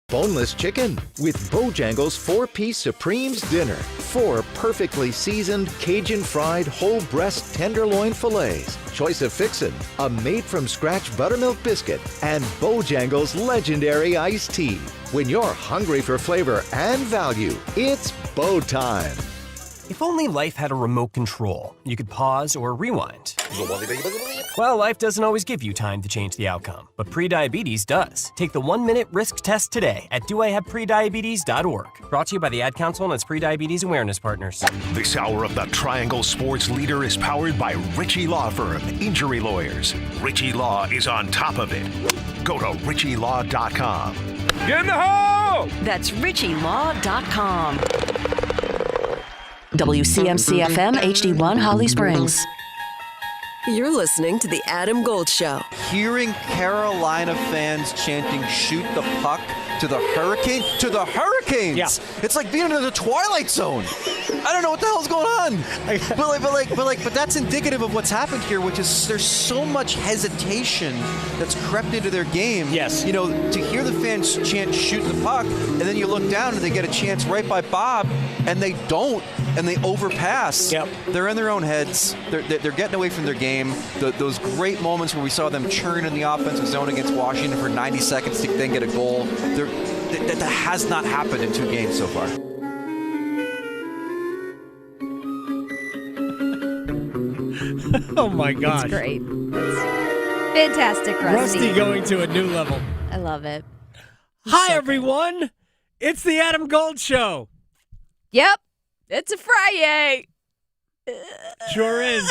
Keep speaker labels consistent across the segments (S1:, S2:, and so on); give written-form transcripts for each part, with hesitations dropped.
S1: boneless chicken with Bojangles 4-piece Supremes dinner. 4 perfectly seasoned Cajun fried whole breast tenderloin fillets. Choice of fixin', a made-from-scratch buttermilk biscuit, and Bojangles legendary iced tea. When you're hungry for flavor and value, it's Bo time.
S2: If only life had a remote control, you could pause or rewind. Well, life doesn't always give you time to change the outcome, but prediabetes does. Take the 1-minute risk test today at doihaveprediabetes.org. Brought to you by the Ad Council and its prediabetes awareness partners.
S3: This hour of the Triangle Sports Leader is powered by Ritchie Law Firm, injury lawyers. Ritchie Law is on top of it. Go to ritchielaw.com.
S4: Get in the hole!
S5: That's ritchielaw.com. WCMC-FM HD1 Holly Springs.
S6: You're listening to The Adam Gold Show.
S7: Hearing Carolina fans chanting, shoot the puck to the Hurricanes.
S2: Yeah.
S7: It's like being in the Twilight Zone. I don't know what the hell's going on. But that's indicative of what's happened here, which is there's so much hesitation that's crept into their game.
S2: Yes.
S7: You know, to hear the fans chant, shoot the puck, and then you look down and they get a chance right by Bob, and they don't, and they overpass.
S2: Yep.
S7: They're in their own heads. They're getting away from their game. Those great moments where we saw them churn in the offensive zone against Washington for 90 seconds to then get a goal, that has not happened in 2 games so far.
S8: Oh my gosh.
S9: That's great. That's fantastic, Rusty.
S8: Rusty going to a new level.
S9: I love it.
S8: Hi, everyone. It's the Adam Gold Show.
S9: Yep. It's a Friday.
S8: Sure is.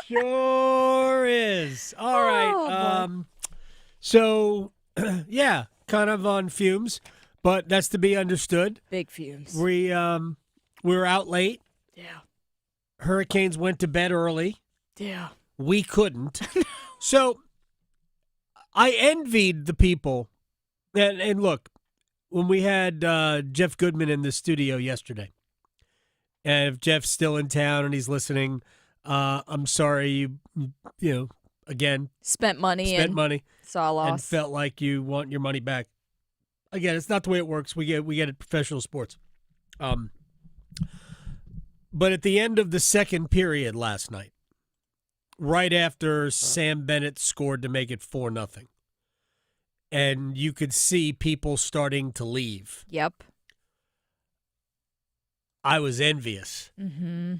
S8: Sure is. All right. So, yeah, kind of on fumes, but that's to be understood.
S9: Big fumes.
S8: We were out late.
S9: Yeah.
S8: Hurricanes went to bed early.
S9: Yeah.
S8: We couldn't. So I envied the people. And look, when we had Jeff Goodman in the studio yesterday, and if Jeff's still in town and he's listening, I'm sorry you know, again,
S9: Spent money. Saw loss.
S8: and felt like you want your money back. Again, it's not the way it works. We get it professional sports. But at the end of the second period last night, right after Sam Bennett scored to make it 4-0, and you could see people starting to leave.
S9: Yep.
S8: I was envious.
S9: Mm-hmm.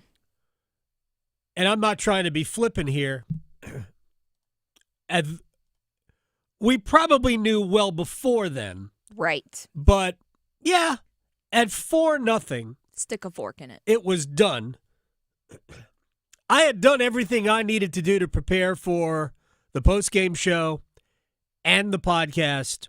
S8: And I'm not trying to be flippant here. We probably knew well before then.
S9: Right.
S8: But, yeah, at 4-0.
S9: Stick a fork in it.
S8: It was done. I had done everything I needed to do to prepare for the post-game show and the podcast.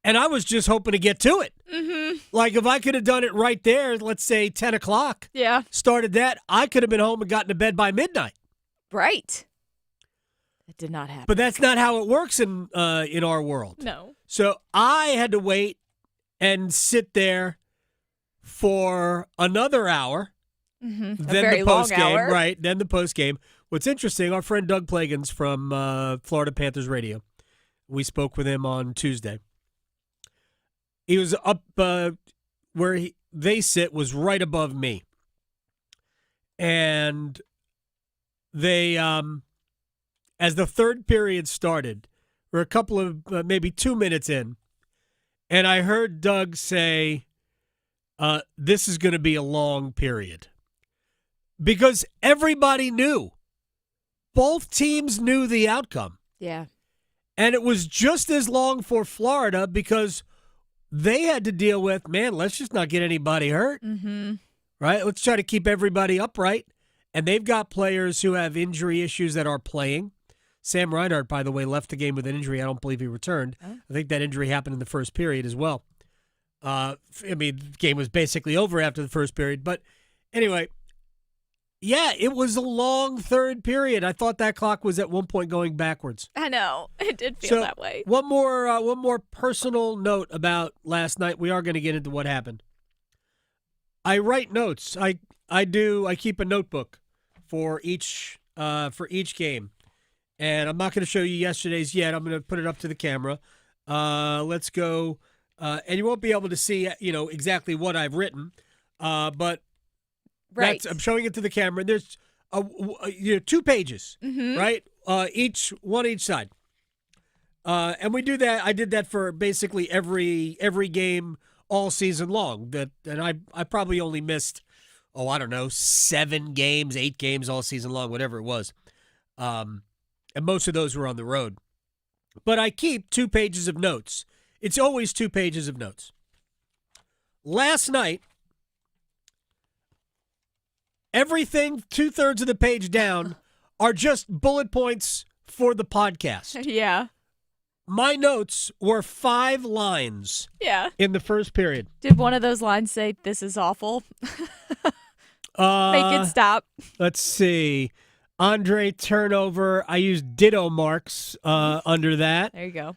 S8: And I was just hoping to get to it.
S9: Mm-hmm.
S8: Like, if I could have done it right there, let's say 10 o'clock,
S9: Yeah.
S8: started that, I could have been home and gotten to bed by midnight.
S9: Right. It did not happen.
S8: But that's not how it works in our world.
S9: No.
S8: So I had to wait and sit there for another hour.
S9: Mm-hmm.
S8: Then
S9: A very
S8: the
S9: long
S8: post game,
S9: hour.
S8: right? Then the post game. What's interesting, our friend Doug Plagans from Florida Panthers Radio, we spoke with him on Tuesday. He was up where they sit was right above me, and they, as the third period started, we're a couple of maybe 2 minutes in, and I heard Doug say, "This is going to be a long period." Because everybody knew. Both teams knew the outcome.
S9: Yeah.
S8: And it was just as long for Florida because they had to deal with, man, let's just not get anybody hurt.
S9: Mm-hmm.
S8: Right? Let's try to keep everybody upright. And they've got players who have injury issues that are playing. Sam Reinhart, by the way, left the game with an injury. I don't believe he returned.
S9: Oh.
S8: I think that injury happened in the first period as well. I mean, the game was basically over after the first period. But anyway, yeah, it was a long third period. I thought that clock was at one point going backwards.
S9: I know. It did feel that way.
S8: One more personal note about last night. We are going to get into what happened. I write notes. I keep a notebook for each game. And I'm not going to show you yesterday's yet. I'm going to put it up to the camera. Let's go. And you won't be able to see, exactly what I've written. But
S9: Right.
S8: I'm showing it to the camera. There's 2 pages, right? Each side. And we do that. I did that for basically every game all season long. And I probably only missed, 7 games, 8 games all season long, whatever it was. And most of those were on the road. But I keep 2 pages of notes. It's always 2 pages of notes. Last night, everything 2/3 of the page down are just bullet points for the podcast.
S9: Yeah.
S8: My notes were 5 lines
S9: Yeah.
S8: in the first period.
S9: Did one of those lines say, "This is awful"? Make it stop.
S8: Let's see. Andre turnover. I used ditto marks under that.
S9: There you go.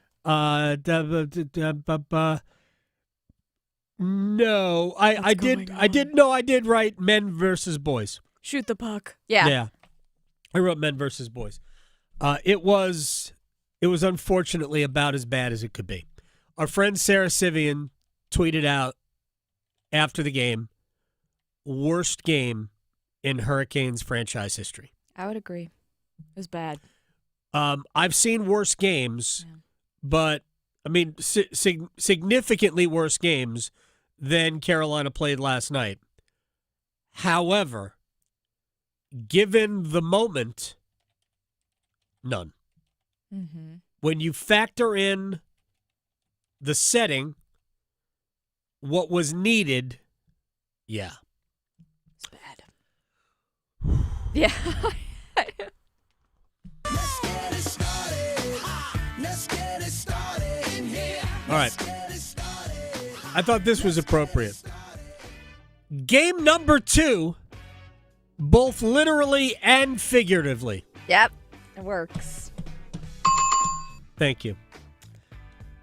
S8: No, I did write men versus boys.
S9: Shoot the puck. Yeah.
S8: Yeah. I wrote men versus boys. It was unfortunately about as bad as it could be. Our friend Sarah Sivian tweeted out after the game, worst game in Hurricanes franchise history.
S9: I would agree. It was bad.
S8: I've seen worse games, but I mean significantly worse games than Carolina played last night. However, given the moment, none.
S9: Mm-hmm.
S8: When you factor in the setting, what was needed, yeah.
S9: It's bad. Yeah.
S8: All right. I thought this was appropriate. Game number 2, both literally and figuratively.
S9: Yep. It works.
S8: Thank you.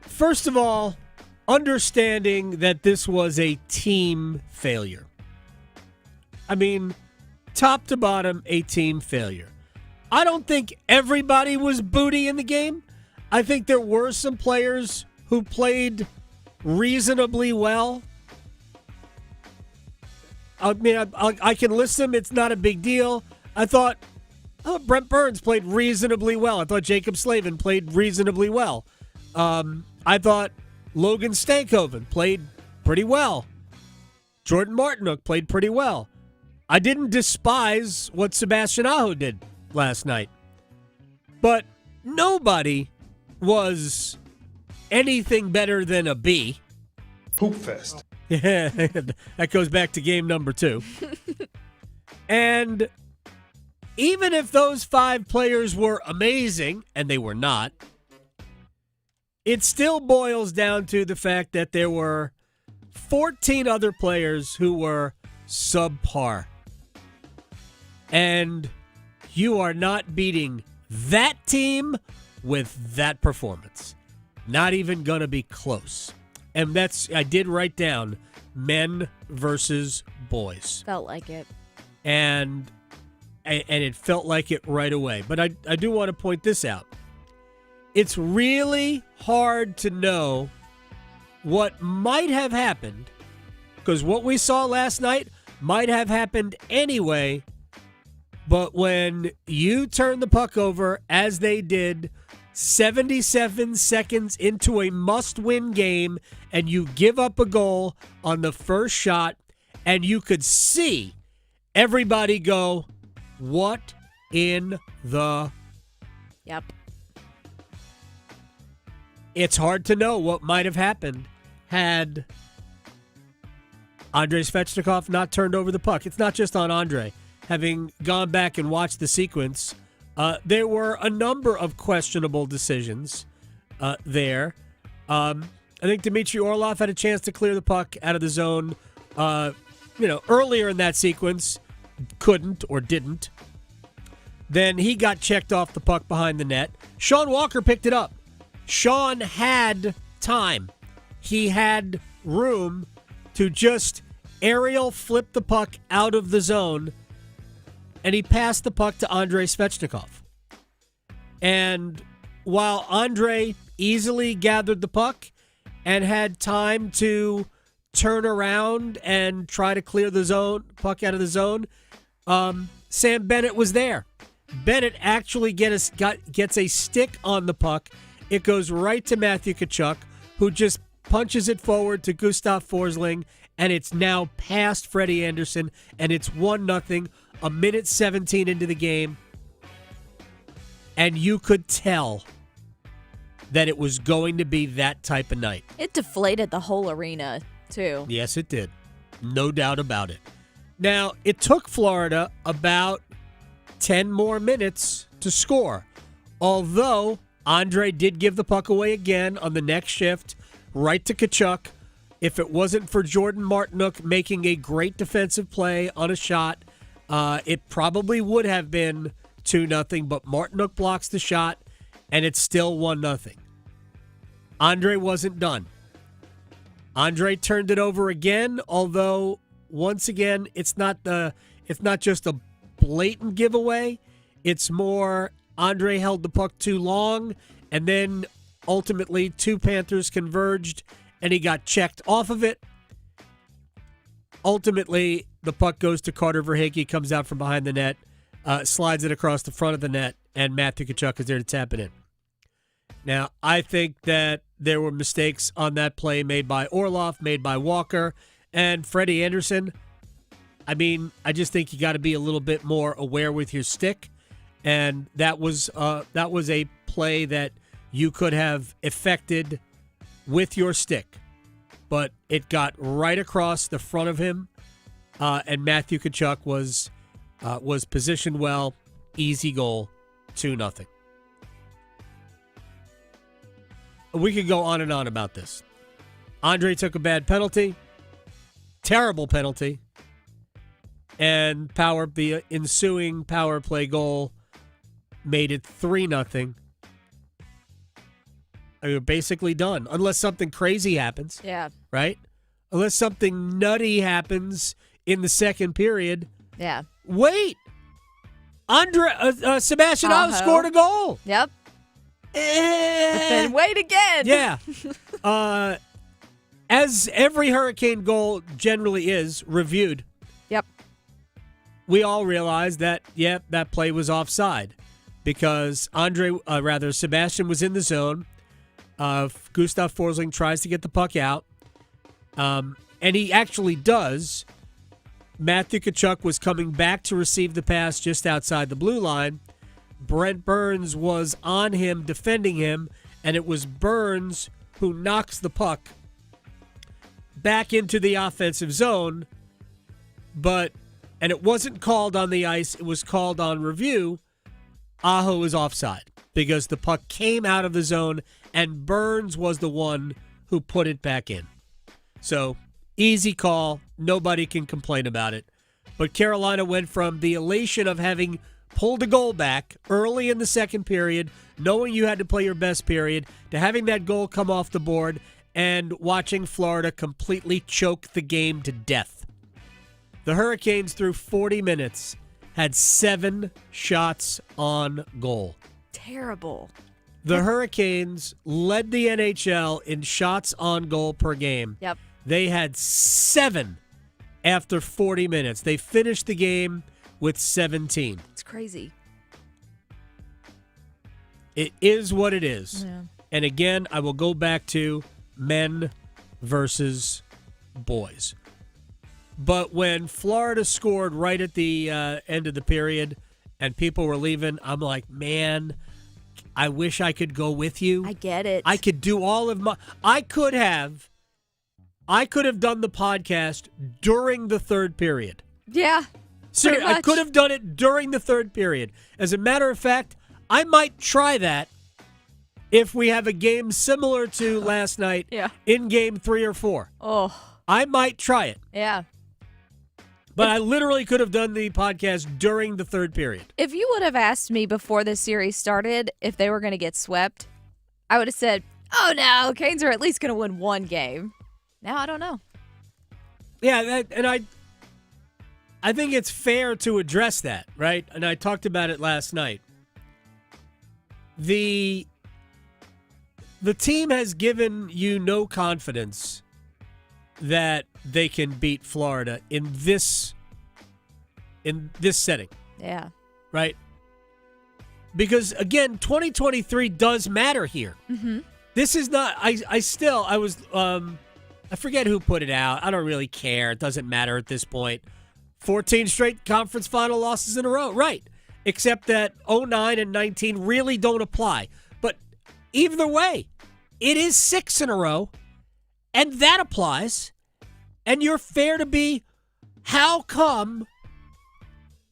S8: First of all, understanding that this was a team failure. I mean, top to bottom, a team failure. I don't think everybody was booty in the game. I think there were some players who played reasonably well. I mean, I can list them. It's not a big deal. I thought Brent Burns played reasonably well. I thought Jacob Slavin played reasonably well. I thought Logan Stankoven played pretty well. Jordan Martinook played pretty well. I didn't despise what Sebastian Aho did last night. But nobody was anything better than a B.
S4: Poop fest.
S8: Yeah, that goes back to game number 2. And even if those 5 players were amazing, and they were not, it still boils down to the fact that there were 14 other players who were subpar. And you are not beating that team with that performance. Not even going to be close. And I did write down men versus boys.
S9: Felt like it.
S8: And it felt like it right away. But I do want to point this out. It's really hard to know what might have happened, because what we saw last night might have happened anyway. But when you turn the puck over, as they did, 77 seconds into a must-win game, and you give up a goal on the first shot, and you could see everybody go, what in the...
S9: Yep.
S8: It's hard to know what might have happened had Andrei Svechnikov not turned over the puck. It's not just on Andre. Having gone back and watched the sequence, there were a number of questionable decisions there. I think Dmitry Orlov had a chance to clear the puck out of the zone, earlier in that sequence. Couldn't or didn't. Then he got checked off the puck behind the net. Sean Walker picked it up. Sean had time. He had room to just aerial flip the puck out of the zone, and he passed the puck to Andrei Svechnikov. And while Andrei easily gathered the puck and had time to turn around and try to clear the puck out of the zone, Sam Bennett was there. Bennett actually gets a stick on the puck. It goes right to Matthew Tkachuk, who just punches it forward to Gustav Forsling, and it's now past Freddie Anderson, and it's 1-0, a minute 17 into the game. And you could tell that it was going to be that type of night.
S9: It deflated the whole arena, too.
S8: Yes, it did. No doubt about it. Now, it took Florida about 10 more minutes to score, although Andre did give the puck away again on the next shift, right to Tkachuk. If it wasn't for Jordan Martinook making a great defensive play on a shot, it probably would have been 2-0, but Martinook blocks the shot, and it's still 1-0. Andre wasn't done. Andre turned it over again, although once again, it's not just a blatant giveaway. It's more Andre held the puck too long, and then ultimately 2 Panthers converged, and he got checked off of it. Ultimately, the puck goes to Carter Verhaeghe, comes out from behind the net, slides it across the front of the net, and Matthew Tkachuk is there to tap it in. Now, I think that there were mistakes on that play made by Orlov, made by Walker, and Freddie Anderson. I mean, I just think you got to be a little bit more aware with your stick, and that was a play that you could have effected with your stick, but it got right across the front of him, and Matthew Tkachuk was positioned well. Easy goal, 2-0. We could go on and on about this. Andre took a bad penalty, terrible penalty, and the ensuing power play goal made it 3-0. You're basically done, unless something crazy happens.
S9: Yeah.
S8: Right? Unless something nutty happens in the second period.
S9: Yeah.
S8: Wait! Sebastian Aho scored a goal.
S9: Yep. But then wait again.
S8: Yeah. As every Hurricane goal generally is reviewed.
S9: Yep.
S8: We all realized that, that play was offside because Sebastian was in the zone. Gustav Forsling tries to get the puck out, and he actually does. Matthew Tkachuk was coming back to receive the pass just outside the blue line. Brent Burns was on him, defending him, and it was Burns who knocks the puck back into the offensive zone, and it wasn't called on the ice, it was called on review. Aho is offside because the puck came out of the zone and Burns was the one who put it back in. So, easy call. Nobody can complain about it. But Carolina went from the elation of having pulled a goal back early in the second period, knowing you had to play your best period, to having that goal come off the board and watching Florida completely choke the game to death. The Hurricanes, through 40 minutes, had 7 shots on goal.
S9: Terrible.
S8: The Hurricanes led the NHL in shots on goal per game.
S9: Yep.
S8: They had 7 after 40 minutes. They finished the game with 17.
S9: It's crazy.
S8: It is what it is.
S9: Yeah.
S8: And again, I will go back to men versus boys. But when Florida scored right at the end of the period and people were leaving, I'm like, man, I wish I could go with you.
S9: I get it.
S8: I could do all of my... I could have done the podcast during the third period.
S9: Yeah.
S8: Seriously, I could have done it during the third period. As a matter of fact, I might try that if we have a game similar to last night in game 3 or 4.
S9: Oh.
S8: I might try it.
S9: Yeah.
S8: But I literally could have done the podcast during the third period.
S9: If you would have asked me before the series started if they were going to get swept, I would have said, oh no, Canes are at least going to win one game. Now I don't know.
S8: Yeah, I think it's fair to address that, right? And I talked about it last night. the team has given you no confidence that they can beat Florida in this setting.
S9: Yeah.
S8: Right? Because, again, 2023 does matter here.
S9: Mm-hmm.
S8: This is not, I forget who put it out. I don't really care. It doesn't matter at this point. 14 straight conference final losses in a row. Right. Except that 09 and 19 really don't apply. But either way, it is 6 in a row, and that applies. And you're fair to be, how come?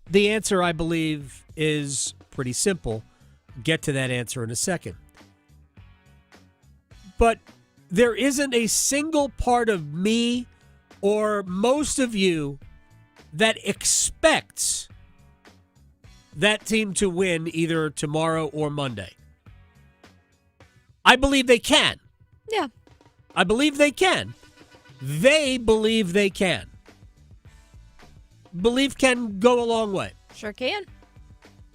S8: The answer, I believe, is pretty simple. Get to that answer in a second. But there isn't a single part of me or most of you that expects that team to win either tomorrow or Monday. I believe they can.
S9: Yeah.
S8: I believe they can. They believe they can. Belief can go a long way.
S9: Sure can.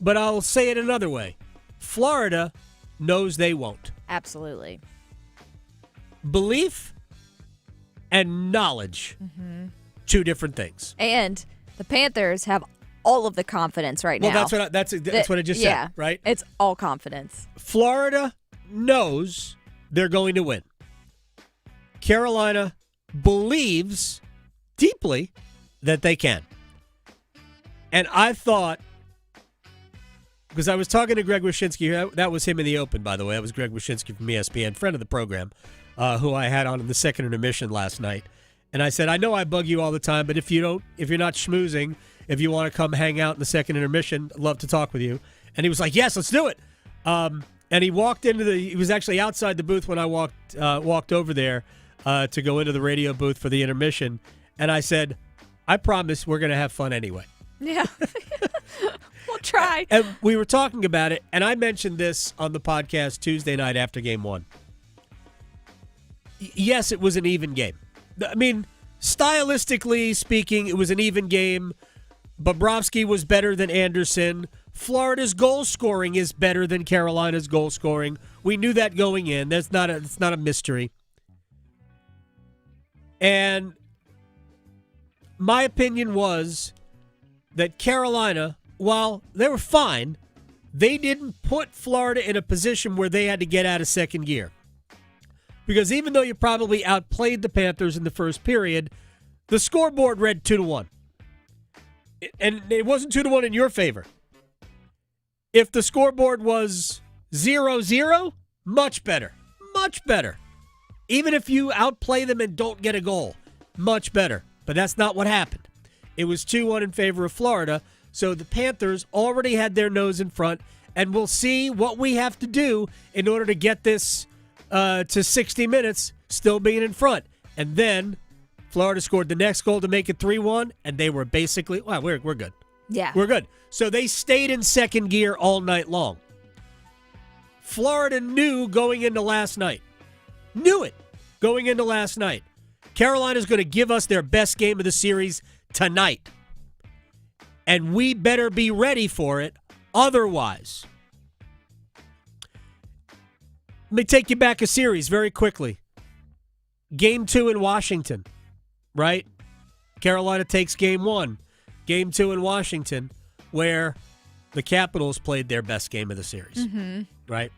S8: But I'll say it another way. Florida knows they won't.
S9: Absolutely.
S8: Belief and knowledge. Two different things.
S9: And the Panthers have all of the confidence right
S8: Well,
S9: now.
S8: that's what I just said, right?
S9: It's all confidence.
S8: Florida knows they're going to win. Carolina believes deeply that they can. And I thought, because I was talking to Greg Wyshynski, that was him in the open, by the way. That was Greg Wyshynski from ESPN, friend of the program, who I had on in the second intermission last night. And I said, I know I bug you all the time, but if you're not schmoozing, if you want to come hang out in the second intermission, I'd love to talk with you. And he was like, yes, let's do it. And he walked he was actually outside the booth when I walked over there to go into the radio booth for the intermission. And I said, I promise we're going to have fun anyway.
S9: Yeah. We'll try.
S8: And we were talking about it, and I mentioned this on the podcast Tuesday night after Game 1. Yes, it was an even game. I mean, stylistically speaking, it was an even game. Bobrovsky was better than Anderson. Florida's goal scoring is better than Carolina's goal scoring. We knew that going in. It's not a mystery. And my opinion was that Carolina, while they were fine, they didn't put Florida in a position where they had to get out of second gear. Because even though you probably outplayed the Panthers in the first period, the scoreboard read 2-1. And it wasn't 2-1 in your favor. If the scoreboard was 0-0, much better. Much better. Even if you outplay them and don't get a goal, much better. But that's not what happened. It was 2-1 in favor of Florida, so the Panthers already had their nose in front, and we'll see what we have to do in order to get this to 60 minutes still being in front. And then Florida scored the next goal to make it 3-1, and they were basically, well, we're good.
S9: Yeah.
S8: We're good. So they stayed in second gear all night long. Florida knew going into last night. Knew it going into last night. Carolina's going to give us their best game of the series tonight. And we better be ready for it. Otherwise, let me take you back a series very quickly. Game 2 in Washington, right? Carolina takes Game 1. Game 2 in Washington, where the Capitals played their best game of the series, right?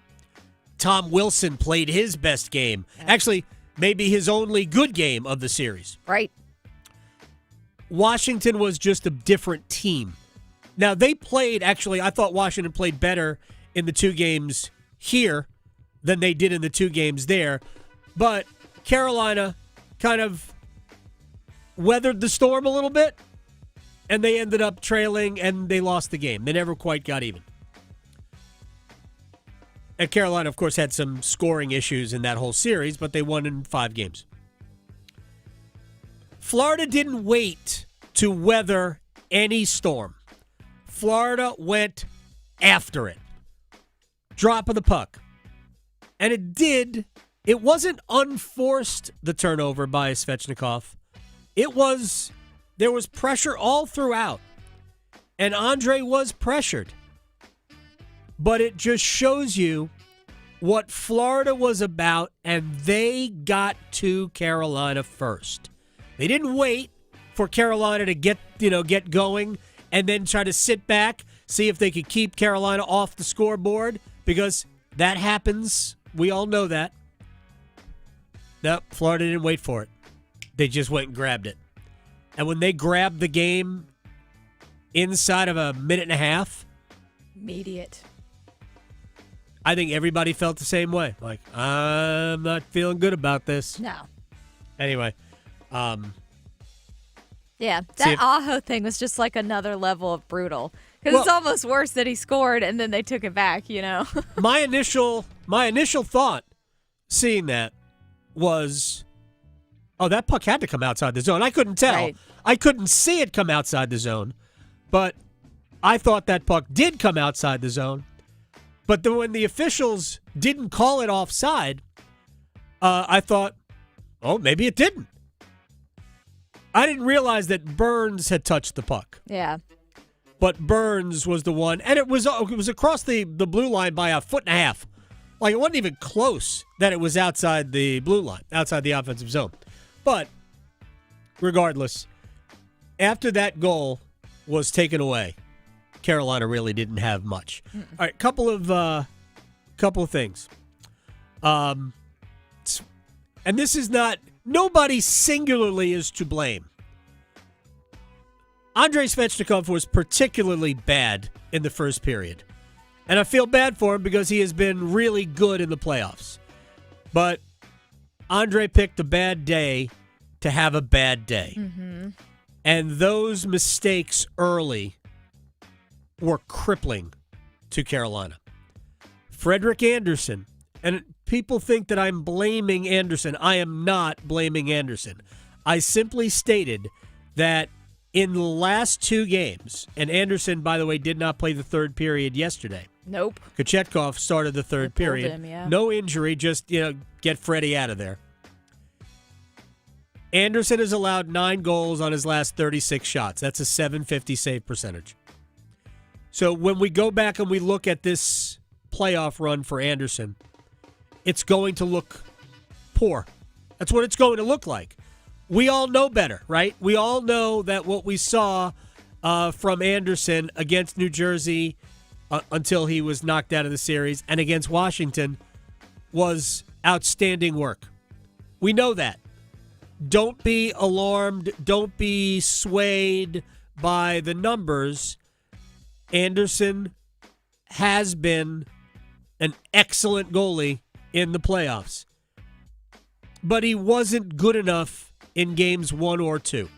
S8: Tom Wilson played his best game. Actually, maybe his only good game of the series.
S9: Right.
S8: Washington was just a different team. Now, they played, actually, I thought Washington played better in the two games here than they did in the two games there. But Carolina kind of weathered the storm a little bit, and they ended up trailing, and they lost the game. They never quite got even. And Carolina, of course, had some scoring issues in that whole series, but they won in 5 games. Florida didn't wait to weather any storm. Florida went after it. Drop of the puck. And it wasn't unforced, the turnover by Svechnikov. There was pressure all throughout. And Andre was pressured. But it just shows you what Florida was about, and they got to Carolina first. They didn't wait for Carolina to get going and then try to sit back, see if they could keep Carolina off the scoreboard, because that happens. We all know that. No, Florida didn't wait for it. They just went and grabbed it. And when they grabbed the game inside of a minute and a half,
S9: immediate.
S8: I think everybody felt the same way. Like, I'm not feeling good about this.
S9: No.
S8: Anyway.
S9: Yeah, that Aho thing was just like another level of brutal. Because it's almost worse that he scored and then they took it back,
S8: my initial thought seeing that was, that puck had to come outside the zone. I couldn't tell.
S9: Right.
S8: I couldn't see it come outside the zone. But I thought that puck did come outside the zone. But then when the officials didn't call it offside, I thought, maybe it didn't. I didn't realize that Burns had touched the puck.
S9: Yeah.
S8: But Burns was the one, and it was across the blue line by a foot and a half. Like, it wasn't even close that it was outside the blue line, outside the offensive zone. But regardless, after that goal was taken away, Carolina really didn't have much. All right, couple of things. And this is not, nobody singularly is to blame. Andrei Svechnikov was particularly bad in the first period. And I feel bad for him because he has been really good in the playoffs. But Andrei picked a bad day to have a bad day. Mm-hmm. And those mistakes early were crippling to Carolina. Frederik Andersen, and people think that I'm blaming Andersen. I am not blaming Andersen. I simply stated that in the last two games, and Andersen, by the way, did not play the third period yesterday.
S9: Nope.
S8: Kochetkov started the third period.
S9: Him, yeah.
S8: No injury, just get Freddie out of there. Andersen has allowed 9 goals on his last 36 shots. That's a .750 save percentage. So when we go back and we look at this playoff run for Andersen, it's going to look poor. That's what it's going to look like. We all know better, right? We all know that what we saw from Andersen against New Jersey until he was knocked out of the series and against Washington was outstanding work. We know that. Don't be alarmed. Don't be swayed by the numbers. Andersen has been an excellent goalie in the playoffs. But he wasn't good enough in games 1 or 2.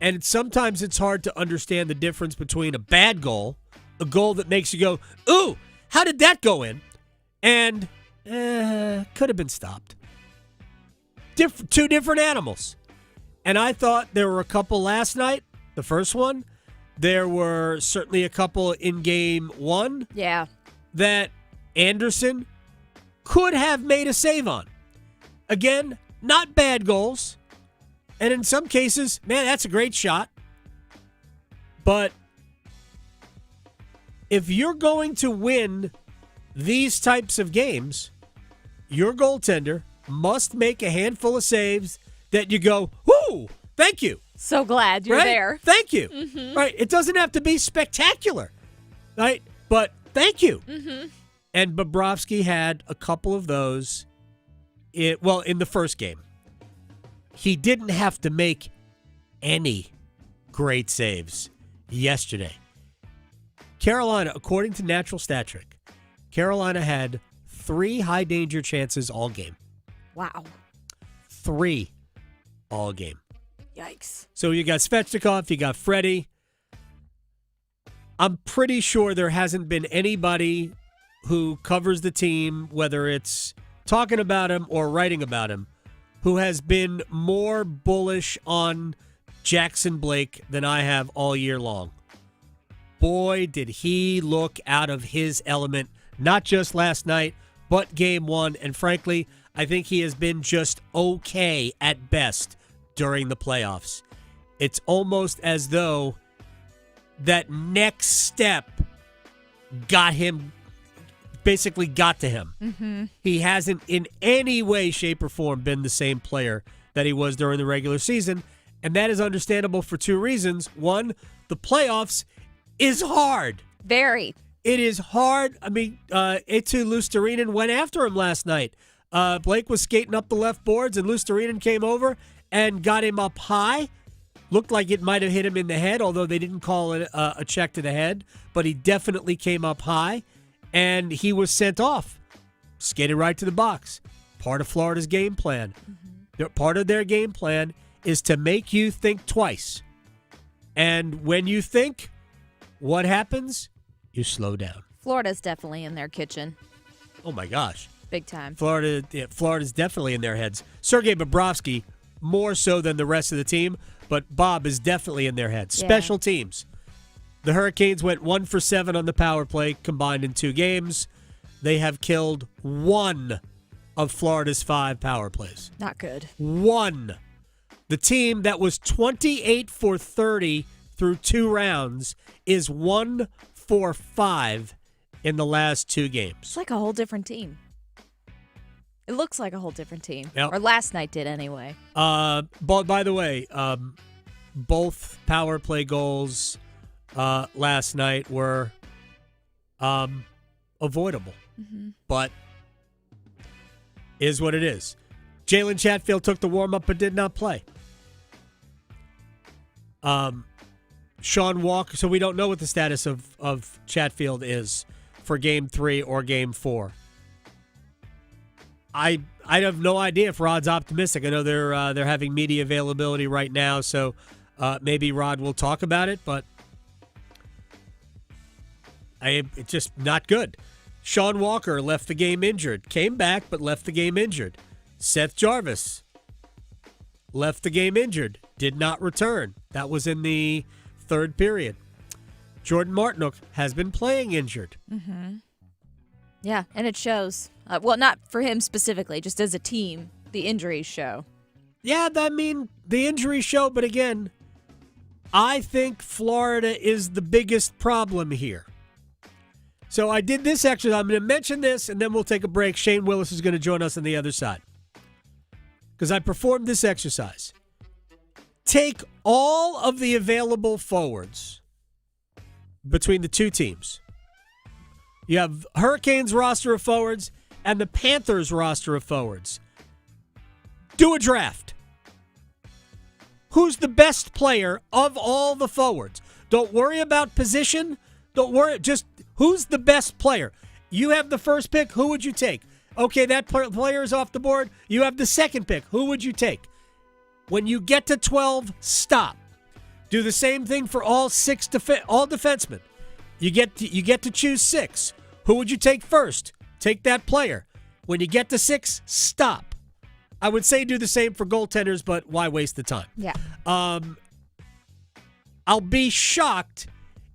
S8: And sometimes it's hard to understand the difference between a bad goal, a goal that makes you go, ooh, how did that go in? And could have been stopped. Two different animals. And I thought there were a couple last night, the first one. There were certainly a couple in game 1.
S9: Yeah.
S8: That Andersen could have made a save on. Again, not bad goals. And in some cases, man, that's a great shot. But if you're going to win these types of games, your goaltender must make a handful of saves that you go, whoo, thank you.
S9: So glad you're there.
S8: Thank you.
S9: Mm-hmm.
S8: Right? It doesn't have to be spectacular, right? But thank you.
S9: Mm-hmm.
S8: And Bobrovsky had a couple of those in the first game. He didn't have to make any great saves yesterday. Carolina, according to Natural Stat Trick, Carolina had 3 high-danger chances all game.
S9: Wow.
S8: 3 all game.
S9: Yikes.
S8: So you got Svechnikov, you got Freddie. I'm pretty sure there hasn't been anybody who covers the team, whether it's talking about him or writing about him, who has been more bullish on Jackson Blake than I have all year long. Boy, did he look out of his element, not just last night, but game 1. And frankly, I think he has been just okay at best during the playoffs. It's almost as though that next step got him basically got to him. He hasn't in any way, shape, or form been the same player that he was during the regular season, and that is understandable for two reasons. One, the playoffs is hard.
S9: Very.
S8: It is hard. I mean, Eetu Luostarinen went after him last night. Blake was skating up the left boards, and Luostarinen came over and got him up high. Looked like it might have hit him in the head, although they didn't call it a check to the head. But he definitely came up high, and he was sent off. Skated right to the box. Part of Florida's game plan. Part of their game plan is to make you think twice. And when you think, what happens? You slow down.
S9: Florida's definitely in their kitchen.
S8: Oh, my gosh.
S9: Big time.
S8: Florida's definitely in their heads. Sergei Bobrovsky, more so than the rest of the team, but Bob is definitely in their heads.
S9: Yeah.
S8: Special teams. The Hurricanes went 1 for 7 on the power play combined in 2 games. They have killed 1 of Florida's 5 power plays.
S9: Not good.
S8: 1. The team that was 28 for 30 through 2 rounds is 1 for 5 in the last 2 games.
S9: It's like a whole different team. It looks like a whole different team.
S8: Yep.
S9: Or last night did anyway.
S8: But by the way, both power play goals last night were avoidable. But is what it is. Jalen Chatfield took the warm-up but did not play. Sean Walker, so we don't know what the status of Chatfield is for Game 3 or Game 4. I have no idea if Rod's optimistic. I know they're having media availability right now, so maybe Rod will talk about it, but it's just not good. Sean Walker left the game injured. Came back, but left the game injured. Seth Jarvis left the game injured. Did not return. That was in the 3rd period. Jordan Martinook has been playing injured.
S9: Yeah, and it shows. Well, not for him specifically, just as a team, the injuries show.
S8: Yeah, I mean, the injuries show, but again, I think Florida is the biggest problem here. So I did this exercise. I'm going to mention this, and then we'll take a break. Shane Willis is going to join us on the other side. Because I performed this exercise. Take all of the available forwards between the two teams. You have Hurricanes roster of forwards and the Panthers roster of forwards. Do a draft. Who's the best player of all the forwards? Don't worry about position. Don't worry. Just who's the best player? You have the first pick. Who would you take? Okay, that player is off the board. You have the second pick. Who would you take? When you get to 12, stop. Do the same thing for all defensemen. You get to choose 6. Who would you take first? Take that player. When you get to 6, stop. I would say do the same for goaltenders, but why waste the time?
S9: Yeah.
S8: I'll be shocked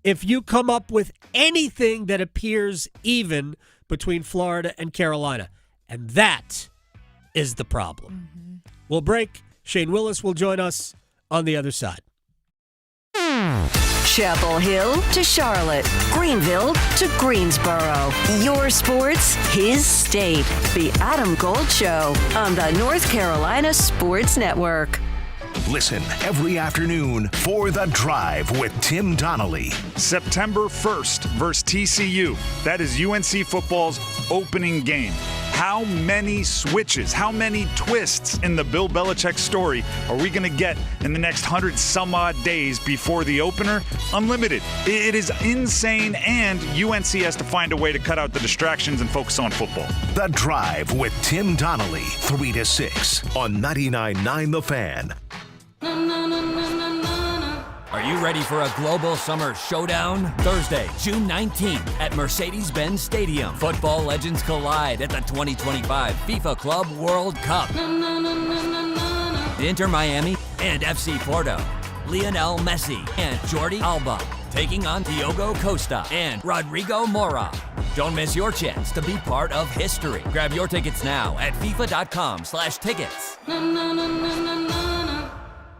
S8: if you come up with anything that appears even between Florida and Carolina. And that is the problem. We'll break. Shane Willis will join us on the other side.
S5: Chapel Hill to Charlotte, Greenville to Greensboro. Your sports, his state. The Adam Gold Show on the North Carolina Sports Network.
S3: Listen every afternoon for The Drive with Tim Donnelly.
S4: September 1st versus TCU. That is UNC football's opening game. How many switches, how many twists in the Bill Belichick story are we going to get in the next 100-some-odd days before the opener? Unlimited. It is insane, and UNC has to find a way to cut out the distractions and focus on football.
S3: The Drive with Tim Donnelly, 3 to 6 on 99.9 The Fan.
S10: Are you ready for a global summer showdown? Thursday, June 19th at Mercedes-Benz Stadium. Football legends collide at the 2025 FIFA Club World Cup. Inter Miami and FC Porto. Lionel Messi and Jordi Alba taking on Diogo Costa and Rodrigo Mora. Don't miss your chance to be part of history. Grab your tickets now at FIFA.com/tickets.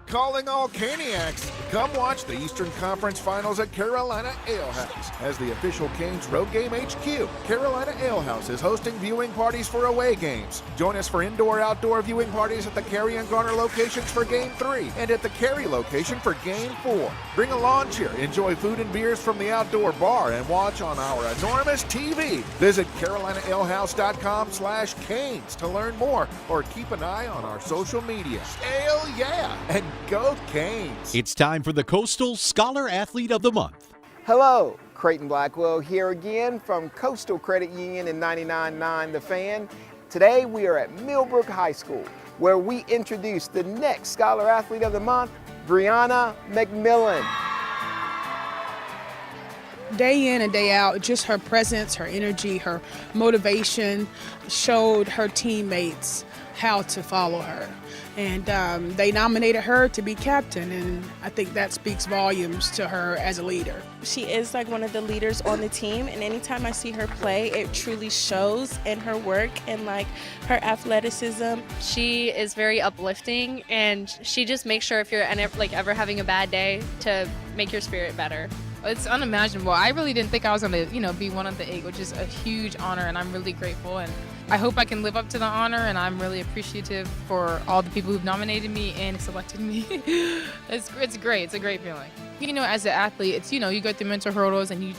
S11: Calling all Caniacs. Come watch the Eastern Conference Finals at Carolina Ale House. As the official Canes road game HQ, Carolina Ale House is hosting viewing parties for away games. Join us for indoor-outdoor viewing parties at the Cary and Garner locations for Game 3 and at the Cary location for Game 4. Bring a lawn chair, enjoy food and beers from the outdoor bar, and watch on our enormous TV. Visit CarolinaAleHouse.com/Canes to learn more or keep an eye on our social media. Ale yeah! And go Canes!
S12: It's time for the Coastal Scholar Athlete of the Month.
S13: Hello, Creighton Blackwell here again from Coastal Credit Union in 99.9 The Fan. Today we are at Millbrook High School, where we introduce the next Scholar Athlete of the Month, Brianna McMillan.
S14: Day in and day out, just her presence, her energy, her motivation showed her teammates how to follow her. And they nominated her to be captain, and I think that speaks volumes to her as a leader.
S15: She is like one of the leaders on the team, and anytime I see her play, it truly shows in her work and like her athleticism.
S16: She is very uplifting, and she just makes sure if you're ever having a bad day to make your spirit better.
S17: It's unimaginable. I really didn't think I was going to, be one of the 8, which is a huge honor, and I'm really grateful. And I hope I can live up to the honor, and I'm really appreciative for all the people who've nominated me and selected me. It's great. It's a great feeling. As an athlete, it's, you go through mental hurdles, and you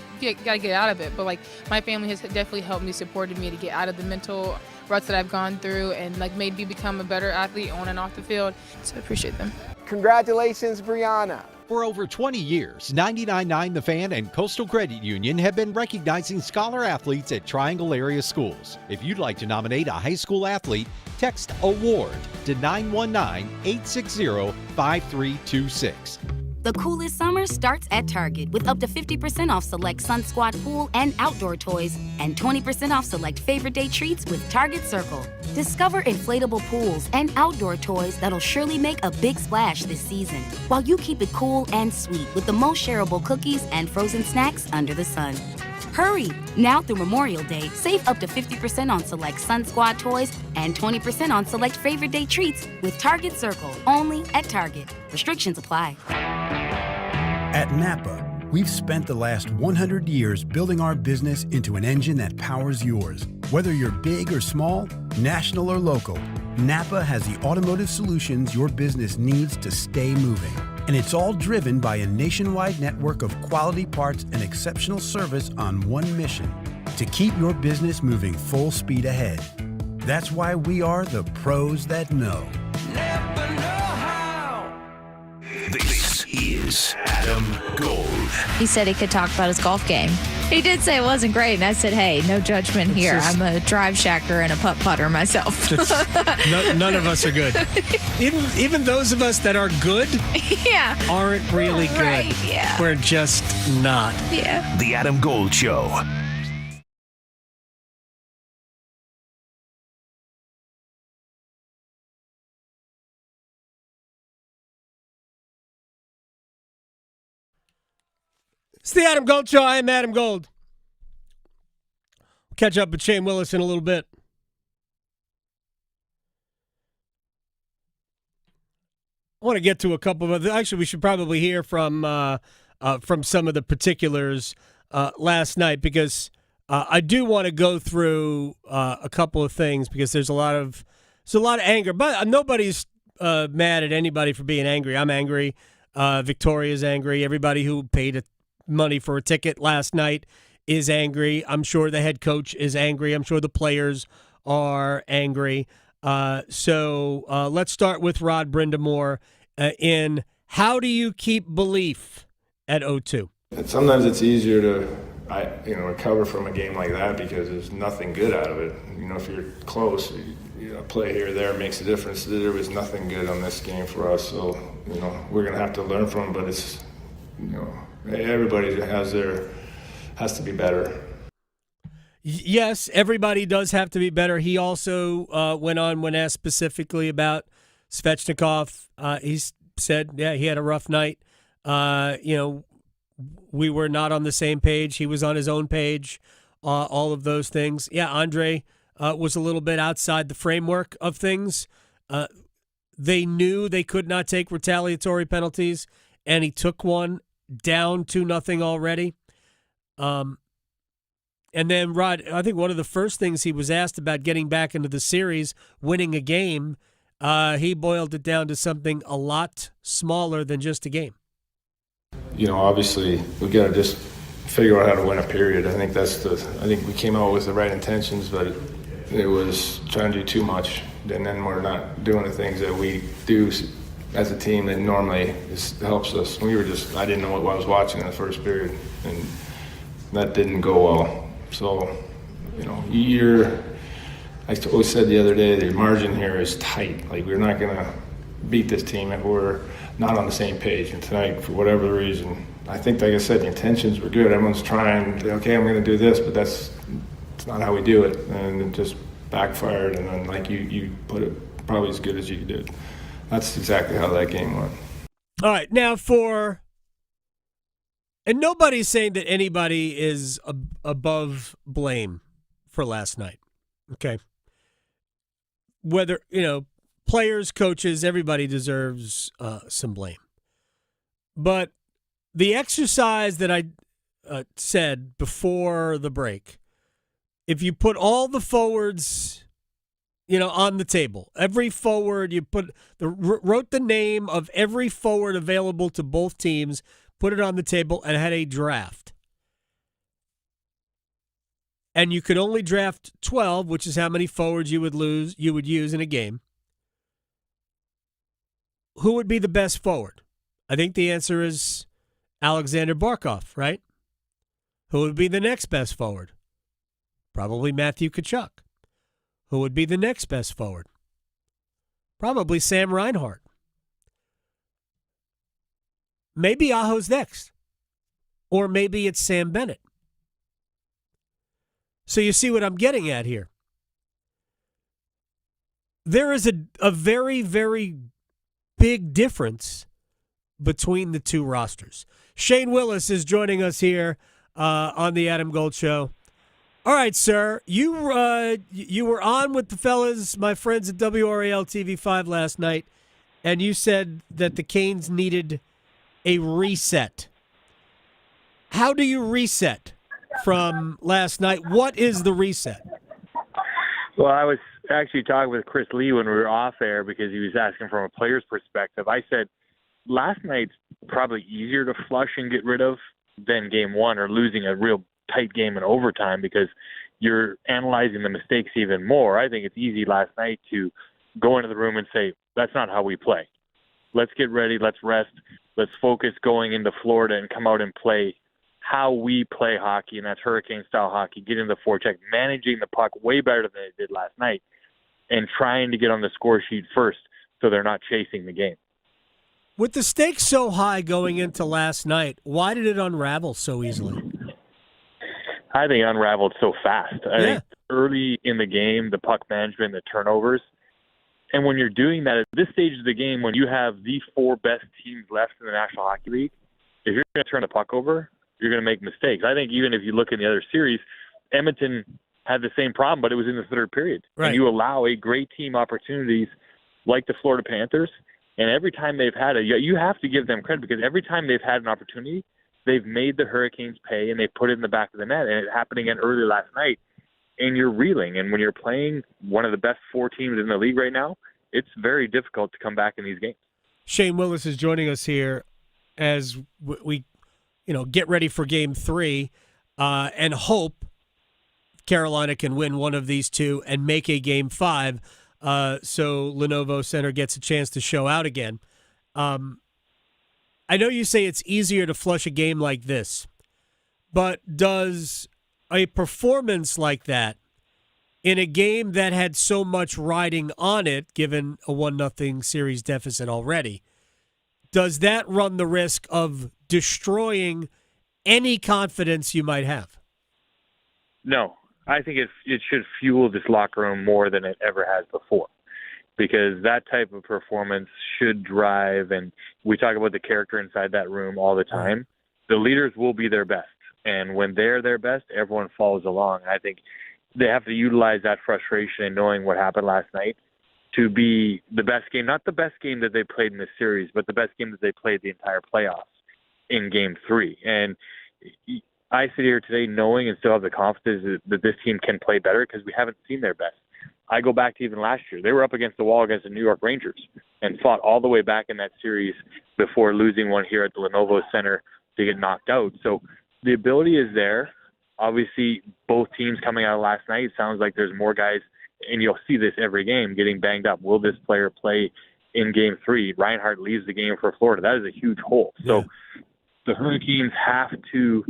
S17: got to get out of it. But, my family has definitely helped me, supported me to get out of the mental ruts that I've gone through and, made me become a better athlete on and off the field. So I appreciate them.
S13: Congratulations, Brianna.
S12: For over 20 years, 99.9 The Fan and Coastal Credit Union have been recognizing scholar athletes at Triangle area schools. If you'd like to nominate a high school athlete, text AWARD to 919-860-5326.
S18: The coolest summer starts at Target with up to 50% off select Sun Squad pool and outdoor toys and 20% off select favorite day treats with Target Circle. Discover inflatable pools and outdoor toys that'll surely make a big splash this season, while you keep it cool and sweet with the most shareable cookies and frozen snacks under the sun. Hurry! Now through Memorial Day, save up to 50% on select Sun Squad toys and 20% on select favorite day treats with Target Circle, only at Target. Restrictions apply.
S19: At Napa, we've spent the last 100 years building our business into an engine that powers yours. Whether you're big or small, national or local, Napa has the automotive solutions your business needs to stay moving. And it's all driven by a nationwide network of quality parts and exceptional service on one mission: to keep your business moving full speed ahead. That's why we are the pros that know.
S3: Never know how. This is Adam Gold.
S9: He said he could talk about his golf game. He did say it wasn't great, and I said, hey, no judgment here. I'm a drive shacker and a putt-putter myself.
S8: None of us are good. Even those of us that are good aren't really good.
S9: Right, yeah.
S8: We're just not.
S9: Yeah.
S3: The Adam Gold Show.
S8: It's the Adam Gold Show. I am Adam Gold. We'll catch up with Shane Willis in a little bit. I want to get to a couple of actually, we should probably hear from some of the particulars last night, because I do want to go through a couple of things, because there's a lot of anger, but nobody's mad at anybody for being angry. I'm angry. Victoria's angry. Everybody who paid money for a ticket last night is angry. I'm sure the head coach is angry. I'm sure the players are angry. So let's start with Rod Brind'Amour in how do you keep belief at O2?
S20: And sometimes it's easier to recover from a game like that because there's nothing good out of it. If you're close, a play here or there makes a difference. There was nothing good on this game for us, so we're going to have to learn from it, but it's everybody has to be better.
S8: Yes, everybody does have to be better. He also went on when asked specifically about Svechnikov. He said, he had a rough night. We were not on the same page. He was on his own page, all of those things. Yeah, Andre was a little bit outside the framework of things. they knew they could not take retaliatory penalties, and he took one down 2-0 already. And then, Rod, I think one of the first things he was asked about getting back into the series, winning a game, he boiled it down to something a lot smaller than just a game.
S20: Obviously, we got to just figure out how to win a period. I think we came out with the right intentions, but it was trying to do too much. And then we're not doing the things that we do as a team that normally helps us. I didn't know what I was watching in the first period, and that didn't go well. So, I always said the other day, the margin here is tight. Like, we're not going to beat this team if we're not on the same page. And tonight, for whatever reason, I think, like I said, the intentions were good. Everyone's trying, okay, I'm going to do this, but it's not how we do it. And it just backfired, and then, like you put it, probably as good as you could do it. That's exactly how that game went.
S8: All right, now and nobody's saying that anybody is above blame for last night, okay? Whether, players, coaches, everybody deserves some blame. But the exercise that I said before the break, if you put all the forwards, on the table, every forward, you wrote the name of every forward available to both teams, put it on the table, and had a draft. And you could only draft 12, which is how many forwards you would use in a game. Who would be the best forward? I think the answer is Alexander Barkov, right? Who would be the next best forward? Probably Matthew Tkachuk. Who would be the next best forward? Probably Sam Reinhart. Maybe Aho's next. Or maybe it's Sam Bennett. So you see what I'm getting at here. There is a very, very big difference between the two rosters. Shane Willis is joining us here on the Adam Gold Show. All right, sir. You were on with the fellas, my friends at WRAL TV5 last night, and you said that the Canes needed a reset. How do you reset from last night? What is the reset?
S21: Well, I was actually talking with Chris Lee when we were off air because he was asking from a player's perspective. I said last night's probably easier to flush and get rid of than game one or losing a real tight game in overtime because you're analyzing the mistakes even more. I think it's easy last night to go into the room and say, that's not how we play. Let's get ready. Let's rest. Let's focus going into Florida and come out and play how we play hockey, and that's Hurricane-style hockey, getting the forecheck, managing the puck way better than they did last night, and trying to get on the score sheet first so they're not chasing the game.
S8: With the stakes so high going into last night, why did it unravel so easily?
S21: I think it unraveled so fast. I think early in the game, the puck management, the turnovers, and when you're doing that at this stage of the game, when you have the four best teams left in the National Hockey League, if you're going to turn the puck over, you're going to make mistakes. I think even if you look in the other series, Edmonton had the same problem, but it was in the third period.
S8: Right.
S21: And you allow a great team opportunities like the Florida Panthers, and every time they've had you have to give them credit because every time they've had an opportunity, they've made the Hurricanes pay and they put it in the back of the net. And it happened again early last night, and you're reeling. And when you're playing one of the best four teams in the league right now, it's very difficult to come back in these games.
S8: Shane Willis is joining us here as we get ready for Game 3 and hope Carolina can win one of these two and make a Game 5 so Lenovo Center gets a chance to show out again. I know you say it's easier to flush a game like this, but does a performance like that in a game that had so much riding on it, given a 1-0 series deficit already, does that run the risk of destroying any confidence you might have?
S21: No. I think it should fuel this locker room more than it ever has before because that type of performance should drive, and we talk about the character inside that room all the time. The leaders will be their best, and when they're their best, everyone follows along. And I think they have to utilize that frustration and knowing what happened last night to be the best game, not the best game that they played in this series, but the best game that they played the entire playoffs in Game 3. And I sit here today knowing and still have the confidence that this team can play better because we haven't seen their best. I go back to even last year. They were up against the wall against the New York Rangers and fought all the way back in that series before losing one here at the Lenovo Center to get knocked out. So the ability is there. Obviously, both teams coming out last night, sounds like there's more guys, and you'll see this every game, getting banged up. Will this player play in Game 3? Reinhart leaves the game for Florida. That is a huge hole. So the Hurricanes have to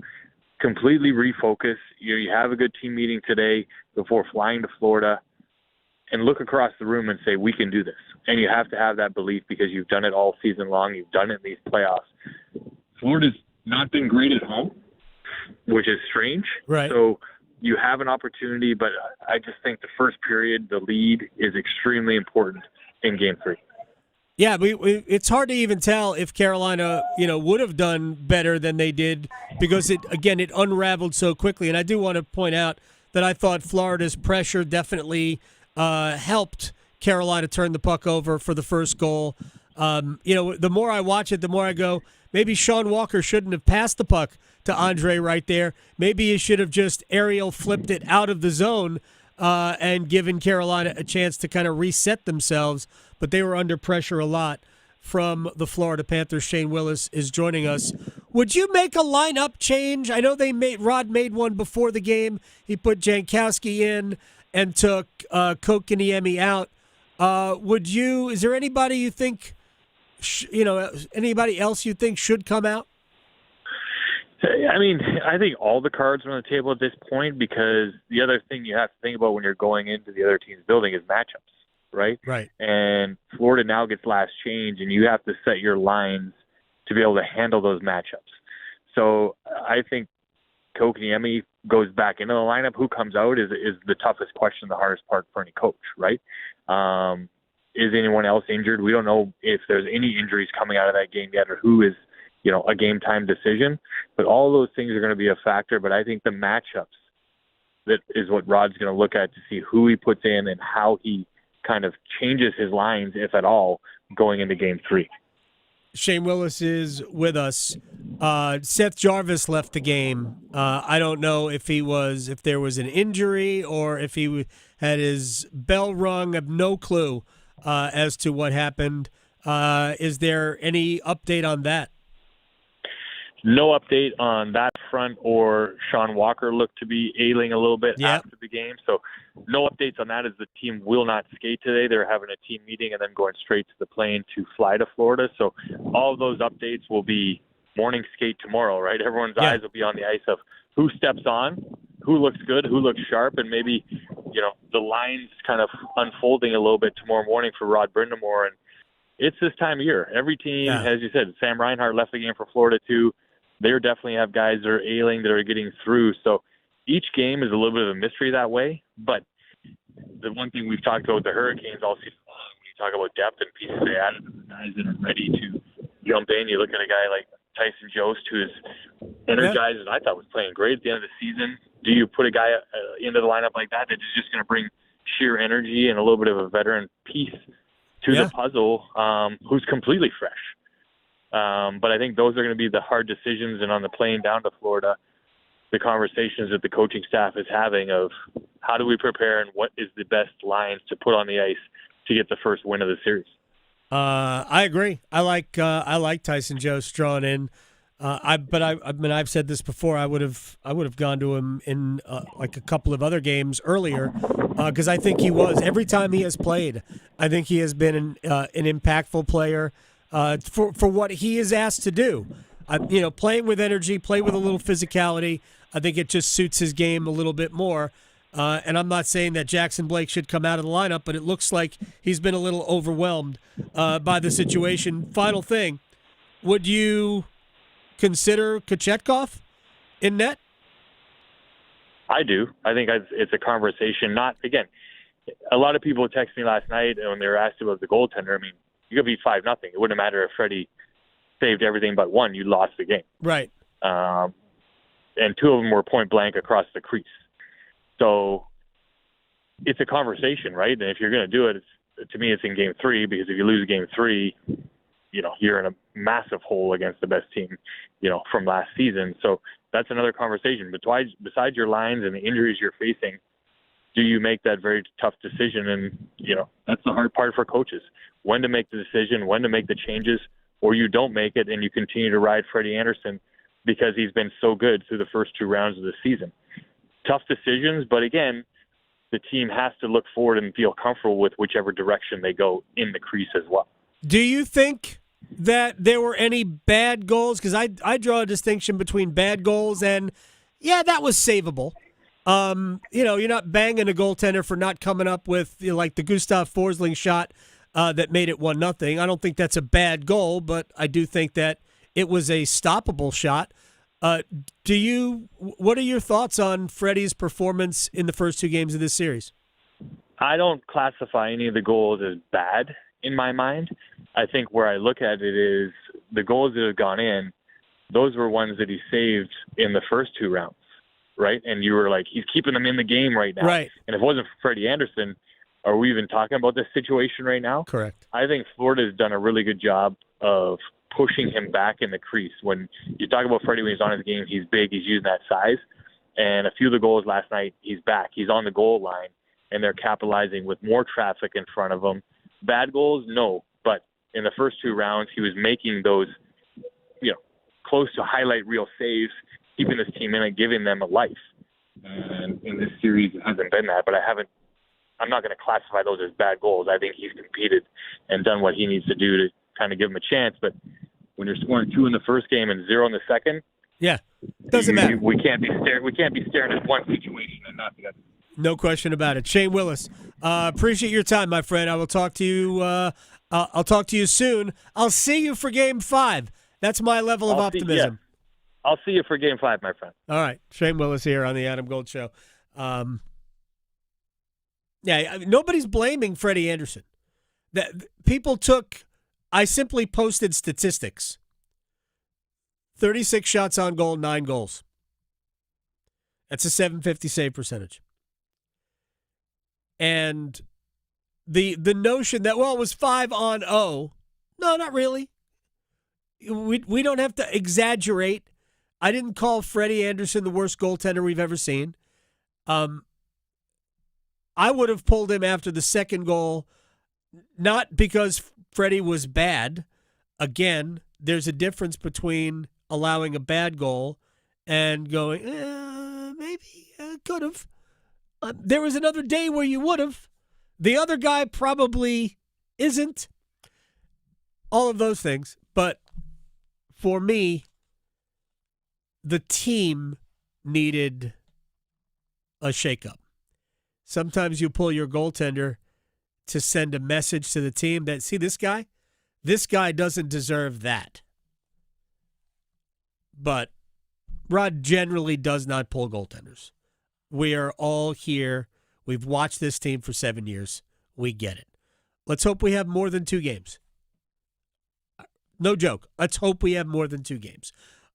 S21: completely refocus. You have a good team meeting today before flying to Florida and look across the room and say, we can do this. And you have to have that belief because you've done it all season long. You've done it in these playoffs. Florida's not been great at home, which is strange.
S8: Right.
S21: So you have an opportunity, but I just think the first period, the lead is extremely important in Game 3.
S8: Yeah, it's hard to even tell if Carolina, would have done better than they did because it unraveled so quickly. And I do want to point out that I thought Florida's pressure definitely helped Carolina turn the puck over for the first goal. The more I watch it, the more I go, maybe Sean Walker shouldn't have passed the puck to Andre right there. Maybe he should have just aerial flipped it out of the zone and given Carolina a chance to kind of reset themselves. But they were under pressure a lot from the Florida Panthers. Shane Willis is joining us. Would you make a lineup change? I know Rod made one before the game. He put Jankowski in and took Kotkaniemi out. Is there anybody you think, anybody else you think should come out?
S21: I mean, I think all the cards are on the table at this point because the other thing you have to think about when you're going into the other team's building is matchups, right?
S8: Right.
S21: And Florida now gets last change, and you have to set your lines to be able to handle those matchups. So I think Kotkaniemi goes back into the lineup. Who comes out is the toughest question, the hardest part for any coach, right? Is anyone else injured? We don't know if there's any injuries coming out of that game yet or who is, a game-time decision. But all those things are going to be a factor. But I think the matchups that is what Rod's going to look at to see who he puts in and how he kind of changes his lines, if at all, going into Game 3.
S8: Shane Willis is with us. Seth Jarvis left the game. I don't know if there was an injury or if he had his bell rung. I have no clue as to what happened. Is there any update on that?
S21: No update on that front, or Sean Walker looked to be ailing a little bit after the game. So no updates on that as the team will not skate today. They're having a team meeting and then going straight to the plane to fly to Florida. So all of those updates will be morning skate tomorrow, right? Everyone's eyes will be on the ice of who steps on, who looks good, who looks sharp, and maybe, the lines kind of unfolding a little bit tomorrow morning for Rod Brind'Amour. And it's this time of year. Every team, as you said, Sam Reinhart left the game for Florida too. They definitely have guys that are ailing, that are getting through. So each game is a little bit of a mystery that way. But the one thing we've talked about with the Hurricanes all season long, when you talk about depth and pieces they added, the guys that are ready to jump in. You look at a guy like Tyson Jost, who is energized and I thought was playing great at the end of the season. Do you put a guy into the lineup like that is just going to bring sheer energy and a little bit of a veteran piece to the puzzle, who's completely fresh? But I think those are going to be the hard decisions. And on the plane down to Florida, the conversations that the coaching staff is having of how do we prepare and what is the best lines to put on the ice to get the first win of the series.
S8: I agree. I like Tyson Jost drawn in. I've said this before. I would have gone to him in like a couple of other games earlier because I think he was every time he has played. I think he has been an impactful player for what he is asked to do. Playing with energy, play with a little physicality. I think it just suits his game a little bit more. And I'm not saying that Jackson Blake should come out of the lineup, but it looks like he's been a little overwhelmed by the situation. Final thing, would you consider Kochetkov in net?
S21: I do. I think it's a conversation. Not, again, a lot of people texted me last night when they were asked about the goaltender. I mean, you could be 5-0. It wouldn't matter if Freddie saved everything but one. You lost the game.
S8: Right.
S21: And two of them were point blank across the crease. So it's a conversation, right? And if you're going to do it, to me, it's in Game 3 because if you lose Game 3, you're in a massive hole against the best team, from last season. So that's another conversation. But besides your lines and the injuries you're facing, do you make that very tough decision? And, that's the hard part for coaches, when to make the decision, when to make the changes, or you don't make it and you continue to ride Freddie Andersen because he's been so good through the first 2 rounds of the season. Tough decisions, but again, the team has to look forward and feel comfortable with whichever direction they go in the crease as well.
S8: Do you think that there were any bad goals? Because I draw a distinction between bad goals and, that was savable. You're not banging a goaltender for not coming up with like the Gustav Forsling shot that made it 1-0. I don't think that's a bad goal, but I do think that it was a stoppable shot. What are your thoughts on Freddie's performance in the first 2 games of this series?
S21: I don't classify any of the goals as bad in my mind. I think where I look at it is the goals that have gone in, those were ones that he saved in the first 2 rounds, right? And you were like, he's keeping them in the game right now.
S8: Right.
S21: And if it wasn't for Freddie Andersen, are we even talking about this situation right now?
S8: Correct.
S21: I think Florida's done a really good job of pushing him back in the crease. When you talk about Freddie when he's on his game, he's big, he's using that size. And a few of the goals last night, he's back. He's on the goal line, and they're capitalizing with more traffic in front of him. Bad goals, no. But in the first 2 rounds, he was making those, close to highlight reel saves, keeping his team in and giving them a life. And in this series, it hasn't been that. But I'm not going to classify those as bad goals. I think he's competed and done what he needs to do to kind of give him a chance. But when you're scoring 2 in the first game and 0 in the second,
S8: doesn't matter.
S21: We can't be staring at one situation and not the other.
S8: No question about it. Shane Willis, appreciate your time, my friend. I will talk to you. I'll talk to you soon. I'll see you for Game 5. That's my level of optimism.
S21: I'll see you for Game 5, my friend.
S8: All right, Shane Willis here on the Adam Gold Show. Nobody's blaming Freddie Andersen. That people took. I simply posted statistics. 36 shots on goal, 9 goals. That's a .750 save percentage. And the notion that, it was 5-0. No, not really. We don't have to exaggerate. I didn't call Freddie Andersen the worst goaltender we've ever seen. I would have pulled him after the second goal, not because Freddie was bad. Again, there's a difference between allowing a bad goal and going, maybe could have. There was another day where you would have. The other guy probably isn't. All of those things. But for me, the team needed a shakeup. Sometimes you pull your goaltender to send a message to the team that, see, this guy doesn't deserve that. But Rod generally does not pull goaltenders. We are all here. We've watched this team for 7 years. We get it. Let's hope we have more than 2 games. No joke. Let's hope we have more than 2 games.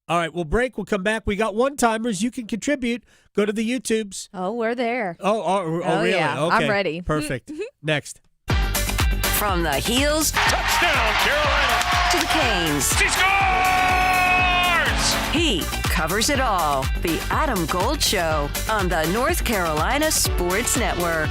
S8: All right, we'll break. We'll come back. We got one-timers. You can contribute. Go to the YouTubes.
S9: Oh, we're there.
S8: Oh, really?
S9: Yeah.
S8: Okay.
S9: I'm ready.
S8: Perfect. Next.
S5: From the heels
S3: Touchdown, Carolina!
S5: to the Canes.
S3: She scores!
S5: He covers it all. The Adam Gold Show on the North Carolina Sports Network.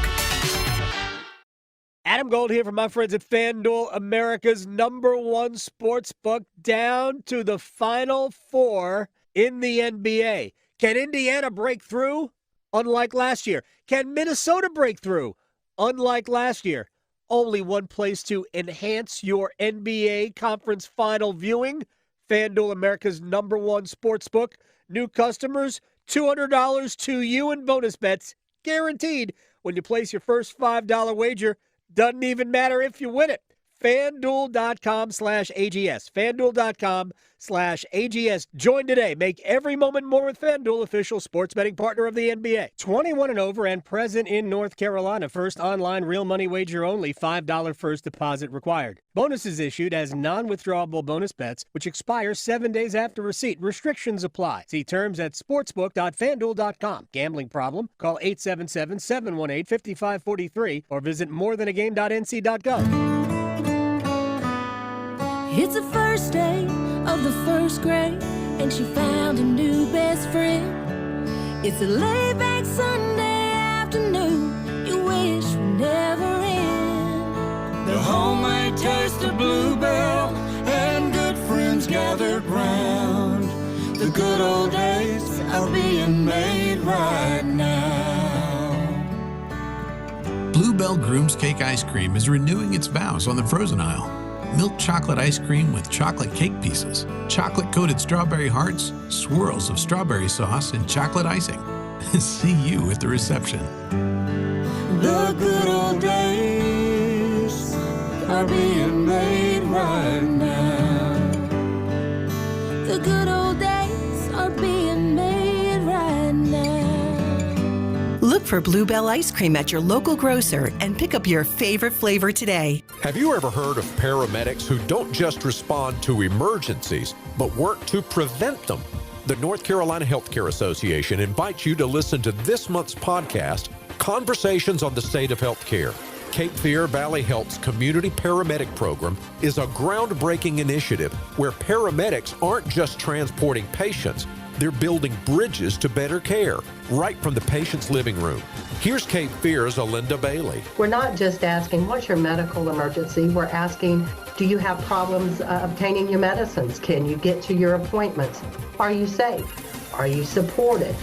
S8: Adam Gold here from my friends at FanDuel, America's #1 sports book, down to the Final 4 in the NBA. Can Indiana break through? Unlike last year. Can Minnesota break through? Unlike last year. Only one place to enhance your NBA conference final viewing. FanDuel, America's #1 sports book. New customers, $200 to you in bonus bets, guaranteed when you place your first $5 wager. Doesn't even matter if you win it. FanDuel.com/AGS. FanDuel.com/AGS. Join today. Make every moment more with FanDuel, official sports betting partner of the NBA. 21 and over and present in North Carolina. First online real money wager only. $5 first deposit required. Bonuses issued as non-withdrawable bonus bets, which expire 7 days after receipt. Restrictions apply. See terms at sportsbook.fanduel.com. Gambling problem? Call 877-718-5543 or visit morethanagame.nc.gov.
S1: It's the first day of the first grade, and she found a new best friend. It's a laid-back Sunday afternoon you wish would never end.
S22: The homemade taste of Bluebell and good friends gathered round. The good old days are being made right now.
S23: Bluebell Groom's Cake Ice Cream is renewing its vows on the frozen aisle. Milk chocolate ice cream with chocolate cake pieces, chocolate-coated strawberry hearts, swirls of strawberry sauce, and chocolate icing. See you at the reception.
S22: The good old days are being made right now.
S1: The good old days are being made right now.
S24: Look for Bluebell ice cream at your local grocer and pick up your favorite flavor today.
S25: Have you ever heard of paramedics who don't just respond to emergencies, but work to prevent them? The North Carolina Healthcare Association invites you to listen to this month's podcast, Conversations on the State of Healthcare. Cape Fear Valley Health's Community Paramedic Program is a groundbreaking initiative where paramedics aren't just transporting patients, they're building bridges to better care, right from the patient's living room. Here's Cape Fear's Alinda Bailey.
S26: We're not just asking, what's your medical emergency? We're asking, do you have problems obtaining your medicines? Can you get to your appointments? Are you safe? Are you supported?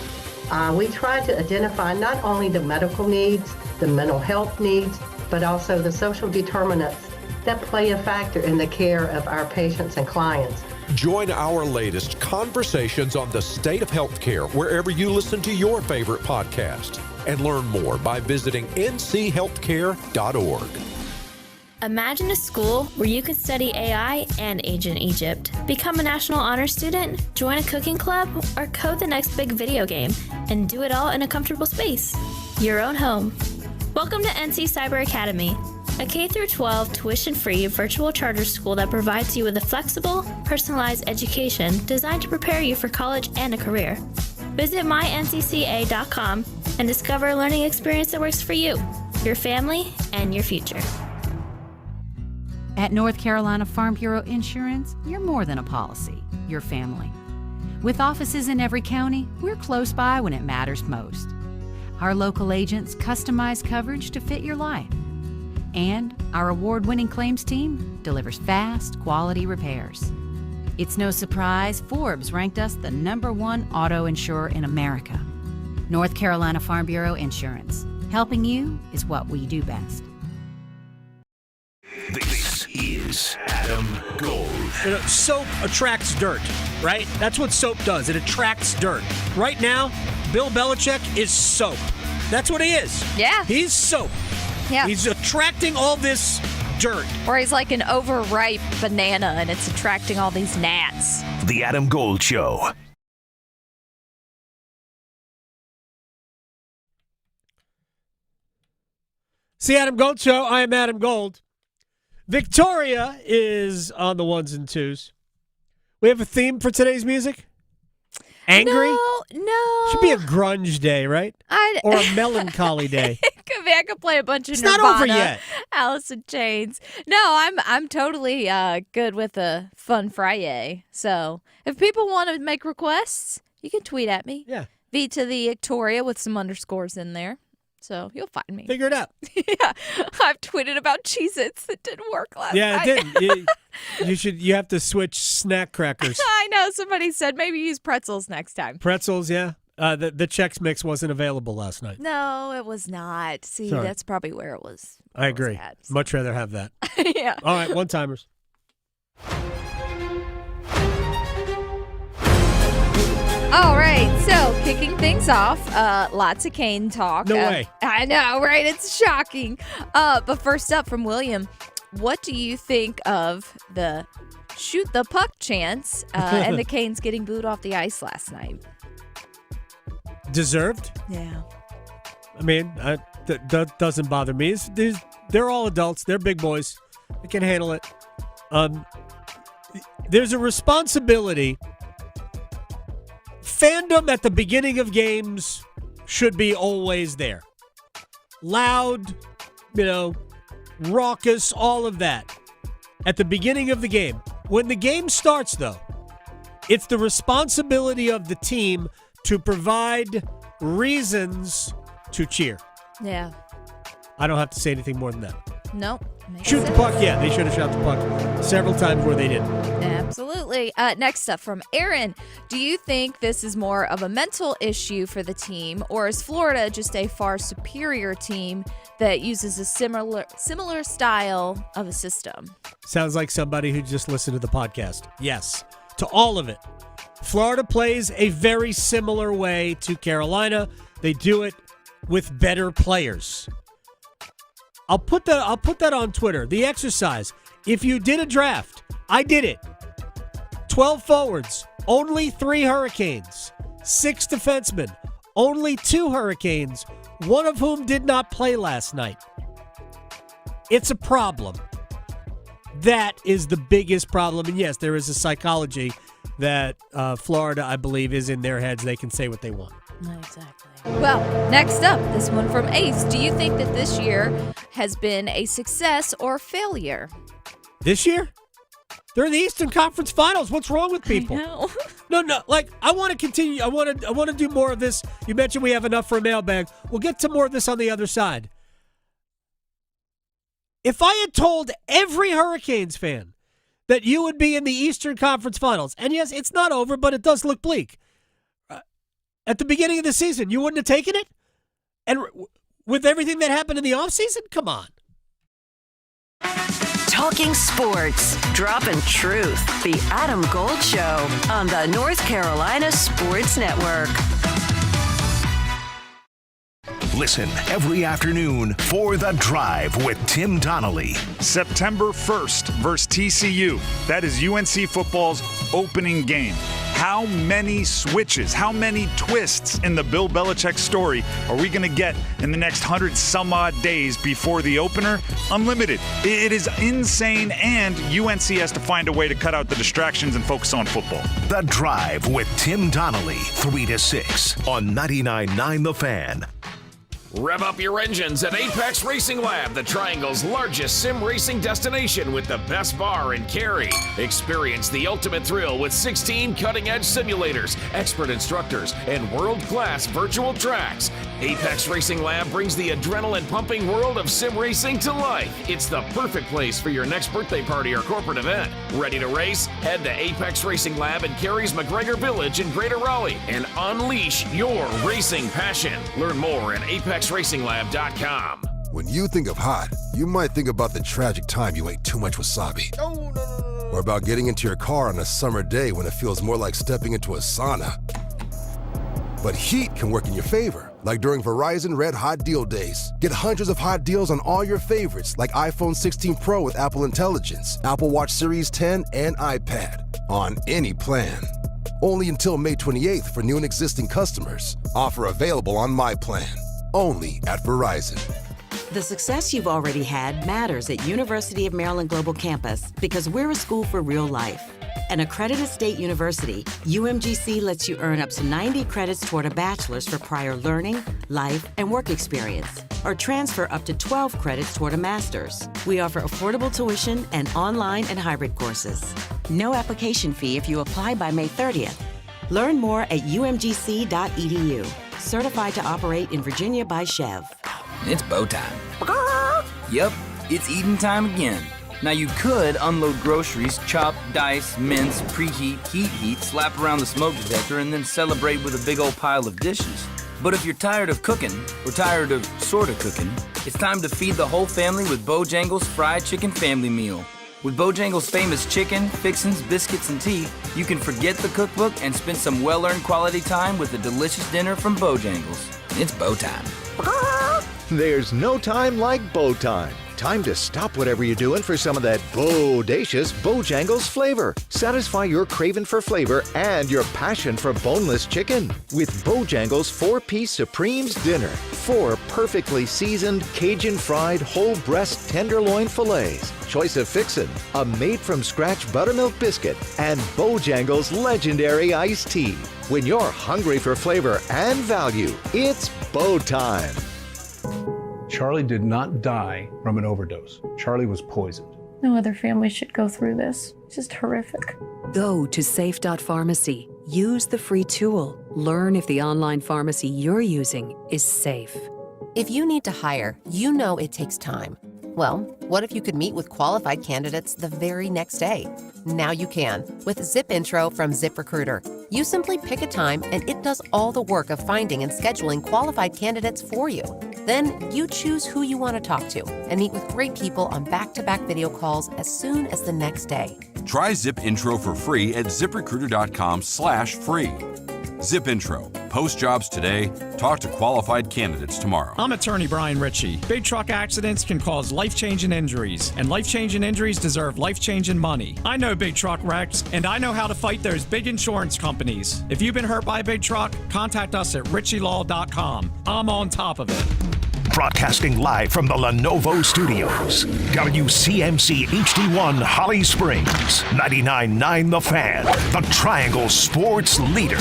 S26: We try to identify not only the medical needs, the mental health needs, but also the social determinants that play a factor in the care of our patients and clients.
S25: Join our latest Conversations on the State of Healthcare wherever you listen to your favorite podcast. And learn more by visiting nchealthcare.org.
S27: Imagine a school where you could study AI and Ancient Egypt, become a National Honor Student, join a cooking club, or code the next big video game, and do it all in a comfortable space. Your own home. Welcome to NC Cyber Academy, a K-12 tuition-free virtual charter school that provides you with a flexible, personalized education designed to prepare you for college and a career. Visit myncca.com and discover a learning experience that works for you, your family, and your future.
S28: At North Carolina Farm Bureau Insurance, you're more than a policy, you're family. With offices in every county, we're close by when it matters most. Our local agents customize coverage to fit your life. And our award-winning claims team delivers fast, quality repairs. It's no surprise Forbes ranked us the #1 auto insurer in America. North Carolina Farm Bureau Insurance. Helping you is what we do best.
S3: This is Adam Gold.
S8: You know, soap attracts dirt, right? That's what soap does. It attracts dirt. Right now, Bill Belichick is soap. That's what he is.
S9: Yeah.
S8: He's soap.
S9: Yeah.
S8: He's attracting all this dirt.
S9: Or he's like an overripe banana and it's attracting all these gnats.
S3: The Adam Gold Show.
S8: It's the Adam Gold Show. I am Adam Gold. Victoria is on the ones and twos. We have a theme for today's music? Angry?
S9: No.
S8: Should be a grunge day, right? Or a melancholy day.
S9: Could be. I could play a bunch of
S8: It's
S9: Nirvana,
S8: not over yet.
S9: Alice in Chains. No, I'm totally good with a fun Friday. So if people want to make requests, you can tweet at me.
S8: Yeah.
S9: V to the Victoria with some underscores in there. So you'll find me.
S8: Figure it out.
S9: Yeah. I've tweeted about Cheez-Its that didn't work last night.
S8: Yeah, it didn't. You have to switch snack crackers.
S9: I know. Somebody said maybe use pretzels next time.
S8: Pretzels, yeah. The Chex Mix wasn't available last night.
S9: No, it was not. See,
S8: Sorry.
S9: that's probably where it was.
S8: I agree. Much rather have that.
S9: Yeah.
S8: All right, one-timers.
S9: All right, so kicking things off, lots of Kane talk.
S8: No way.
S9: I know, right? It's shocking. But first up from William, what do you think of the shoot the puck chants and the Canes getting booed off the ice last night?
S8: Deserved?
S9: Yeah.
S8: I mean, that doesn't bother me. They're all adults. They're big boys. They can handle it. There's a responsibility. Fandom at the beginning of games should be always there. Loud, raucous, all of that. At the beginning of the game. When the game starts, though, it's the responsibility of the team to provide reasons to cheer.
S9: Yeah.
S8: I don't have to say anything more than that.
S9: Nope.
S8: Shoot the puck, yeah. They should have shot the puck several times where they didn't.
S9: Absolutely. Next up from Aaron. Do you think this is more of a mental issue for the team, or is Florida just a far superior team that uses a similar style of a system?
S8: Sounds like somebody who just listened to the podcast. Yes, to all of it. Florida plays a very similar way to Carolina. They do it with better players. I'll put that on Twitter. The exercise. If you did a draft, I did it. 12 forwards, only 3 Hurricanes. 6 defensemen, only 2 Hurricanes, one of whom did not play last night. It's a problem. That is the biggest problem. And yes, there is a psychology that Florida, I believe, is in their heads. They can say what they want.
S9: Exactly. Well, next up, this one from Ace. Do you think that this year has been a success or failure?
S8: This year? They're in the Eastern Conference Finals. What's wrong with people?
S9: I know.
S8: No. Like, I want to continue. I want to do more of this. You mentioned we have enough for a mailbag. We'll get to more of this on the other side. If I had told every Hurricanes fan that you would be in the Eastern Conference Finals, and yes, it's not over, but it does look bleak. At the beginning of the season, you wouldn't have taken it? And with everything that happened in the offseason? Come on.
S5: Talking sports, dropping truth. The Adam Gold Show on the North Carolina Sports Network.
S3: Listen every afternoon for The Drive with Tim Donnelly.
S2: September 1st versus TCU. That is UNC football's opening game. How many switches, how many twists in the Bill Belichick story are we going to get in the next 100-some-odd days before the opener? Unlimited. It is insane, and UNC has to find a way to cut out the distractions and focus on football.
S3: The Drive with Tim Donnelly, 3 to 6 on 99.9 The Fan.
S4: Rev up your engines at Apex Racing Lab, the Triangle's largest sim racing destination with the best bar in Cary. Experience the ultimate thrill with 16 cutting-edge simulators, expert instructors, and world-class virtual tracks. Apex Racing Lab brings the adrenaline-pumping world of sim racing to life. It's the perfect place for your next birthday party or corporate event. Ready to race? Head to Apex Racing Lab in Cary's McGregor Village in Greater Raleigh and unleash your racing passion. Learn more at apexracinglab.com.
S6: When you think of hot, you might think about the tragic time you ate too much wasabi. Or about getting into your car on a summer day when it feels more like stepping into a sauna. But heat can work in your favor, like during Verizon Red Hot Deal Days. Get hundreds of hot deals on all your favorites, like iPhone 16 Pro with Apple Intelligence, Apple Watch Series 10, and iPad, on any plan. Only until May 28th for new and existing customers. Offer available on My Plan. Only at Verizon.
S7: The success you've already had matters at University of Maryland Global Campus because we're a school for real life. An accredited state university, UMGC lets you earn up to 90 credits toward a bachelor's for prior learning, life, and work experience, or transfer up to 12 credits toward a master's. We offer affordable tuition and online and hybrid courses. No application fee if you apply by May 30th. Learn more at umgc.edu. Certified to operate in Virginia by Chev.
S10: It's bow time. Yep, it's eating time again. Now you could unload groceries, chop, dice, mince, preheat, heat, slap around the smoke detector, and then celebrate with a big old pile of dishes. But if you're tired of cooking, or tired of sorta cooking, it's time to feed the whole family with Bojangles Fried Chicken Family Meal. With Bojangles' famous chicken, fixins, biscuits, and tea, you can forget the cookbook and spend some well-earned quality time with a delicious dinner from Bojangles. It's bow time.
S11: There's no time like bow time. Time to stop whatever you're doing for some of that bodacious Bojangles flavor. Satisfy your craving for flavor and your passion for boneless chicken with Bojangles 4-piece Supremes Dinner. 4 perfectly seasoned, Cajun-fried, whole breast tenderloin fillets. Choice of fixin', a made-from-scratch buttermilk biscuit, and Bojangles legendary iced tea. When you're hungry for flavor and value, it's Bo time.
S12: Charlie did not die from an overdose. Charlie was poisoned.
S13: No other family should go through this. It's just horrific.
S5: Go to safe.pharmacy. Use the free tool. Learn if the online pharmacy you're using is safe.
S14: If you need to hire, you know it takes time. Well, what if you could meet with qualified candidates the very next day? Now you can with Zip Intro from ZipRecruiter. You simply pick a time and it does all the work of finding and scheduling qualified candidates for you. Then you choose who you want to talk to and meet with great people on back-to-back video calls as soon as the next day.
S15: Try Zip Intro for free at ziprecruiter.com/free. Zip Intro. Post jobs today. Talk to qualified candidates tomorrow.
S16: I'm attorney Brian Ritchie. Big truck accidents can cause life-changing injuries, and life-changing injuries deserve life-changing money. I know big truck wrecks, and I know how to fight those big insurance companies. If you've been hurt by a big truck, contact us at richielaw.com. I'm on top of it.
S3: Broadcasting live from the Lenovo Studios. WCMC HD1 Holly Springs. 99.9 The Fan. The Triangle Sports Leader.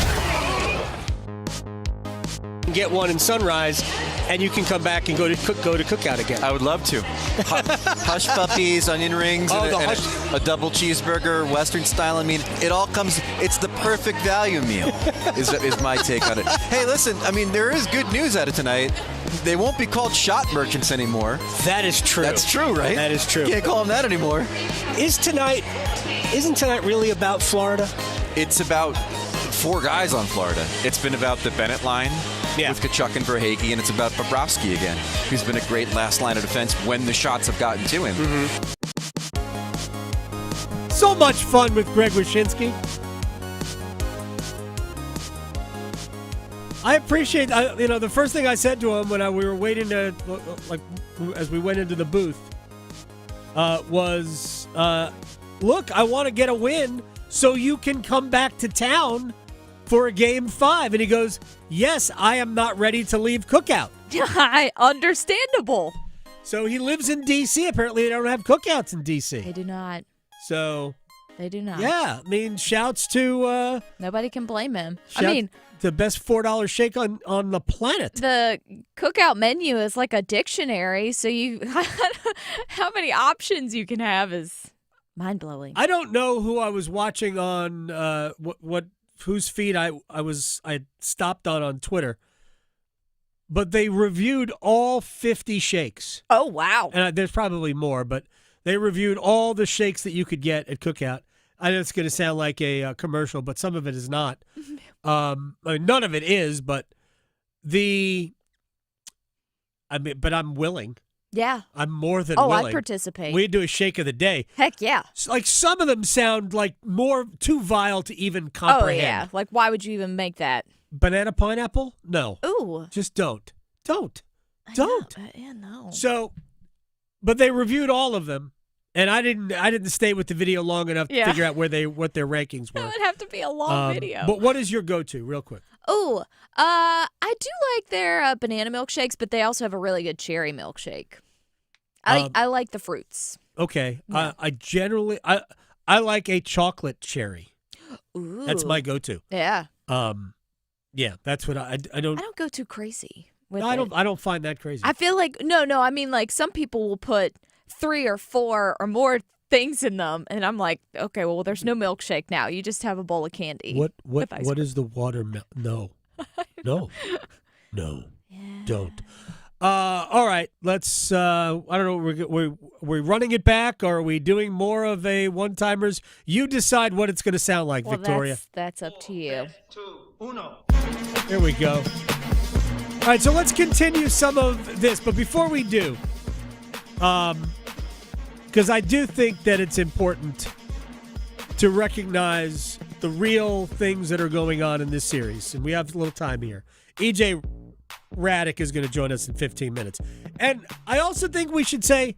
S17: Get one in Sunrise, and you can come back and go to Cookout again.
S18: I would love to. Hush puppies, onion rings, and a double cheeseburger, Western style. I mean, it all comes. It's the perfect value meal. Is my take on it. Hey, listen. I mean, there is good news out of tonight. They won't be called shot merchants anymore.
S17: That is true.
S18: That's true, right?
S17: That is true.
S18: Can't call them that anymore.
S17: Isn't tonight really about Florida?
S18: It's about 4 guys on Florida. It's been about the Bennett line. Yeah. With Kachuk and Verhaeghe, and it's about Bobrovsky again, who's been a great last line of defense when the shots have gotten to him.
S8: Mm-hmm. So much fun with Greg Wyshynski. I appreciate, the first thing I said to him when we were waiting to, as we went into the booth, was, look, I want to get a win so you can come back to town for a Game 5. And he goes, yes, I am not ready to leave Cookout.
S9: Understandable.
S8: So he lives in D.C. Apparently they don't have cookouts in D.C.
S9: They do not.
S8: So.
S9: They do not.
S8: Yeah. I mean, shouts to.
S9: Nobody can blame him.
S8: The best $4 shake on the planet.
S9: The Cookout menu is like a dictionary. So how many options you can have is mind-blowing.
S8: I don't know who I was watching on whose feed I stopped on Twitter, but they reviewed all 50 shakes.
S9: Oh, wow.
S8: And there's probably more, but they reviewed all the shakes that you could get at Cookout. I know it's going to sound like a commercial, but some of it is not. None of it is, but but I'm willing.
S9: Yeah.
S8: I'm more than willing.
S9: I'd participate.
S8: We do a shake of the day.
S9: Heck yeah.
S8: Like some of them sound like too vile to even comprehend.
S9: Oh, yeah. Like, why would you even make that?
S8: Banana pineapple? No.
S9: Ooh.
S8: Just don't. Don't.
S9: Yeah, no.
S8: So, but they reviewed all of them, and I didn't stay with the video long enough to figure out what their rankings were.
S9: That would have to be a long video.
S8: But what is your go-to, real quick?
S9: Oh, I do like their banana milkshakes, but they also have a really good cherry milkshake. I like the fruits.
S8: Okay.
S9: Yeah.
S8: I generally I like a chocolate cherry.
S9: Ooh.
S8: That's my go-to.
S9: Yeah.
S8: Yeah, that's what I don't.
S9: I don't go too crazy with
S8: I
S9: it.
S8: I don't find that crazy.
S9: I feel like no. I mean, like some people will put 3 or 4 or more things in them, and I'm like, okay, well, there's no milkshake now. You just have a bowl of candy.
S8: What is the watermelon? No. No.
S9: Yeah.
S8: Don't. All right, let's. I don't know. We're running it back, or are we doing more of a one-timers? You decide what it's going to sound like,
S9: Well,
S8: Victoria.
S9: That's up to you.
S8: There we go. All right, so let's continue some of this, but before we do, because I do think that it's important to recognize the real things that are going on in this series, and we have a little time here. EJ Hradek is going to join us in 15 minutes. And I also think we should say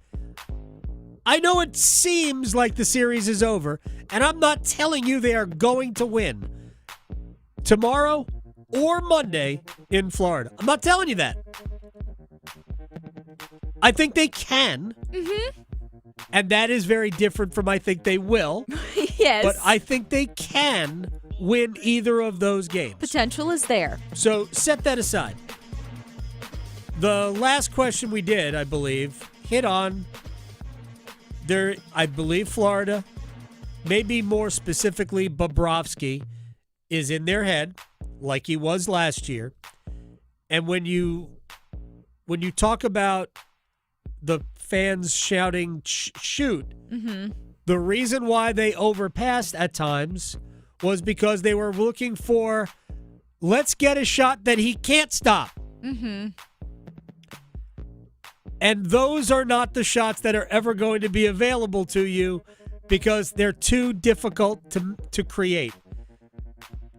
S8: I know it seems like the series is over, and I'm not telling you they are going to win tomorrow or Monday in Florida. I'm not telling you that. I think they can.
S9: Mm-hmm.
S8: And that is very different from I think they will.
S9: Yes.
S8: But I think they can win either of those games.
S9: Potential is there.
S8: So set that aside. The last question we did, I believe, hit on there. I believe Florida, maybe more specifically Bobrovsky, is in their head like he was last year. And when you talk about the fans shouting shoot, the reason why they overpassed at times was because they were looking for, let's get a shot that he can't stop. And those are not the shots that are ever going to be available to you because they're too difficult to create.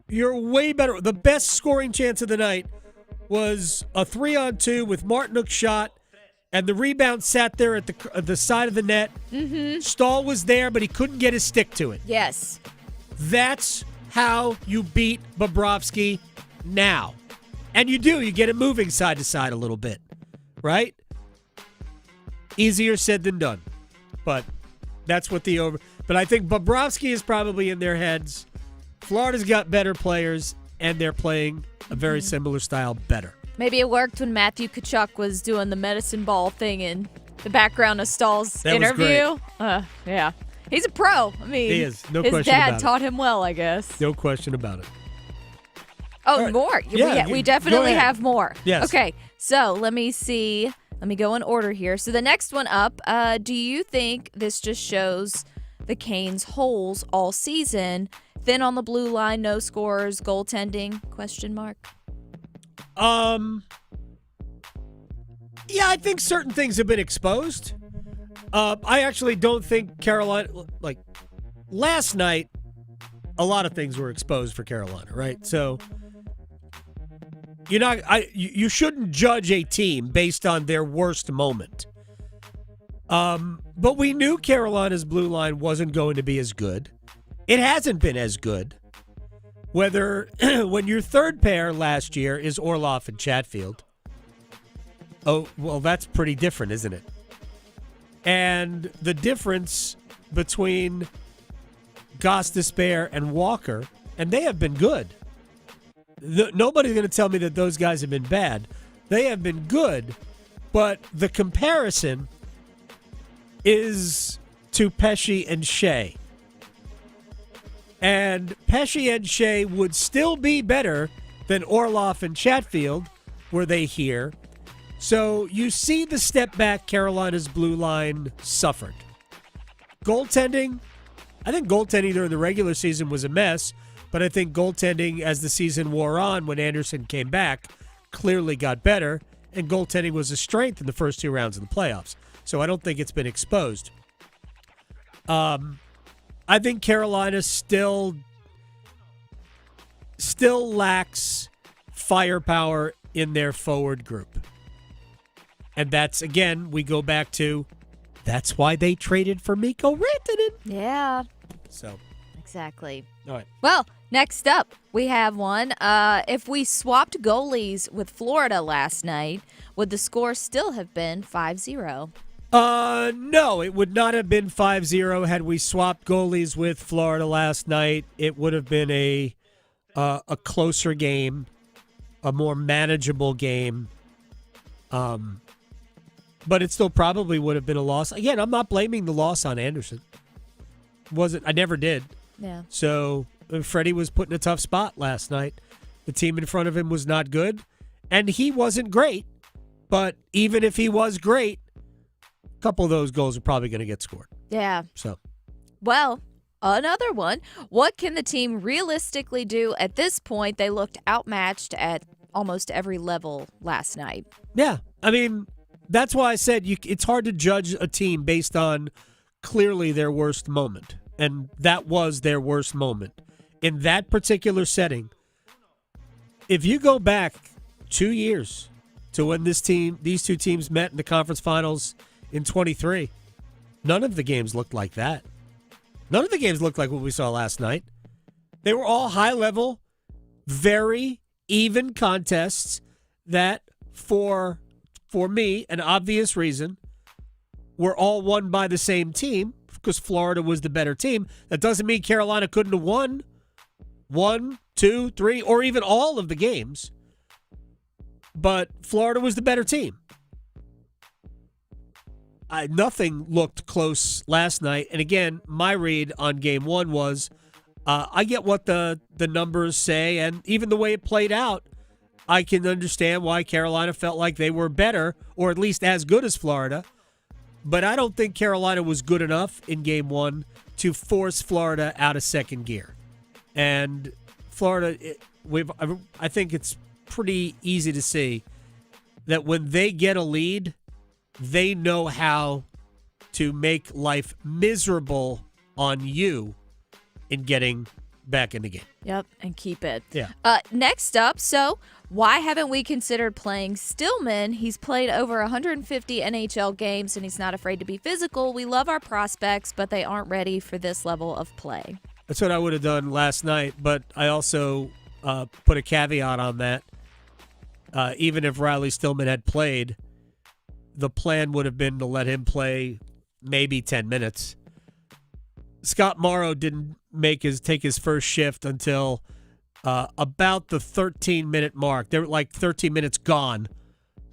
S8: You're way better. The best scoring chance of the night was a 3-on-2 with Martinook's shot, and the rebound sat there at the side of the net. Stahl was there, but he couldn't get his stick to it.
S9: Yes.
S8: That's how you beat Bobrovsky now. And you do. You get it moving side to side a little bit, right? Easier said than done. But that's what But I think Bobrovsky is probably in their heads. Florida's got better players, and they're playing a very similar style better.
S9: Maybe it worked when Matthew Tkachuk was doing the medicine ball thing in the background of Stahl's interview. Yeah. He's a pro. I mean,
S8: he is. No
S9: his
S8: question about it.
S9: dad taught him well, I guess.
S8: No question about it.
S9: Oh,
S8: right.
S9: more.
S8: Yeah,
S9: we definitely
S8: go ahead.
S9: have more.
S8: Yes.
S9: Okay, so let me see. Let me go in order here. So the next one up, do you think this just shows the Canes' holes all season? Thin on the blue line, no scores, goaltending, question mark?
S8: Yeah, I think certain things have been exposed. I actually don't think Carolina, last night, a lot of things were exposed for Carolina, right? So you shouldn't judge a team based on their worst moment. But we knew Carolina's blue line wasn't going to be as good. It hasn't been as good. Whether when your third pair last year is Orlov and Chatfield. Oh, well, that's pretty different, isn't it? And the difference between Gostisbehere and Walker, and they have been good. Nobody's going to tell me that those guys have been bad. They have been good, but the comparison is to Pesce and Shea. And Pesce and Shea would still be better than Orlov and Chatfield were they here. So you see the step back Carolina's blue line suffered. Goaltending, I think goaltending during the regular season was a mess, but I think goaltending as the season wore on when Anderson came back clearly got better, and goaltending was a strength in the first two rounds of the playoffs. So I don't think it's been exposed. I think Carolina still lacks firepower in their forward group. And that's, again, we go back to, that's why they traded for Mikko Rantanen.
S9: Yeah.
S8: So.
S9: Exactly.
S8: All right.
S9: Well, next up, we have one. If we swapped goalies with Florida last night, would the score still have been 5-0?
S8: No, it would not have been 5-0 had we swapped goalies with Florida last night. It would have been a closer game, a more manageable game. But it still probably would have been a loss. Again, I'm not blaming the loss on Anderson. I never did.
S9: Yeah.
S8: So Freddie was put in a tough spot last night. The team in front of him was not good, and he wasn't great. But even if he was great, a couple of those goals are probably going to get scored.
S9: Yeah.
S8: So.
S9: Well, another one. What can the team realistically do at this point? They looked outmatched at almost every level last night.
S8: Yeah. I mean, that's why I said it's hard to judge a team based on clearly their worst moment. And that was their worst moment. In that particular setting, if you go back 2 years to when these two teams met in the conference finals in 23, None of the games looked like that. None of the games looked like what we saw last night. They were all high-level, very even contests that, for me, an obvious reason, were all won by the same team because Florida was the better team. That doesn't mean Carolina couldn't have won 1, 2, 3, or even all of the games. But Florida was the better team. Nothing looked close last night. And again, my read on game one was I get what the numbers say, and even the way it played out, I can understand why Carolina felt like they were better, or at least as good as Florida. But I don't think Carolina was good enough in game one to force Florida out of second gear. And Florida, I think it's pretty easy to see that when they get a lead, they know how to make life miserable on you in getting back in the game.
S9: Yep, and keep it.
S8: Yeah.
S9: Next up, so why haven't we considered playing Stillman? He's played over 150 NHL games, and he's not afraid to be physical. We love our prospects, but they aren't ready for this level of play.
S8: That's what I would have done last night, but I also put a caveat on that. Even if Riley Stillman had played, the plan would have been to let him play maybe 10 minutes. Scott Morrow didn't take his first shift until about the 13-minute mark. They were like 13 minutes gone.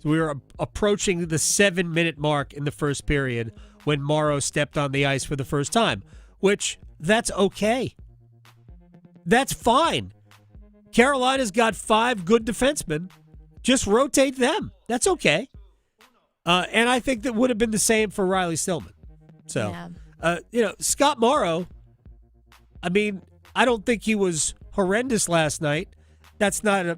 S8: So we were approaching the 7-minute mark in the first period when Morrow stepped on the ice for the first time, which that's okay. That's fine. Carolina's got 5 good defensemen. Just rotate them. That's okay. And I think that would have been the same for Riley Stillman. So, Scott Morrow, I mean, I don't think he was horrendous last night. That's a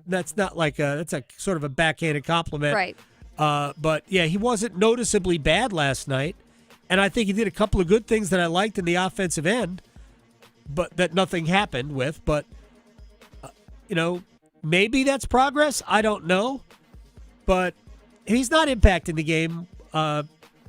S8: sort of a backhanded compliment.
S9: Right.
S8: But yeah, he wasn't noticeably bad last night. And I think he did a couple of good things that I liked in the offensive end, but that nothing happened with. But, maybe that's progress. I don't know. But he's not impacting the game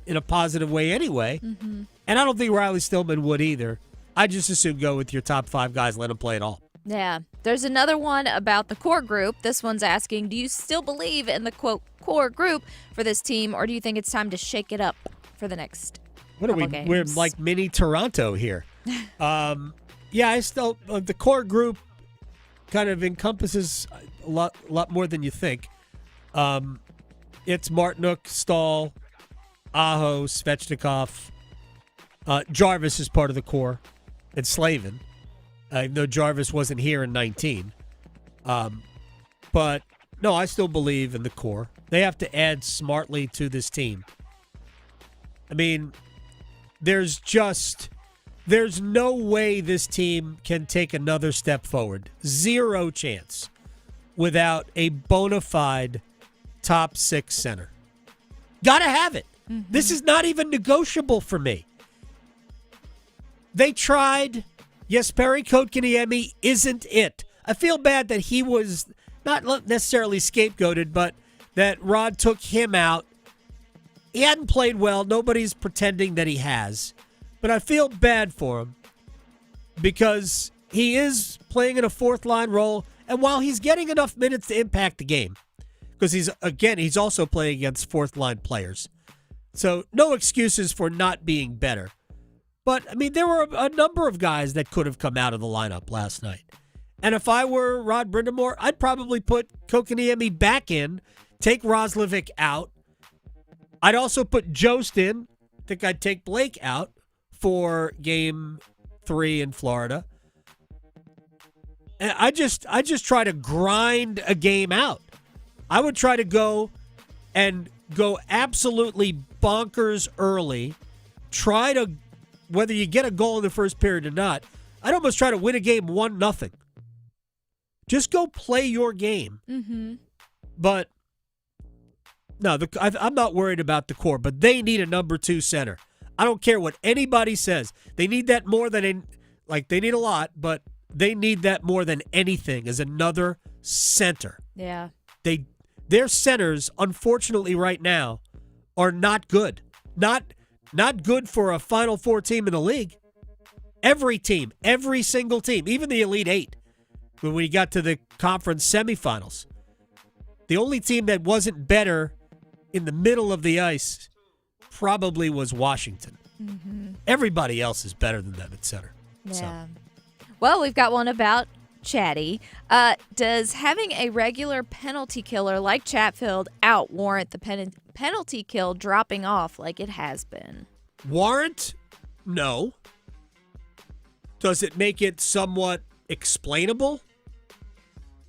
S8: in a positive way anyway.
S9: Mm-hmm.
S8: And I don't think Riley Stillman would either. I just assume go with your top 5 guys, let them play it all.
S9: Yeah. There's another one about the core group. This one's asking, do you still believe in the, quote, core group for this team, or do you think it's time to shake it up for the next couple games?
S8: We're like mini Toronto here. I still, the core group kind of encompasses a lot more than you think. It's Martinook, Stahl, Aho, Svechnikov. Jarvis is part of the core, and Slavin. Even though Jarvis wasn't here in 19. But, no, I still believe in the core. They have to add smartly to this team. I mean, there's no way this team can take another step forward. 0 chance without a bona fide top 6 center. Gotta have it. Mm-hmm. This is not even negotiable for me. They tried. Jesperi Kotkaniemi isn't it. I feel bad that he was not necessarily scapegoated, but that Rod took him out. He hadn't played well. Nobody's pretending that he has. But I feel bad for him because he is playing in a fourth-line role, and while he's getting enough minutes to impact the game, because he's also playing against fourth-line players. So no excuses for not being better. But, I mean, there were a number of guys that could have come out of the lineup last night. And if I were Rod Brind'Amour, I'd probably put Kotkaniemi back in, take Roslovic out. I'd also put Jost in. I think I'd take Blake out for Game 3 in Florida. And I just try to grind a game out. I would try to go absolutely bonkers early. Try to, whether you get a goal in the first period or not, I'd almost try to win a game 1-0. Just go play your game.
S9: Mm-hmm.
S8: But, no, I'm not worried about the core, but they need a number 2 center. I don't care what anybody says. They need that more than, they need a lot, but they need that more than anything as another center.
S9: Yeah.
S8: Their centers, unfortunately right now, are not good. Not good for a Final Four team in the league. Every team, every single team, even the Elite Eight, when we got to the conference semifinals, the only team that wasn't better in the middle of the ice probably was Washington.
S9: Mm-hmm.
S8: Everybody else is better than them at center.
S9: Yeah.
S8: So.
S9: Well, we've got one about Chatty. Does having a regular penalty killer like Chatfield out warrant the penalty kill dropping off like it has been?
S8: Warrant? No. Does it make it somewhat explainable?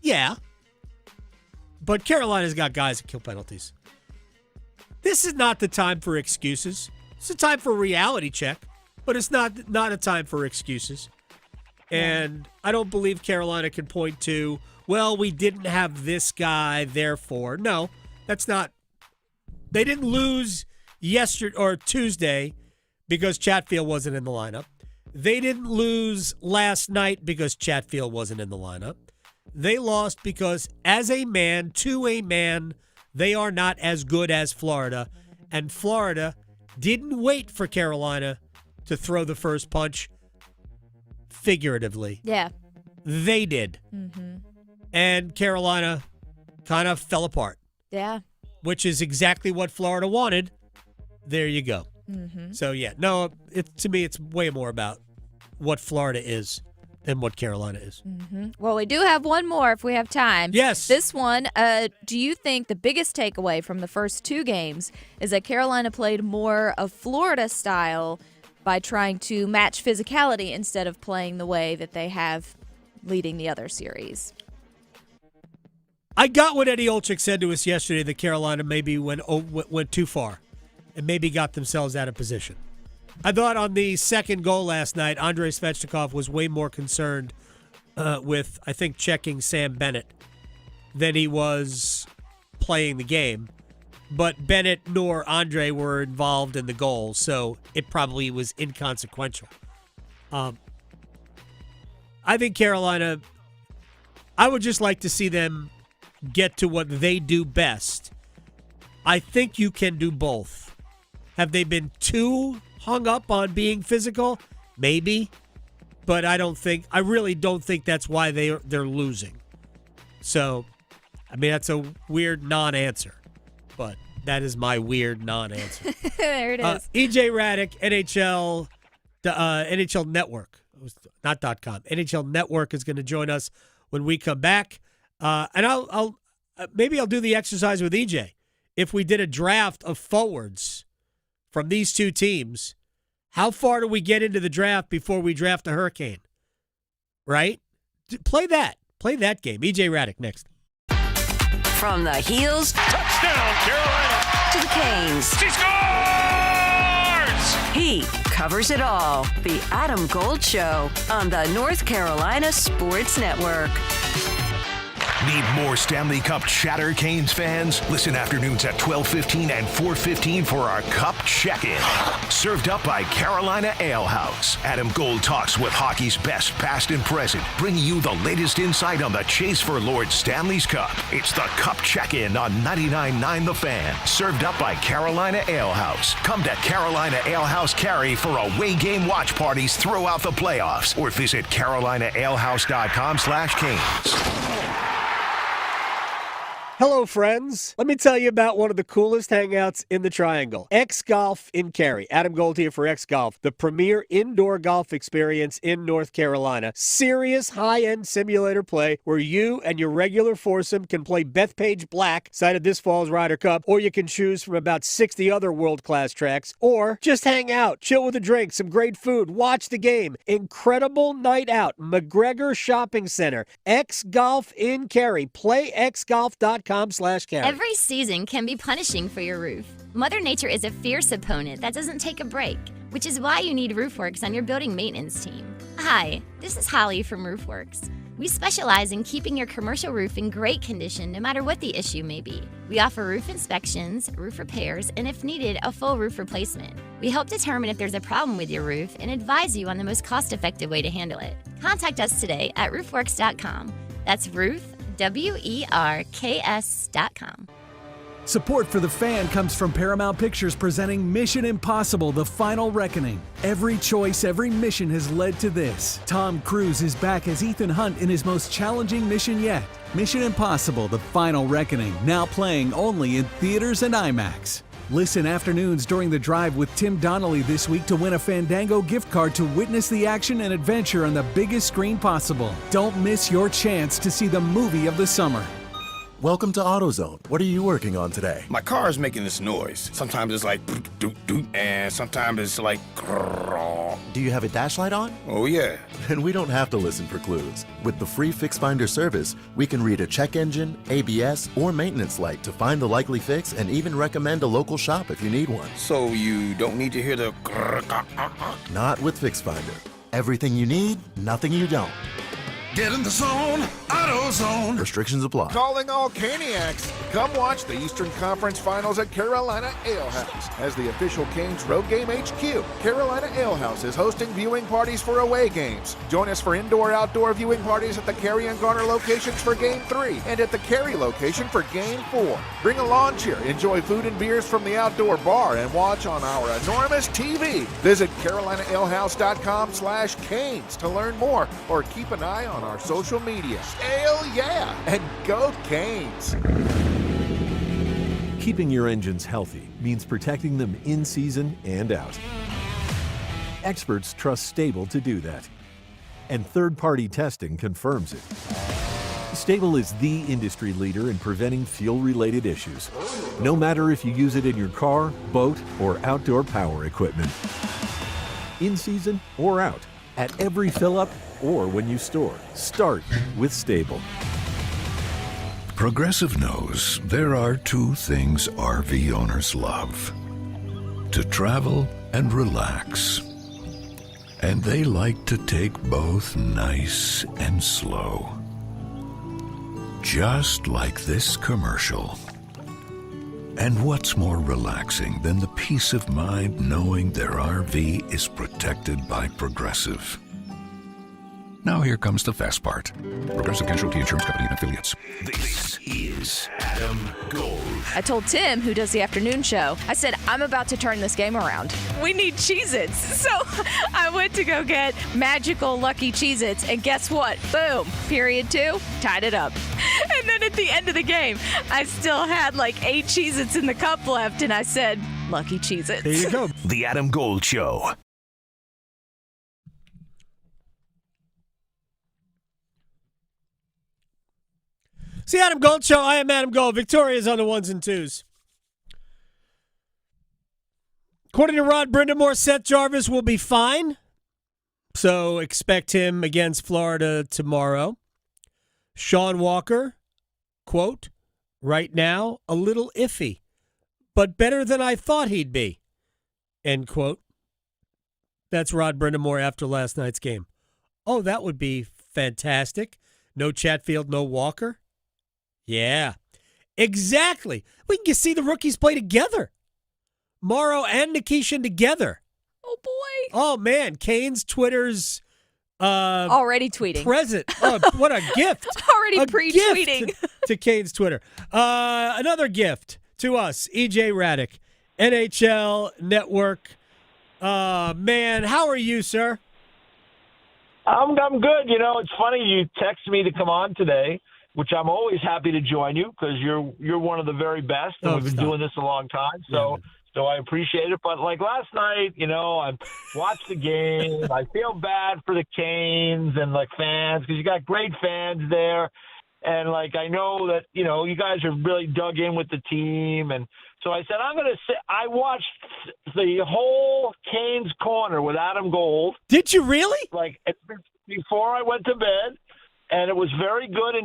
S8: Yeah. But Carolina's got guys that kill penalties. This is not the time for excuses. It's a time for a reality check, but it's not a time for excuses. And I don't believe Carolina can point to, well, we didn't have this guy, therefore. No, that's not. They didn't lose yesterday or Tuesday because Chatfield wasn't in the lineup. They didn't lose last night because Chatfield wasn't in the lineup. They lost because as a man, to a man, they are not as good as Florida. And Florida didn't wait for Carolina to throw the first punch figuratively.
S9: Yeah.
S8: They did.
S9: Mm-hmm.
S8: And Carolina kind of fell apart.
S9: Yeah.
S8: Which is exactly what Florida wanted. There you go.
S9: Mm-hmm.
S8: So, yeah. No, to me, it's way more about what Florida is than what Carolina is.
S9: Mm-hmm. Well, we do have one more if we have time.
S8: Yes.
S9: This one, do you think the biggest takeaway from the first two games is that Carolina played more of Florida style by trying to match physicality instead of playing the way that they have leading the other series?
S8: I got what Eddie Olczyk said to us yesterday that Carolina maybe went too far and maybe got themselves out of position. I thought on the second goal last night, Andrei Svechnikov was way more concerned with, I think, checking Sam Bennett than he was playing the game. But Bennett nor Andre were involved in the goal, so it probably was inconsequential. I think Carolina, I would just like to see them get to what they do best. I think you can do both. Have they been too hung up on being physical? Maybe. But I really don't think that's why they're losing. So, I mean, that's a weird non-answer. But that is my weird non-answer.
S9: There it is.
S8: EJ Hradek, NHL Network, not .com. NHL Network is going to join us when we come back, and I'll do the exercise with EJ. If we did a draft of forwards from these two teams, how far do we get into the draft before we draft a Hurricane? Right? Play that game. EJ Hradek next.
S5: From the heels,
S3: touchdown Carolina,
S5: to the Canes.
S3: She scores!
S5: He covers it all. The Adam Gold Show on the North Carolina Sports Network.
S3: Need more Stanley Cup chatter, Canes fans? Listen afternoons at 12:15 and 4:15 for our Cup Check-In. Served up by Carolina Ale House. Adam Gold talks with hockey's best past and present, bringing you the latest insight on the chase for Lord Stanley's Cup. It's the Cup Check-In on 99.9 The Fan. Served up by Carolina Ale House. Come to Carolina Ale House Cary for away game watch parties throughout the playoffs, or visit carolinaalehouse.com/Canes.
S8: Hello, friends. Let me tell you about one of the coolest hangouts in the Triangle, X Golf in Cary. Adam Gold here for X Golf, the premier indoor golf experience in North Carolina. Serious high-end simulator play where you and your regular foursome can play Bethpage Black, site of this fall's Ryder Cup, or you can choose from about 60 other world-class tracks, or just hang out, chill with a drink, some great food, watch the game. Incredible night out, McGregor Shopping Center, X Golf in Cary. PlayXGolf.com/Cary.
S1: Every season can be punishing for your roof. Mother Nature is a fierce opponent that doesn't take a break, which is why you need RoofWorks on your building maintenance team. Hi, this is Holly from RoofWorks. We specialize in keeping your commercial roof in great condition no matter what the issue may be. We offer roof inspections, roof repairs, and if needed, a full roof replacement. We help determine if there's a problem with your roof and advise you on the most cost-effective way to handle it. Contact us today at roofworks.com. That's roof, WERKS.com.
S19: Support for The Fan comes from Paramount Pictures presenting Mission Impossible: The Final Reckoning. Every choice, every mission has led to this. Tom Cruise is back as Ethan Hunt in his most challenging mission yet. Mission Impossible: The Final Reckoning, now playing only in theaters and IMAX. Listen afternoons during the drive with Tim Donnelly this week to win a Fandango gift card to witness the action and adventure on the biggest screen possible. Don't miss your chance to see the movie of the summer.
S20: Welcome to AutoZone. What are you working on today?
S21: My car is making this noise. Sometimes it's like doot doot, and sometimes it's like grrr.
S20: Do you have a dash light on?
S21: Oh yeah.
S20: Then we don't have to listen for clues. With the free Fix Finder service, we can read a check engine, ABS, or maintenance light to find the likely fix and even recommend a local shop if you need one.
S21: So you don't need to hear the grrr.
S20: Not with Fix Finder. Everything you need, nothing you don't.
S21: Get in the zone, AutoZone.
S20: Restrictions apply.
S22: Calling all Caniacs. Come watch the Eastern Conference Finals at Carolina Ale House. As the official Canes road game HQ, Carolina Ale House is hosting viewing parties for away games. Join us for indoor-outdoor viewing parties at the Cary and Garner locations for Game 3 and at the Cary location for Game 4. Bring a lawn chair, enjoy food and beers from the outdoor bar, and watch on our enormous TV. Visit CarolinaAlehouse.com/Canes to learn more or keep an eye on our social media. Hell yeah! And go Canes!
S23: Keeping your engines healthy means protecting them in season and out. Experts trust Stable to do that. And third-party testing confirms it. Stable is the industry leader in preventing fuel-related issues, no matter if you use it in your car, boat, or outdoor power equipment. In season or out, at every fill-up, or when you store. Start with Stable.
S24: Progressive knows there are two things RV owners love: to travel and relax. And they like to take both nice and slow. Just like this commercial. And what's more relaxing than the peace of mind knowing their RV is protected by Progressive? Now here comes the fast part. Progressive Casualty Insurance Company and Affiliates.
S3: This is Adam Gold.
S9: I told Tim, who does the afternoon show, I said, I'm about to turn this game around. We need Cheez-Its. So I went to go get magical Lucky Cheez-Its, and guess what? Boom. Period 2, tied it up. And then at the end of the game, I still had like 8 Cheez-Its in the cup left, and I said, Lucky Cheez-Its.
S8: There you go.
S3: The Adam Gold Show.
S8: It's the Adam Gold Show. I am Adam Gold. Victoria's on the 1s and 2s. According to Rod Brind'Amour, Seth Jarvis will be fine. So expect him against Florida tomorrow. Sean Walker, quote, right now, a little iffy, but better than I thought he'd be, end quote. That's Rod Brind'Amour after last night's game. Oh, that would be fantastic. No Chatfield, no Walker. Yeah, exactly. We can see the rookies play together. Morrow and Nikishin together.
S9: Oh, boy.
S8: Oh, man. Canes Twitter's
S9: already tweeting.
S8: Present. Oh, what a gift.
S9: Already pre-tweeting.
S8: To Canes Twitter. Another gift to us, EJ Hradek, NHL Network. Man, how are you, sir?
S25: I'm good. You know, it's funny you text me to come on today, which I'm always happy to join you because you're one of the very best, and we've been doing this a long time. So I appreciate it. But like last night, you know, I watched the game. I feel bad for the Canes and like fans because you got great fans there, and like I know that you know you guys are really dug in with the team, and so I said I'm going to sit. I watched the whole Canes corner with Adam Gold.
S8: Did you really?
S25: Like before I went to bed. And it was very good. I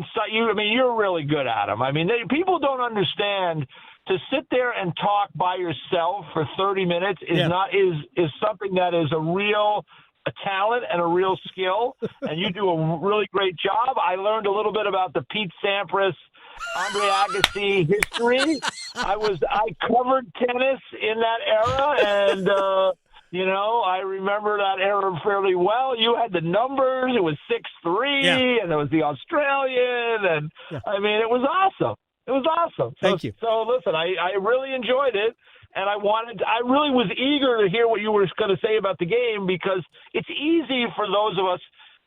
S25: mean, you're really good, Adam. I mean, people don't understand to sit there and talk by yourself for 30 minutes is something that is a talent and a real skill. And you do a really great job. I learned a little bit about the Pete Sampras, Andre Agassi history. I covered tennis in that era, and you know, I remember that era fairly well. You had the numbers. It was 6'3", and there was the Australian, and I mean, it was awesome. It was awesome.
S8: Thank you.
S25: So listen, I really enjoyed it, and I really was eager to hear what you were going to say about the game, because it's easy for those of us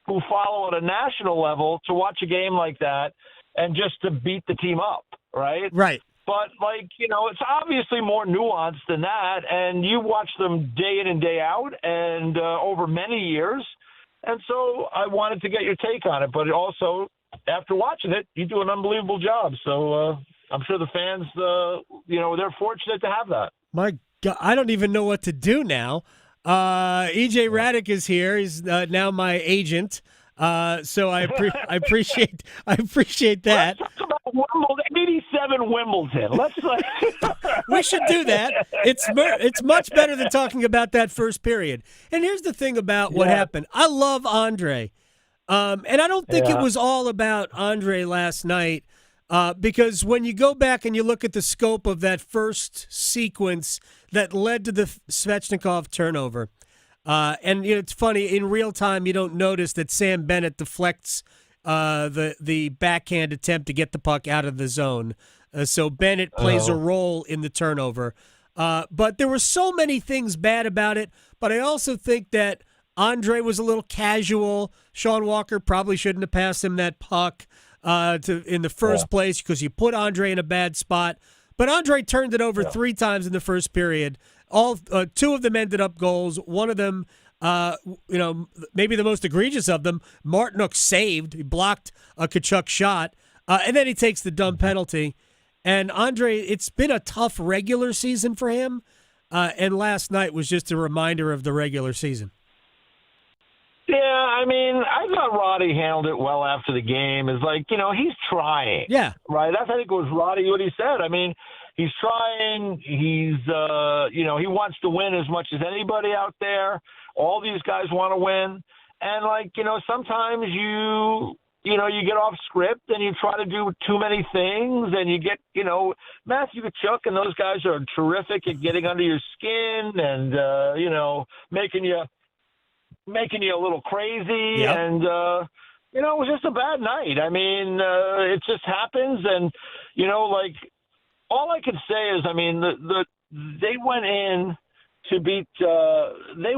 S25: who follow at a national level to watch a game like that and just to beat the team up, right?
S8: Right.
S25: But, it's obviously more nuanced than that, and you watch them day in and day out and over many years. And so I wanted to get your take on it. But also, after watching it, you do an unbelievable job. So I'm sure the fans, they're fortunate to have that.
S8: My God, I don't even know what to do now. EJ Hradek is here. He's now my agent. So I appreciate that.
S25: Let's talk about Wimbledon, 87 Wimbledon.
S8: We should do that. It's much better than talking about that first period. And here's the thing about what happened. I love Andre, and I don't think it was all about Andre last night, because when you go back and you look at the scope of that first sequence that led to the Svechnikov turnover. And it's funny, in real time, you don't notice that Sam Bennett deflects the backhand attempt to get the puck out of the zone. So Bennett plays a role in the turnover. But there were so many things bad about it. But I also think that Andre was a little casual. Sean Walker probably shouldn't have passed him that puck in the first place, because you put Andre in a bad spot. But Andre turned it over 3 times in the first period. All 2 of them ended up goals. One of them, maybe the most egregious of them, Martinook saved. He blocked a Tkachuk shot, and then he takes the dumb penalty. And Andre, it's been a tough regular season for him, and last night was just a reminder of the regular season.
S25: Yeah, I thought Roddy handled it well after the game. It's he's trying.
S8: Yeah.
S25: Right? I think it was Roddy what he said. He's trying. He's, he wants to win as much as anybody out there. All these guys want to win. And, sometimes you get off script and you try to do too many things, and you get, Matthew Tkachuk and those guys are terrific at getting under your skin and, making you a little crazy. Yep. And, it was just a bad night. It just happens. And, all I could say is, they went in to beat. Toronto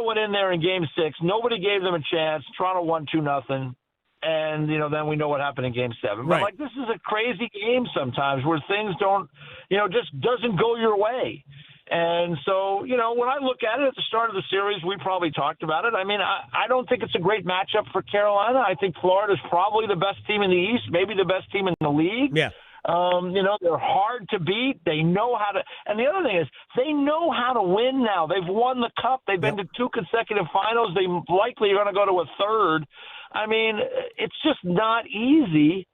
S25: went in there in Game 6. Nobody gave them a chance. Toronto won 2-0, and then we know what happened in Game 7.
S8: Right.
S25: But this is a crazy game sometimes where things don't, just doesn't go your way. And so, when I look at it at the start of the series, we probably talked about it. I don't think it's a great matchup for Carolina. I think Florida's probably the best team in the East, maybe the best team in the league.
S8: Yeah.
S25: They're hard to beat. They know how to – and the other thing is they know how to win now. They've won the Cup. They've been to 2 consecutive finals. They likely are going to go to a third. It's just not easy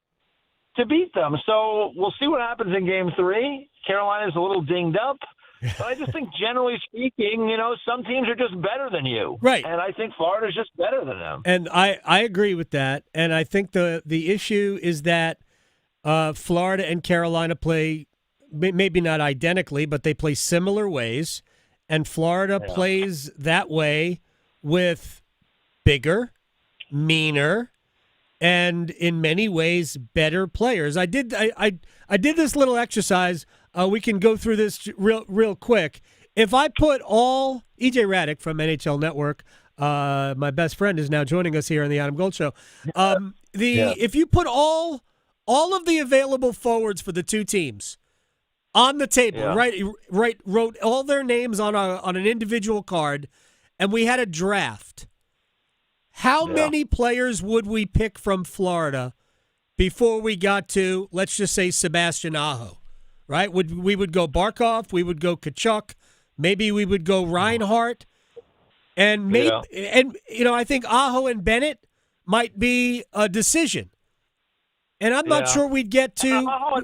S25: to beat them. So we'll see what happens in Game 3. Carolina's a little dinged up. But I just think, generally speaking, some teams are just better than you.
S8: Right.
S25: And I think Florida's just better than them.
S8: And I agree with that. And I think the issue is that Florida and Carolina play, maybe not identically, but they play similar ways. And Florida plays that way with bigger, meaner, and in many ways better players. I did this little exercise. We can go through this real quick. If I put all EJ Hradek from NHL Network, my best friend is now joining us here on the Adam Gold Show. If you put all of the available forwards for the 2 teams on the table, wrote all their names on an individual card, and we had a draft, how many players would we pick from Florida before we got to, let's just say, Sebastian Aho? Right? We would go Barkov, we would go Tkachuk, maybe we would go Reinhart, and I think Aho and Bennett might be a decision. And I'm not sure we'd get to
S25: Aho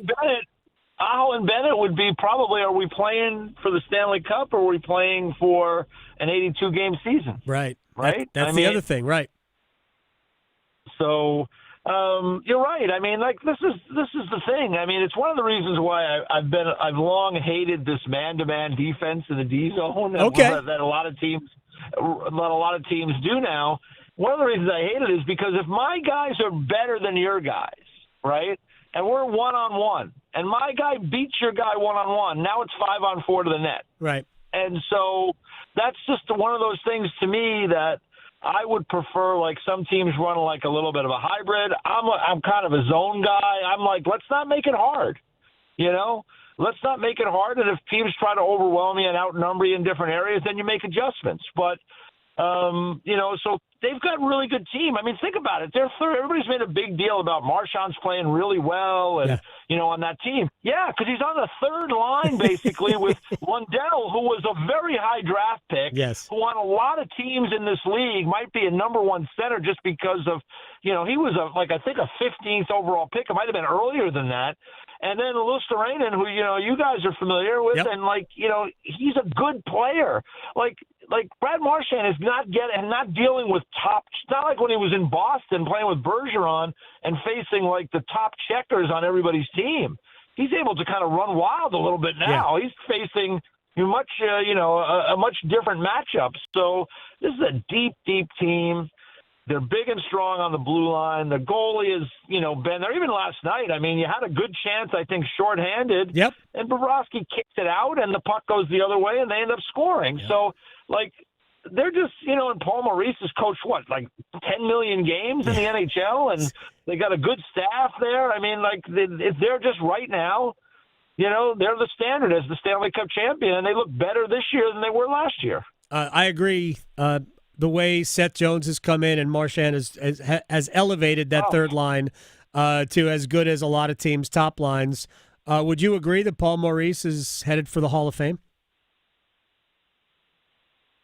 S25: and Bennett would be probably, are we playing for the Stanley Cup or are we playing for an 82-game season?
S8: Right.
S25: Right?
S8: That's the other thing, right.
S25: So you're right. This is the thing. It's one of the reasons why I've long hated this man-to-man defense in the D zone that a lot of teams do now. One of the reasons I hate it is because if my guys are better than your guys, right? And we're 1-on-1. And my guy beats your guy 1-on-1. Now it's 5-on-4 to the net.
S8: Right.
S25: And so that's just one of those things to me that I would prefer. Like some teams run like a little bit of a hybrid. I'm kind of a zone guy. I'm like, let's not make it hard, you know? Let's not make it hard. And if teams try to overwhelm you and outnumber you in different areas, then you make adjustments. But, you know, so they've got a really good team. I mean, think about it. Everybody's made a big deal about Marchand's playing really well and, you know, on that team. Yeah, because he's on the third line, basically, with Lundell, who was a very high draft pick, who on a lot of teams in this league might be a number one center just because of, you know, he was, I think a 15th overall pick. It might have been earlier than that. And then Luosterainen, who, you know, you guys are familiar with, and, like, you know, he's a good player. Like Brad Marchand is not dealing with top. It's not like when he was in Boston playing with Bergeron and facing like the top checkers on everybody's team. He's able to kind of run wild a little bit now. He's facing a much different matchup. So this is a deep, deep team. They're big and strong on the blue line. The goalie has, you know, been there. Even last night, I mean, you had a good chance, I think, shorthanded.
S8: Yep.
S25: And Bobrovsky kicks it out, and the puck goes the other way, and they end up scoring. Yep. So, like, they're just, you know, and Paul Maurice has coached, 10 million games in the NHL, and they got a good staff there. I mean, like, they're just right now, you know, they're the standard as the Stanley Cup champion, and they look better this year than they were last year.
S8: I agree. The way Seth Jones has come in and Marchand has elevated that third line to as good as a lot of teams' top lines. Would you agree that Paul Maurice is headed for the Hall of Fame?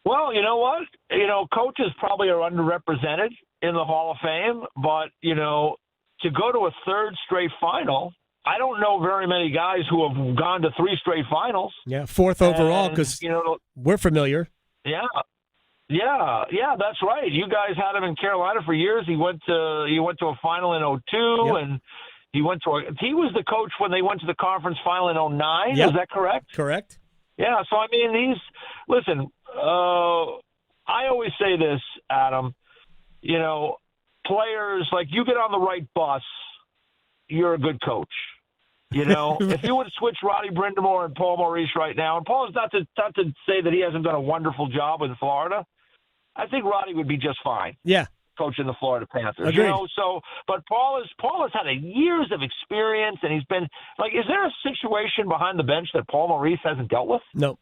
S25: Well, you know what? You know, coaches probably are underrepresented in the Hall of Fame, but, you know, to go to a third straight final, I don't know very many guys who have gone to 3 straight finals.
S8: Yeah, 4th overall because we're familiar.
S25: Yeah, that's right. You guys had him in Carolina for years. He went to a final in 2002, and he was the coach when they went to the conference final in 2009. Is that correct?
S8: Correct.
S25: Yeah. So I mean, listen. I always say this, Adam. You know, players, like, you get on the right bus, you're a good coach. You know, if you would switch Roddy Brind'Amour and Paul Maurice right now, and Paul's not to say that he hasn't done a wonderful job with Florida, I think Roddy would be just fine.
S8: Yeah.
S25: Coaching the Florida Panthers.
S8: Agreed.
S25: You know, but Paul has had years of experience, and he's been, like, is there a situation behind the bench that Paul Maurice hasn't dealt with?
S8: No,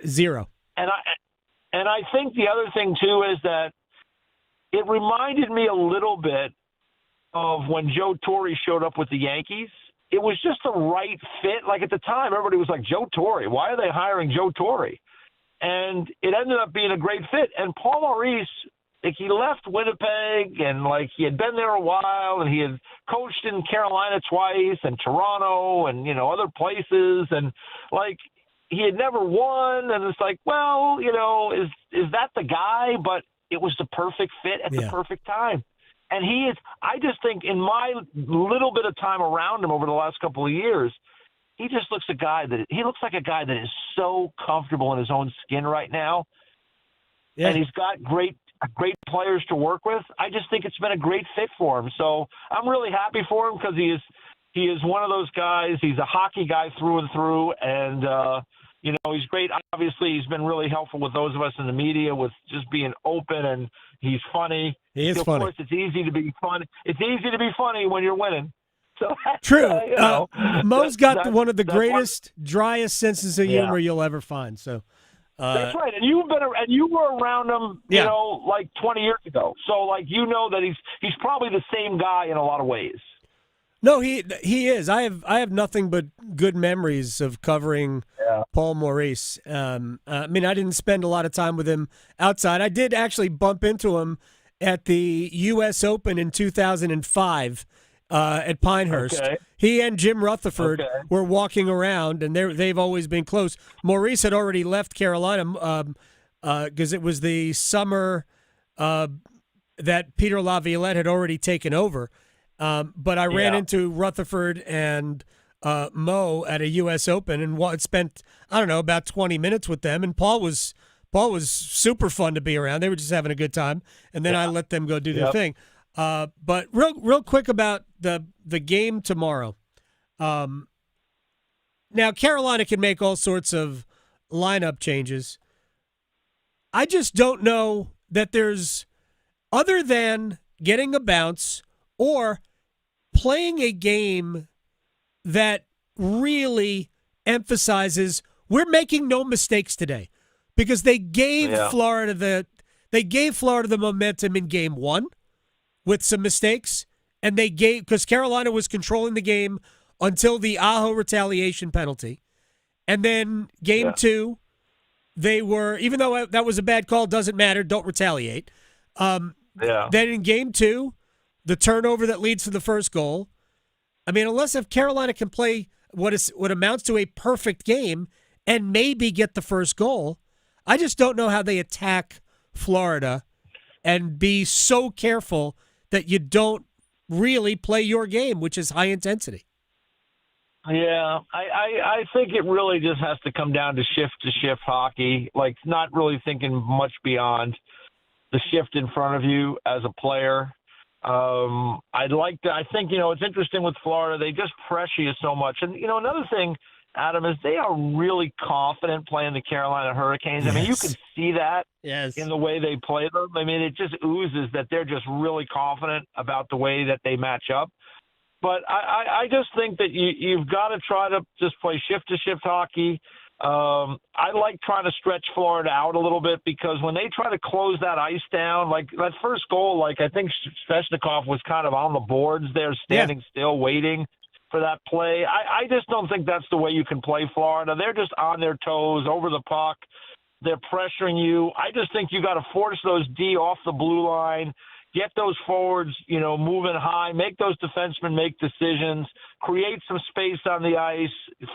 S8: zero.
S25: And I think the other thing too is that it reminded me a little bit of when Joe Torre showed up with the Yankees. It was just the right fit. Like, at the time, everybody was like, Joe Torre, why are they hiring Joe Torre? And it ended up being a great fit. And Paul Maurice, like, he left Winnipeg, and, like, he had been there a while, and he had coached in Carolina twice and Toronto and, you know, other places. And, like, he had never won. And it's like, well, you know, is that the guy? But it was the perfect fit at the perfect time. And he is, I just think, in my little bit of time around him over the last couple of years, he just looks like a guy that is so comfortable in his own skin right now. Yeah. And he's got great players to work with. I just think it's been a great fit for him. So I'm really happy for him because he is one of those guys. He's a hockey guy through and through. And, you know, he's great. Obviously, he's been really helpful with those of us in the media with just being open, and he's funny.
S8: He is funny.
S25: Of course, it's easy to be funny. It's easy to be funny when you're winning. So,
S8: true.
S25: You know,
S8: Mo's got one of the greatest, driest senses of humor you'll ever find. So
S25: that's right. And you were around him, you know, like 20 years ago. So, like, you know that he's probably the same guy in a lot of ways.
S8: No, he is. I have nothing but good memories of covering Paul Maurice. I mean, I didn't spend a lot of time with him outside. I did actually bump into him at the U.S. Open in 2005 at Pinehurst. Okay. He and Jim Rutherford were walking around, and they've always been close. Maurice had already left Carolina because it was the summer that Peter Laviolette had already taken over. But I ran into Rutherford and Mo at a U.S. Open and spent, I don't know, about 20 minutes with them. And Paul was super fun to be around. They were just having a good time. And then I let them go do their thing. But real quick about the game tomorrow. Now, Carolina can make all sorts of lineup changes. I just don't know that there's, other than getting a bounce or playing a game that really emphasizes we're making no mistakes today, because they gave Florida the momentum in game one with some mistakes, and because Carolina was controlling the game until the Aho retaliation penalty. And then game two, they were, even though that was a bad call, doesn't matter, don't retaliate. Then in game two, the turnover that leads to the first goal. I mean, if Carolina can play what amounts to a perfect game and maybe get the first goal, I just don't know how they attack Florida and be so careful that you don't really play your game, which is high intensity.
S25: Yeah, I think it really just has to come down to shift hockey, like not really thinking much beyond the shift in front of you as a player. I think, it's interesting with Florida, they just pressure you so much. And, another thing, Adam, is they are really confident playing the Carolina Hurricanes.
S8: Yes.
S25: I mean, you can see that
S8: in
S25: the way they play them. I mean, it just oozes that they're just really confident about the way that they match up. But I just think that you've got to try to just play shift-to-shift hockey. I like trying to stretch Florida out a little bit, because when they try to close that ice down, like that first goal, like I think Svechnikov was kind of on the boards there, standing still, waiting for that play. I just don't think that's the way you can play Florida. They're just on their toes, over the puck. They're pressuring you. I just think you got to force those D off the blue line. Get those forwards, moving high, make those defensemen make decisions, create some space on the ice,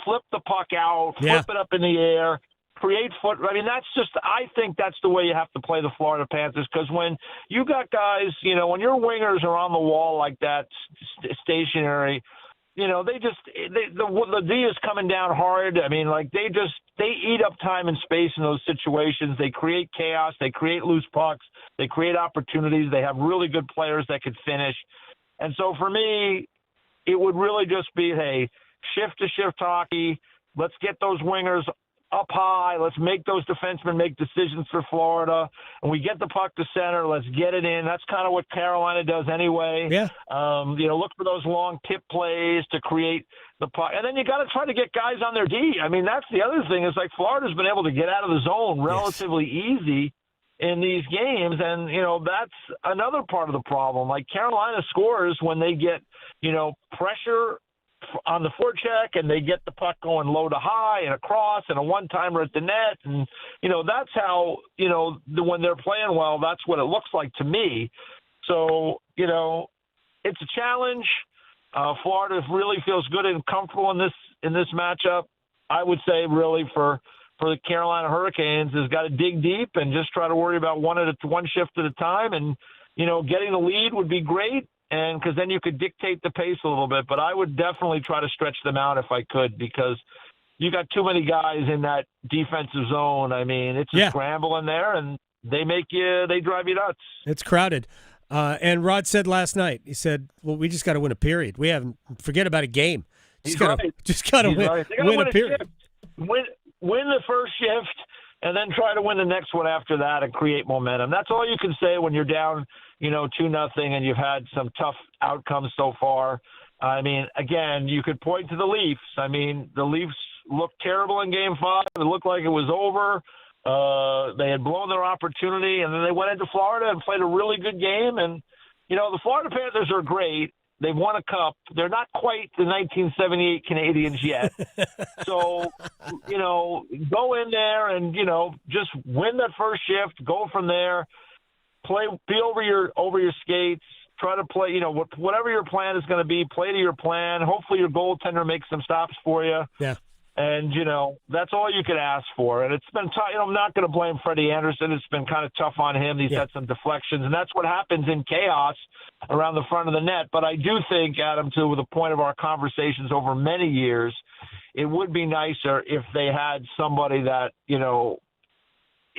S25: flip the puck out, flip it up in the air, create foot. I mean, I think that's the way you have to play the Florida Panthers, because when you got guys, when your wingers are on the wall like that, stationary, the D is coming down hard. I mean, like they eat up time and space in those situations. They create chaos. They create loose pucks. They create opportunities. They have really good players that could finish. And so for me, it would really just be, hey, shift-to-shift hockey. Let's get those wingers up high. Let's make those defensemen make decisions for Florida. And we get the puck to center. Let's get it in. That's kind of what Carolina does anyway.
S8: Yeah.
S25: Look for those long tip plays to create the puck. And then you got to try to get guys on their D. I mean, that's the other thing, is like Florida's been able to get out of the zone relatively easy in these games. And, that's another part of the problem. Like Carolina scores when they get, pressure on the forecheck, and they get the puck going low to high and across and a one-timer at the net. And, that's how, when they're playing well, that's what it looks like to me. So, it's a challenge. Florida really feels good and comfortable in this matchup. I would say really for the Carolina Hurricanes has got to dig deep and just try to worry about one shift at a time. And, getting the lead would be great, and because then you could dictate the pace a little bit. But I would definitely try to stretch them out if I could, because you got too many guys in that defensive zone. I mean, it's a scramble in there, and they drive you nuts.
S8: It's crowded. And Rod said last night, he said, well, we just got to win a period. Forget about a game. Just got to win a period.
S25: Win the first shift, and then try to win the next one after that and create momentum. That's all you can say when you're down, 2-0, and you've had some tough outcomes so far. I mean, again, you could point to the Leafs. I mean, the Leafs looked terrible in Game 5. It looked like it was over. They had blown their opportunity, and then they went into Florida and played a really good game. And, the Florida Panthers are great. They've won a cup. They're not quite the 1978 Canadians yet. So, go in there and, just win that first shift, go from there, be over your skates, try to play, whatever your plan is going to be, play to your plan. Hopefully your goaltender makes some stops for you.
S8: Yeah.
S25: And, that's all you could ask for. And it's been tough. I'm not going to blame Freddie Anderson. It's been kind of tough on him. He's had some deflections, and that's what happens in chaos around the front of the net. But I do think, Adam, to the point of our conversations over many years, it would be nicer if they had somebody that,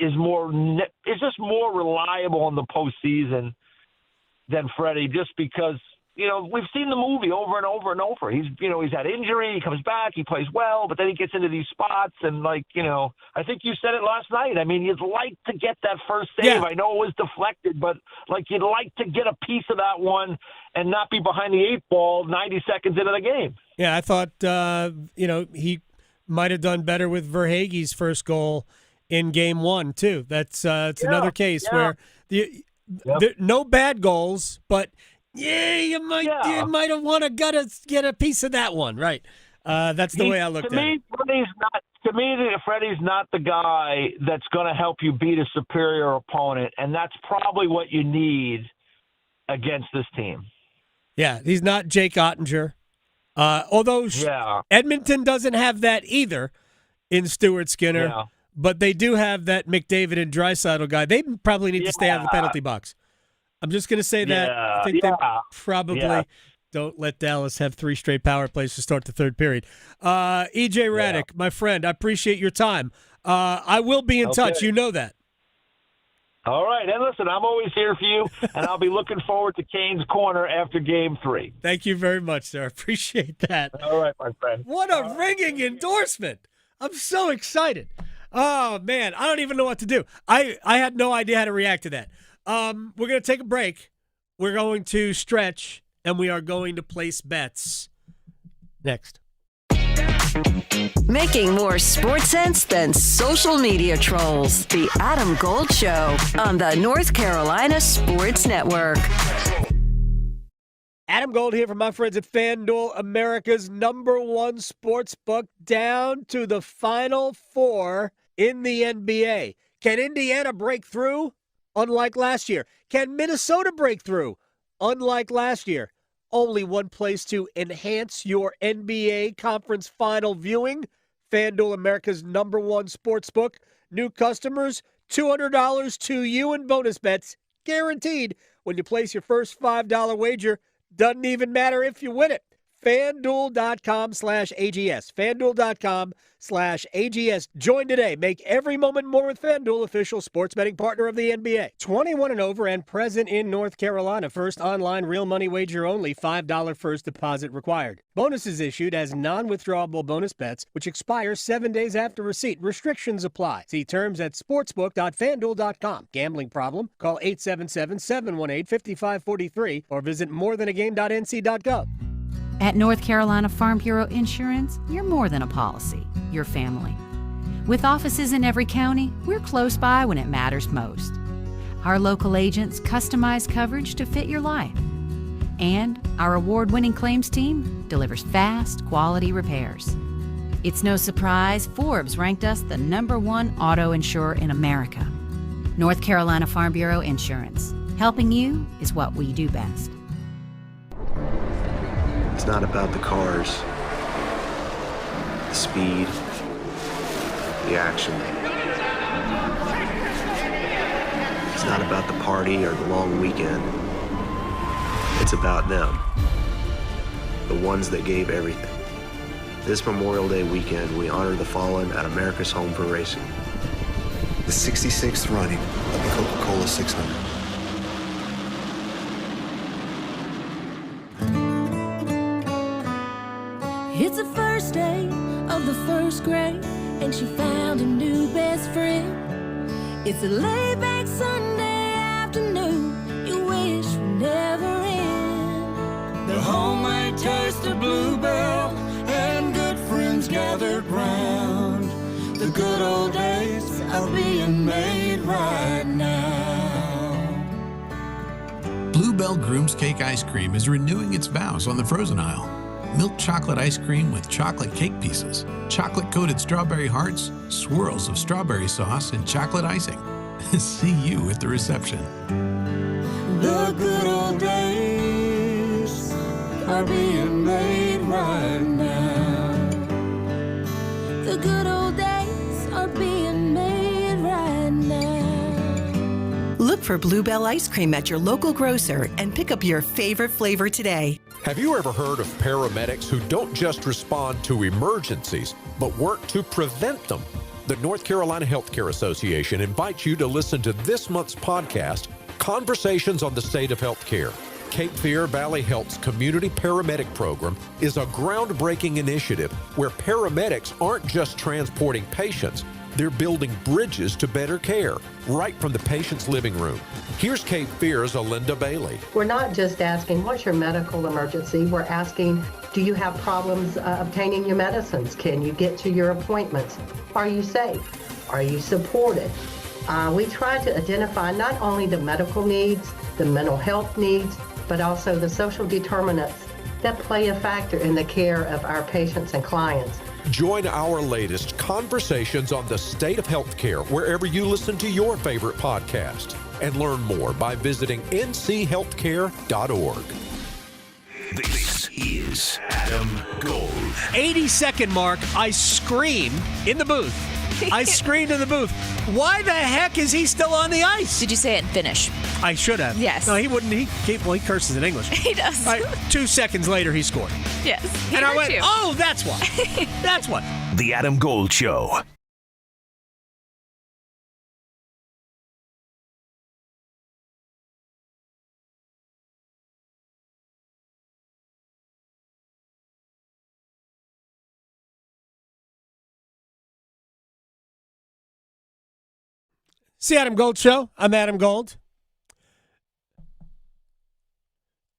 S25: is just more reliable in the postseason than Freddie, just because, we've seen the movie over and over and over. He's had injury, he comes back, he plays well, but then he gets into these spots and I think you said it last night. I mean, you'd like to get that first save. Yeah. I know it was deflected, but you'd like to get a piece of that one and not be behind the 8 ball 90 seconds into the game.
S8: Yeah, I thought, he might have done better with Verhaeghe's first goal in game 1 too. That's another case where no bad goals, but you might have want to get a piece of that one, right? That's the way I looked at it.
S25: Freddie's not the guy that's going to help you beat a superior opponent, and that's probably what you need against this team.
S8: Yeah, he's not Jake Ottinger. Although Edmonton doesn't have that either in Stuart Skinner. Yeah. But they do have that McDavid and Draisaitl guy. They probably need to stay out of the penalty box. I'm just going to say that. I think they probably don't let Dallas have 3 straight power plays to start the third period. E.J. Hradek, my friend, I appreciate your time. I will be in touch. You know that.
S25: All right. And listen, I'm always here for you, and I'll be looking forward to Kane's Corner after Game 3.
S8: Thank you very much, sir. I appreciate that.
S25: All right, my friend.
S8: What a ringing endorsement. I'm so excited. Oh, man, I don't even know what to do. I had no idea how to react to that. We're going to take a break. We're going to stretch, and we are going to place bets next.
S5: Making more sports sense than social media trolls. The Adam Gold Show on the North Carolina Sports Network.
S8: Adam Gold here from my friends at FanDuel, America's #1 sports book, down to the Final Four in the NBA. Can Indiana break through? Unlike last year. Can Minnesota break through? Unlike last year. Only one place to enhance your NBA conference final viewing. FanDuel, America's #1 sports book. New customers, $200 to you in bonus bets, guaranteed when you place your first $5 wager. Doesn't even matter if you win it. FanDuel.com/AGS. FanDuel.com/AGS. Join today. Make every moment more with FanDuel, official sports betting partner of the NBA. 21 and over and present in North Carolina. First online real money wager only. $5 first deposit required. Bonuses issued as non-withdrawable bonus bets, which expire 7 days after receipt. Restrictions apply. See terms at sportsbook.fanduel.com. Gambling problem? Call 877-718-5543 or visit morethanagame.nc.gov.
S2: At North Carolina Farm Bureau Insurance, you're more than a policy, you're family. With offices in every county, we're close by when it matters most. Our local agents customize coverage to fit your life. And our award-winning claims team delivers fast, quality repairs. It's no surprise Forbes ranked us the #1 auto insurer in America. North Carolina Farm Bureau Insurance. Helping you is what we do best.
S4: It's not about the cars, the speed, the action. It's not about the party or the long weekend. It's about them, the ones that gave everything. This Memorial Day weekend, we honor the fallen at America's Home for Racing.
S6: The 66th running of the Coca-Cola 600.
S7: It's the first day of the first grade, and she found a new best friend. It's a laid-back Sunday afternoon you wish would never end.
S10: The homemade taste of Bluebell and good friends gathered round. The good old days are being made right now.
S26: Bluebell Groom's Cake Ice Cream is renewing its vows on the frozen aisle. Milk chocolate ice cream with chocolate cake pieces, chocolate-coated strawberry hearts, swirls of strawberry sauce, and chocolate icing. See you at the reception.
S10: The good old days are being made right now.
S7: The good old days are being made right now.
S27: Look for Bluebell ice cream at your local grocer and pick up your favorite flavor today.
S28: Have you ever heard of paramedics who don't just respond to emergencies, but work to prevent them? The North Carolina Healthcare Association invites you to listen to this month's podcast, Conversations on the State of Healthcare. Cape Fear Valley Health's Community Paramedic Program is a groundbreaking initiative where paramedics aren't just transporting patients, they're building bridges to better care, right from the patient's living room. Here's Cape Fear's Alinda Bailey.
S11: We're not just asking, what's your medical emergency? We're asking, do you have problems obtaining your medicines? Can you get to your appointments? Are you safe? Are you supported? We try to identify not only the medical needs, the mental health needs, but also the social determinants that play a factor in the care of our patients and clients.
S28: Join our latest Conversations on the State of Healthcare wherever you listen to your favorite podcast. And learn more by visiting nchealthcare.org.
S3: This is Adam Gold.
S8: 80-second mark, I scream in the booth. I screamed in the booth. Why the heck is he still on the ice?
S9: Did you say it in Finnish?
S8: I should have.
S9: Yes.
S8: No, he wouldn't. He curses in English.
S9: He does.
S8: All right, 2 seconds later, he scored.
S9: Yes.
S8: And I went, oh, that's why. That's what.
S3: The Adam Gold Show.
S8: It's the Adam Gold Show. I'm Adam Gold.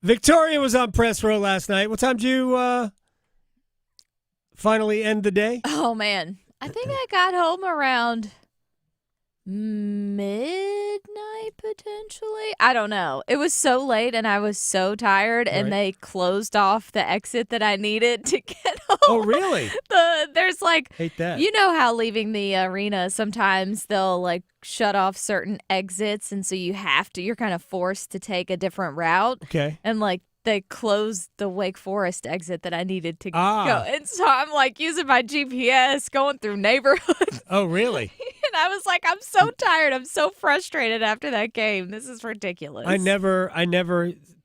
S8: Victoria was on press row last night. What time did you finally end the day?
S9: Oh, man. I think I got home around midnight, potentially. I don't know. It was so late, and I was so tired, and they closed off the exit that I needed to get home.
S8: Oh, really?
S9: There's like,
S8: hate that.
S9: You know how leaving the arena, sometimes they'll like shut off certain exits, and so you're kind of forced to take a different route.
S8: Okay.
S9: And like, they closed the Wake Forest exit that I needed to go. And so I'm like using my GPS, going through neighborhoods.
S8: Oh, really?
S9: And I was like, I'm so tired. I'm so frustrated after that game. This is ridiculous.
S8: I never,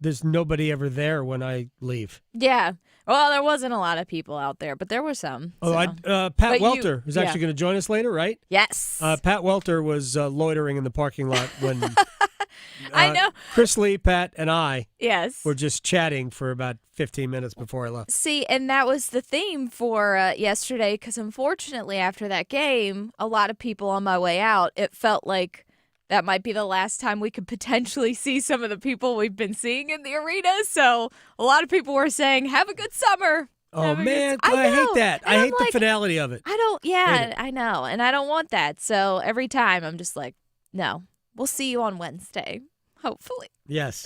S8: there's nobody ever there when I leave.
S9: Yeah. Well, there wasn't a lot of people out there, but there were some.
S8: Oh,
S9: so.
S8: Pat Welter is actually going to join us later, right?
S9: Yes.
S8: Pat Welter was loitering in the parking lot when
S9: I know.
S8: Chris Lee, Pat, and I
S9: were
S8: just chatting for about 15 minutes before I left.
S9: See, and that was the theme for yesterday, because unfortunately after that game, a lot of people on my way out, it felt like that might be the last time we could potentially see some of the people we've been seeing in the arena. So a lot of people were saying, have a good summer.
S8: Oh, man, I hate that.
S9: And
S8: I
S9: I'm
S8: hate
S9: like,
S8: the finality of it.
S9: I know. And I don't want that. So every time I'm just like, no, we'll see you on Wednesday, hopefully.
S8: Yes,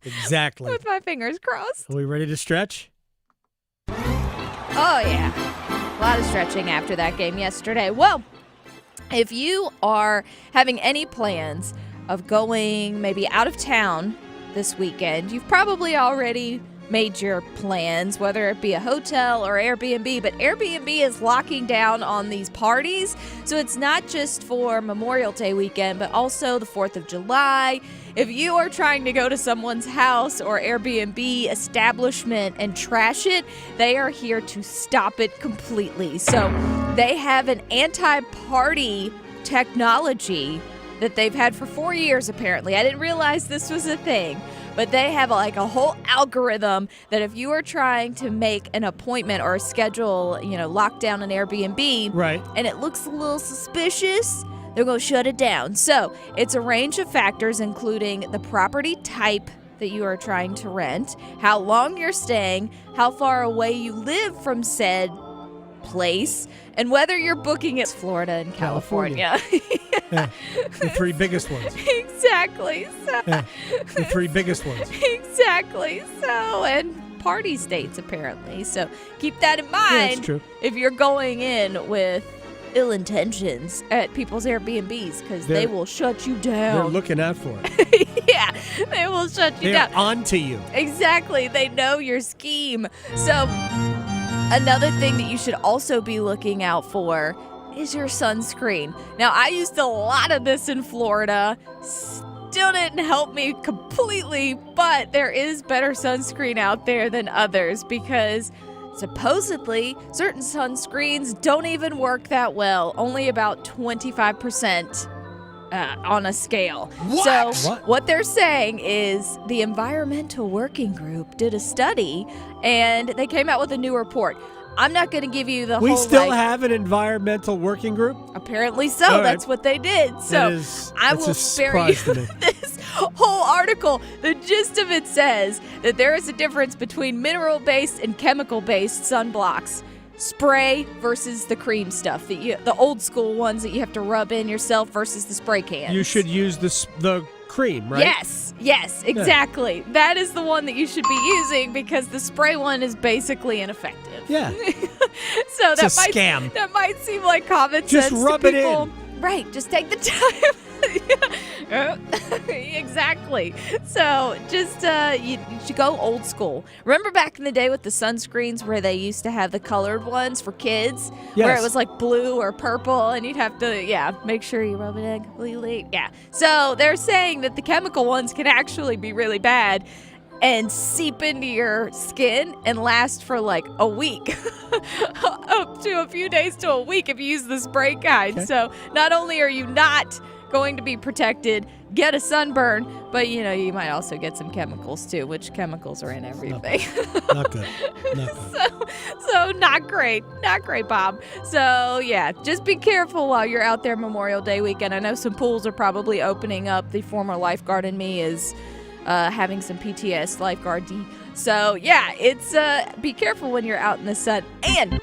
S8: exactly.
S9: With my fingers crossed.
S8: Are we ready to stretch?
S9: Oh, yeah. A lot of stretching after that game yesterday. Well, if you are having any plans of going maybe out of town this weekend, you've probably already made your plans, whether it be a hotel or Airbnb, but Airbnb is locking down on these parties. So it's not just for Memorial Day weekend, but also the 4th of July. If you are trying to go to someone's house or Airbnb establishment and trash it, they are here to stop it completely. So they have an anti-party technology that they've had for 4 years, apparently. I didn't realize this was a thing. But they have like a whole algorithm that if you are trying to make an appointment or schedule, lock down an Airbnb,
S8: right,
S9: and it looks a little suspicious, they're going to shut it down. So it's a range of factors, including the property type that you are trying to rent, how long you're staying, how far away you live from said place, and whether you're booking it Florida and California.
S8: Yeah, the three biggest ones.
S9: Exactly. So.
S8: Yeah, the three biggest ones.
S9: Exactly. So, and party states, apparently. So keep that in mind.
S8: Yeah, that's true.
S9: If you're going in with ill intentions at people's Airbnbs, because they will shut you down.
S8: They're looking out for it.
S9: Yeah, they will shut you down.
S8: They're on to you.
S9: Exactly. They know your scheme. So another thing that you should also be looking out for is your sunscreen. Now, I used a lot of this in Florida. Still didn't help me completely, but there is better sunscreen out there than others because supposedly certain sunscreens don't even work that well. Only about 25% on a scale.
S8: What?
S9: So what they're saying is the Environmental Working Group did a study, and they came out with a new report. I'm not going to give you the whole.
S8: We still have an environmental working group?
S9: Apparently so.
S8: All right.
S9: That's what they did. So I will spare you this whole article. The gist of it says that there is a difference between mineral-based and chemical-based sunblocks. Spray versus the cream stuff, the old school ones that you have to rub in yourself versus the spray cans.
S8: You should use the cream, right?
S9: Yes, exactly. Yeah. That is the one that you should be using because the spray one is basically ineffective.
S8: Yeah.
S9: So
S8: it's a scam.
S9: That might seem like common
S8: just
S9: sense
S8: rub
S9: to people.
S8: it in.
S9: Right, just take the time. Exactly. So just you should go old school. Remember back in the day with the sunscreens where they used to have the colored ones for kids?
S8: Yes.
S9: Where it was like blue or purple and you'd have to, make sure you rub it in completely. Yeah. So they're saying that the chemical ones can actually be really bad and seep into your skin and last for like a week. Up to a few days to a week if you use the spray kind. Okay. So not only are you not going to be protected, get a sunburn, but you might also get some chemicals too, which chemicals are in everything.
S8: Not good.
S9: So not great, Bob. So yeah, just be careful while you're out there Memorial Day weekend. I know some pools are probably opening up. The former lifeguard in me is having some PTS lifeguard-y. So yeah, it's be careful when you're out in the sun. And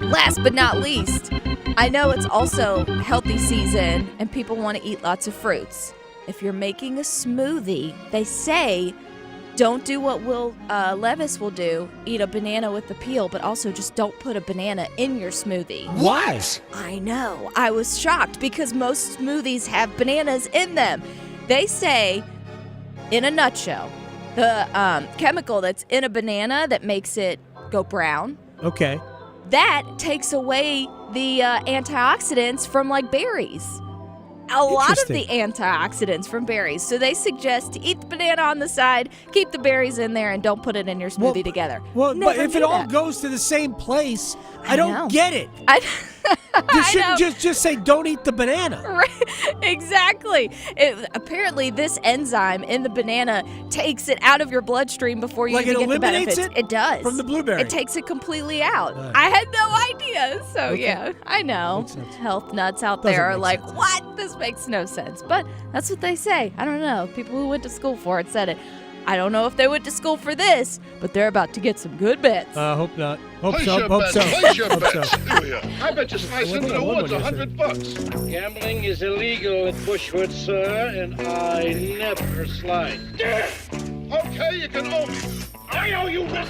S9: last but not least, I know it's also healthy season and people want to eat lots of fruits. If you're making a smoothie, they say don't do what Will Levis will do, eat a banana with the peel, but also just don't put a banana in your smoothie.
S8: Why?
S9: I know. I was shocked because most smoothies have bananas in them. They say, in a nutshell, the chemical that's in a banana that makes it go brown.
S8: Okay.
S9: That takes away the antioxidants from like berries. A lot of the antioxidants from berries. So they suggest to eat the banana on the side, keep the berries in there, and don't put it in your smoothie together.
S8: Well, but if it all goes to the same place, I don't get it. You shouldn't just say don't eat the banana.
S9: Right, exactly. Apparently, this enzyme in the banana takes it out of your bloodstream before you even get the benefits.
S8: It
S9: does.
S8: From the blueberry.
S9: It takes it completely out. I had no idea. So yeah, I know. Health nuts out there are like, what? This makes no sense. But that's what they say. I don't know. People who went to school for it said it. I don't know if they went to school for this, but they're about to get some good bets.
S8: Hope not.
S1: Place your bets. I bet you slice into the woods $100.
S12: Gambling is illegal at Bushwood, sir, and I never slide.
S1: Okay, you can owe me. I owe you one.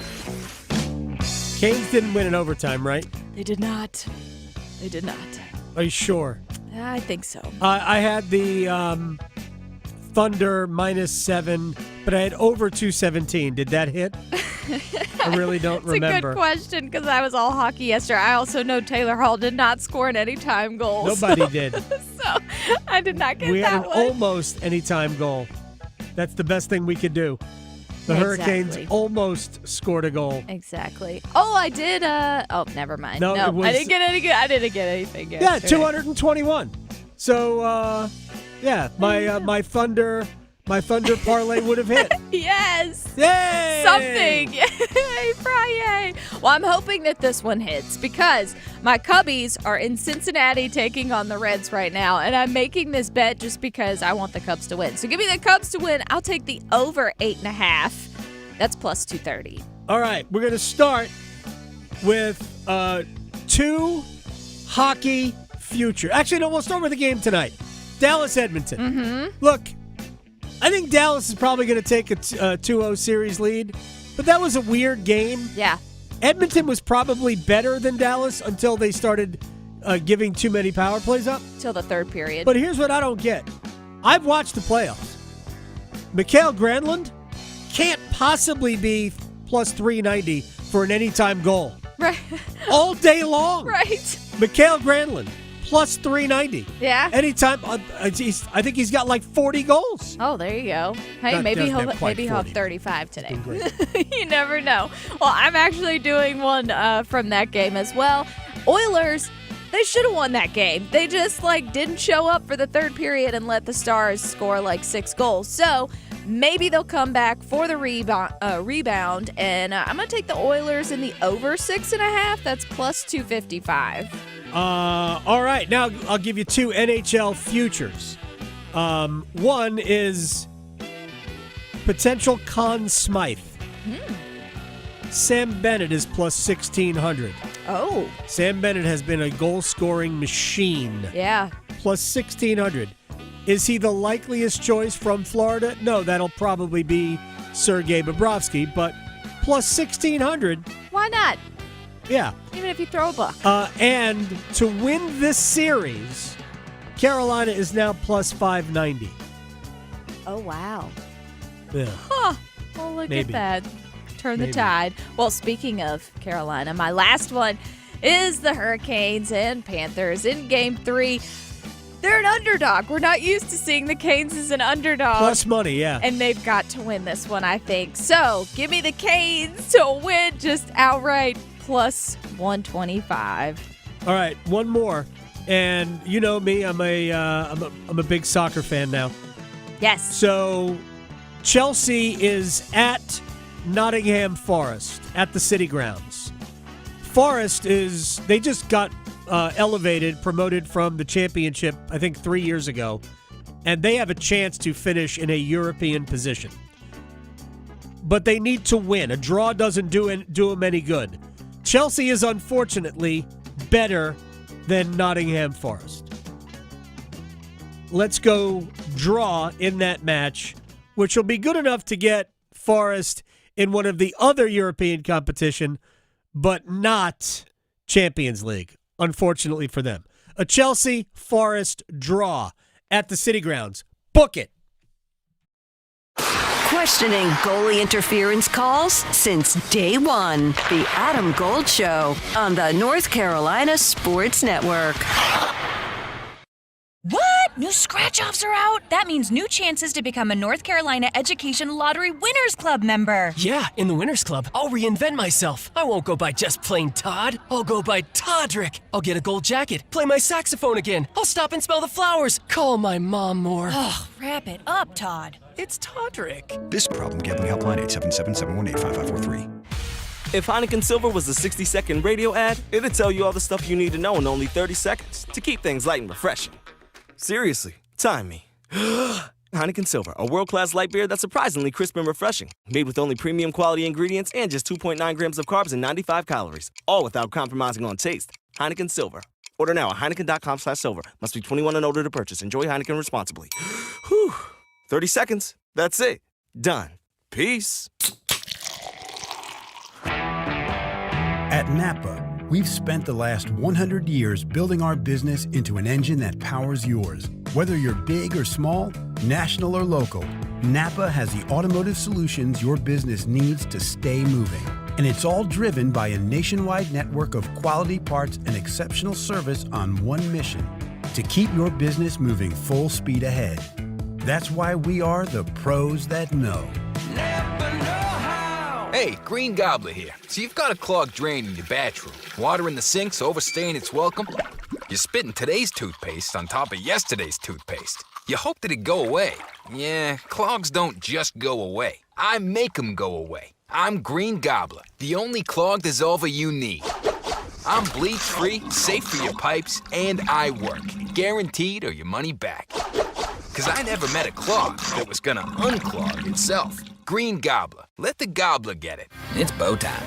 S8: Canes didn't win in overtime, right?
S9: They did not.
S8: Are you sure?
S9: I think so.
S8: I had the Thunder -7, but I had over 217. Did that hit? I really don't remember.
S9: It's a good question because I was all hockey yesterday. I also know Taylor Hall did not score an anytime goal.
S8: Nobody did.
S9: So I did not get that one.
S8: We had an almost anytime goal. That's the best thing we could do. The Hurricanes almost scored a goal.
S9: Exactly. Oh, I did. Never mind.
S8: No, it was,
S9: I didn't get any good. I didn't get anything.
S8: Yeah, 221. So, my Thunder parlay would have hit.
S9: Yes.
S8: Yay!
S9: Something. Yay, Friday. Well, I'm hoping that this one hits because my Cubbies are in Cincinnati taking on the Reds right now, and I'm making this bet just because I want the Cubs to win. So give me the Cubs to win. I'll take the over 8.5. That's plus 230.
S8: All right, we're going to start with 2 hockey future. Actually, no, we'll start with the game tonight. Dallas-Edmonton.
S9: Mm-hmm.
S8: Look, I think Dallas is probably going to take a 2-0 series lead, but that was a weird game.
S9: Yeah.
S8: Edmonton was probably better than Dallas until they started giving too many power plays up.
S9: Till the third period.
S8: But here's what I don't get. I've watched the playoffs. Mikael Granlund can't possibly be plus 390 for an anytime goal.
S9: Right.
S8: All day long.
S9: Right.
S8: Mikael Granlund. Plus 390.
S9: Yeah.
S8: Anytime. I think he's got like 40 goals.
S9: Oh, there you go. Hey, maybe he'll have 35 today. You never know. Well, I'm actually doing one from that game as well. Oilers They should have won that game. They just didn't show up for the third period and let the Stars score 6 goals. So maybe they'll come back for the rebound. And I'm going to take the Oilers in the over 6.5. That's plus 255.
S8: All right. Now I'll give you 2 NHL futures. One is potential Conn Smythe. Sam Bennett is plus 1,600.
S9: Oh.
S8: Sam Bennett has been a goal-scoring machine.
S9: Yeah.
S8: Plus 1,600. Is he the likeliest choice from Florida? No, that'll probably be Sergei Bobrovsky, but plus 1,600.
S9: Why not?
S8: Yeah.
S9: Even if you throw a buck.
S8: And to win this series, Carolina is now plus 590.
S9: Oh, wow.
S8: Yeah.
S9: Huh. Well, look
S8: Maybe.
S9: at that. Turn the tide. Well, speaking of Carolina, my last one is the Hurricanes and Panthers in Game 3. They're an underdog. We're not used to seeing the Canes as an underdog.
S8: Plus money, yeah.
S9: And they've got to win this one, I think. So give me the Canes to win just outright plus 125.
S8: All right, one more. And you know me, I'm a big soccer fan now.
S9: Yes.
S8: So Chelsea is at Nottingham Forest at the City Grounds. Forest they just got promoted from the championship, I think 3 years ago, and they have a chance to finish in a European position. But they need to win. A draw doesn't do them any good. Chelsea is unfortunately better than Nottingham Forest. Let's go draw in that match, which will be good enough to get Forest in one of the other European competition, but not Champions League, unfortunately for them. A Chelsea-Forest draw at the City Grounds. Book it.
S5: Questioning goalie interference calls since day one. The Adam Gold Show on the North Carolina Sports Network.
S13: What? New scratch-offs are out? That means new chances to become a North Carolina Education Lottery Winners Club member.
S14: Yeah, in the Winners Club, I'll reinvent myself. I won't go by just plain Todd. I'll go by Toddrick. I'll get a gold jacket, play my saxophone again. I'll stop and smell the flowers, call my mom more.
S13: Ugh, wrap it up, Todd.
S14: It's Toddrick.
S15: This problem, gambling helpline 877-718-5543.
S16: If Heineken Silver was a 60-second radio ad, it'd tell you all the stuff you need to know in only 30 seconds to keep things light and refreshing. Seriously, time me. Heineken Silver, a world-class light beer that's surprisingly crisp and refreshing. Made with only premium quality ingredients and just 2.9 grams of carbs and 95 calories. All without compromising on taste. Heineken Silver. Order now at Heineken.com/silver. Must be 21 and older to purchase. Enjoy Heineken responsibly. Whew. 30 seconds. That's it. Done. Peace.
S17: At Napa, we've spent the last 100 years building our business into an engine that powers yours. Whether you're big or small, national or local, Napa has the automotive solutions your business needs to stay moving. And it's all driven by a nationwide network of quality parts and exceptional service on one mission: to keep your business moving full speed ahead. That's why we are the pros that know.
S18: Hey, Green Gobbler here. So you've got a clogged drain in your bathroom. Water in the sink's overstaying its welcome. You're spitting today's toothpaste on top of yesterday's toothpaste. You hope that it'd go away. Yeah, clogs don't just go away. I make them go away. I'm Green Gobbler, the only clog dissolver you need. I'm bleach-free, safe for your pipes, and I work. Guaranteed or your money back. 'Cause I never met a clog that was gonna unclog itself. Green Gobbler. Let the gobbler get it.
S19: It's bow time.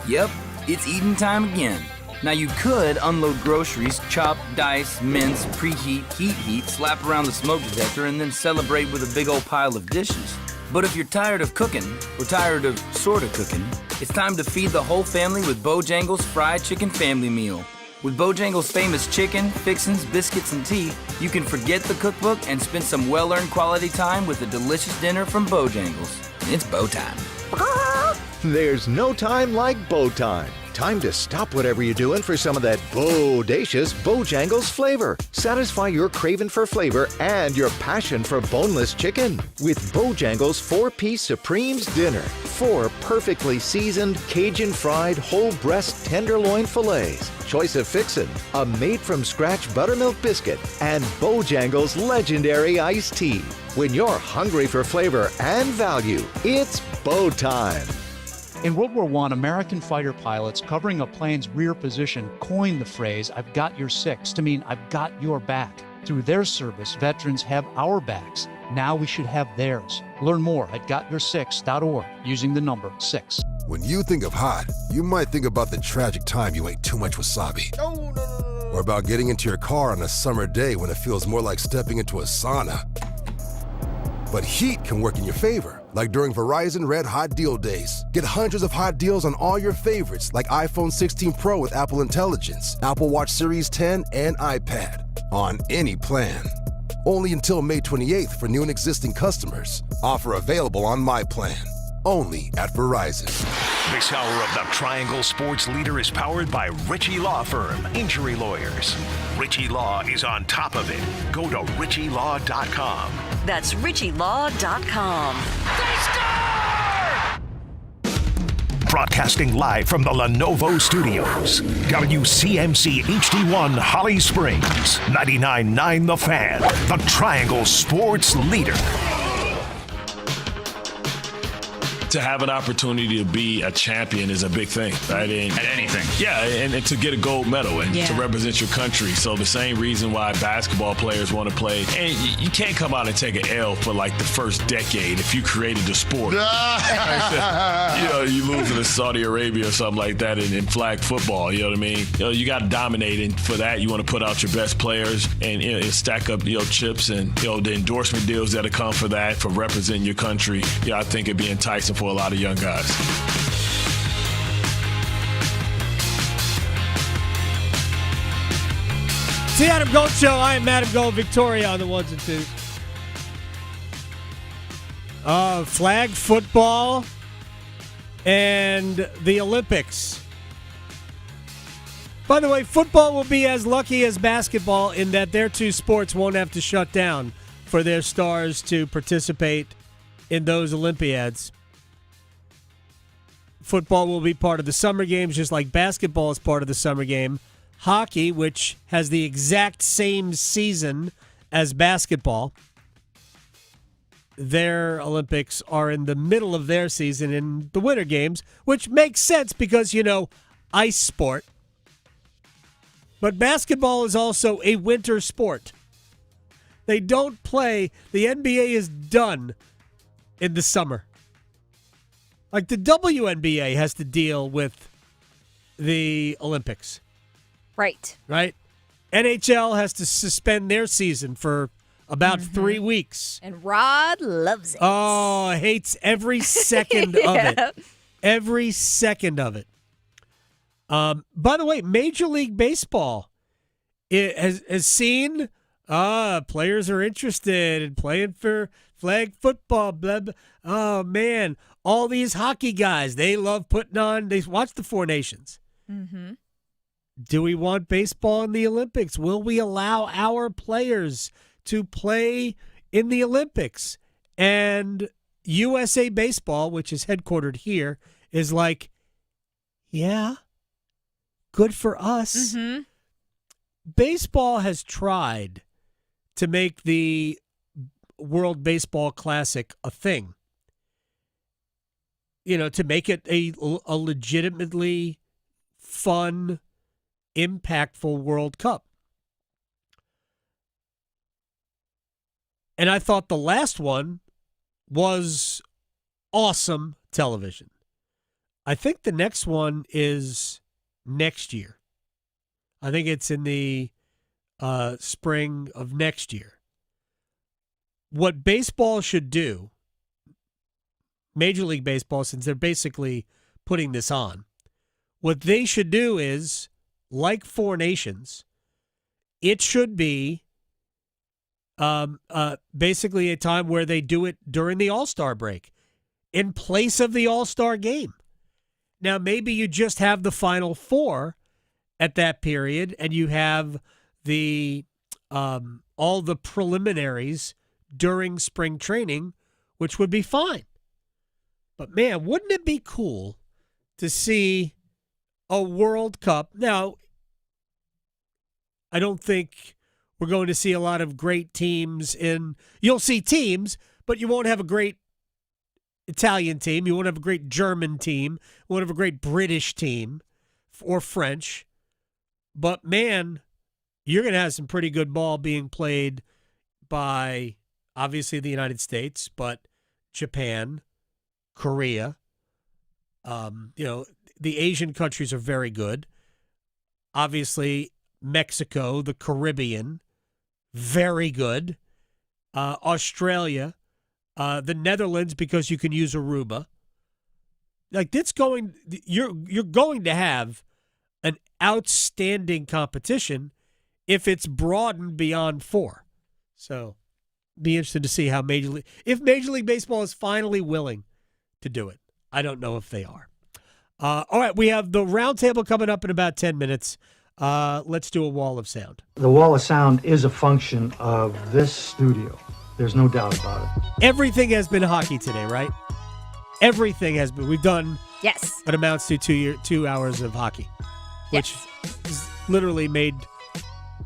S19: Yep, it's eating time again. Now you could unload groceries, chop, dice, mince, preheat, heat, slap around the smoke detector, and then celebrate with a big old pile of dishes. But if you're tired of cooking, or tired of sorta cooking, it's time to feed the whole family with Bojangles Fried Chicken Family Meal. With Bojangles' famous chicken, fixins, biscuits, and tea, you can forget the cookbook and spend some well-earned quality time with a delicious dinner from Bojangles. It's bow time.
S21: There's no time like bow time.
S2: Time to stop whatever you're doing for some of that bodacious Bojangles flavor. Satisfy your craving for flavor and your passion for boneless chicken with Bojangles 4-piece Supremes dinner. 4 perfectly seasoned, Cajun-fried, whole breast tenderloin fillets. Choice of fixin', a made-from-scratch buttermilk biscuit, and Bojangles legendary iced tea. When you're hungry for flavor and value, it's Bo time.
S4: In World War I, American fighter pilots covering a plane's rear position coined the phrase, "I've got your six," to mean I've got your back. Through their service, veterans have our backs. Now we should have theirs. Learn more at gotyoursix.org using the number 6.
S20: When you think of hot, you might think about the tragic time you ate too much wasabi. Or about getting into your car on a summer day when it feels more like stepping into a sauna. But heat can work in your favor, like during Verizon Red Hot Deal Days. Get hundreds of hot deals on all your favorites, like iPhone 16 Pro with Apple Intelligence, Apple Watch Series 10, and iPad, on any plan. Only until May 28th for new and existing customers. Offer available on My Plan. Only at Verizon.
S3: This hour of the Triangle Sports Leader is powered by Ritchie Law Firm, injury lawyers. Ritchie Law is on top of it. Go to ritchielaw.com.
S5: That's ritchielaw.com.
S3: Broadcasting live from the Lenovo Studios. WCMC HD1 Holly Springs. 99.9 The Fan. The Triangle Sports Leader.
S21: To have an opportunity to be a champion is a big thing, right? At anything. Yeah, and to get a gold medal and to represent your country. So the same reason why basketball players want to play. And you can't come out and take an L for like the first decade if you created the sport. You lose to Saudi Arabia or something like that in flag football, you know what I mean? You got to dominate, and for that you want to put out your best players and stack up chips and the endorsement deals that come for that, for representing your country. I think it'd be enticing for a lot of young guys.
S8: It's the Adam Gold Show. I am Adam Gold, Victoria on the ones and twos. Flag football and the Olympics. By the way, football will be as lucky as basketball in that their two sports won't have to shut down for their stars to participate in those Olympiads. Football will be part of the summer games, just like basketball is part of the summer game. Hockey, which has the exact same season as basketball, their Olympics are in the middle of their season in the winter games, which makes sense because, ice sport. But basketball is also a winter sport. They don't play. The NBA is done in the summer. Like the WNBA has to deal with the Olympics.
S9: Right.
S8: Right? NHL has to suspend their season for about 3 weeks.
S9: And Rod loves it.
S8: Oh, hates every second of it. Every second of it. By the way, Major League Baseball has seen players are interested in playing for flag football. Blah, blah. Oh, man. All these hockey guys, they love putting on, they watch the Four Nations.
S9: Mm-hmm.
S8: Do we want baseball in the Olympics? Will we allow our players to play in the Olympics? And USA Baseball, which is headquartered here, is like, yeah, good for us.
S9: Mm-hmm.
S8: Baseball has tried to make the World Baseball Classic a thing. To make it a legitimately fun, impactful World Cup. And I thought the last one was awesome television. I think the next one is next year. I think it's in the spring of next year. What baseball should do, Major League Baseball, since they're basically putting this on, what they should do is, like Four Nations, it should be basically a time where they do it during the All-Star break in place of the All-Star game. Now, maybe you just have the Final Four at that period, and you have the all the preliminaries during spring training, which would be fine. But, man, wouldn't it be cool to see a World Cup? Now, I don't think we're going to see a lot of great teams you'll see teams, but you won't have a great Italian team. You won't have a great German team. You won't have a great British team or French. But, man, you're going to have some pretty good ball being played by, obviously, the United States, but Japan, Korea. The Asian countries are very good. Obviously, Mexico, the Caribbean, very good. Australia, the Netherlands, because you can use Aruba. Like, you're going to have an outstanding competition if it's broadened beyond 4. So, be interested to see how if Major League Baseball is finally willing to do it. I don't know if they are. All right, we have the Roundtable coming up in about 10 minutes. Let's do a wall of sound.
S6: The wall of sound is a function of this studio. There's no doubt about it.
S8: Everything has been hockey today, right? Everything has been. We've done what amounts to 2 hours of hockey, which has literally made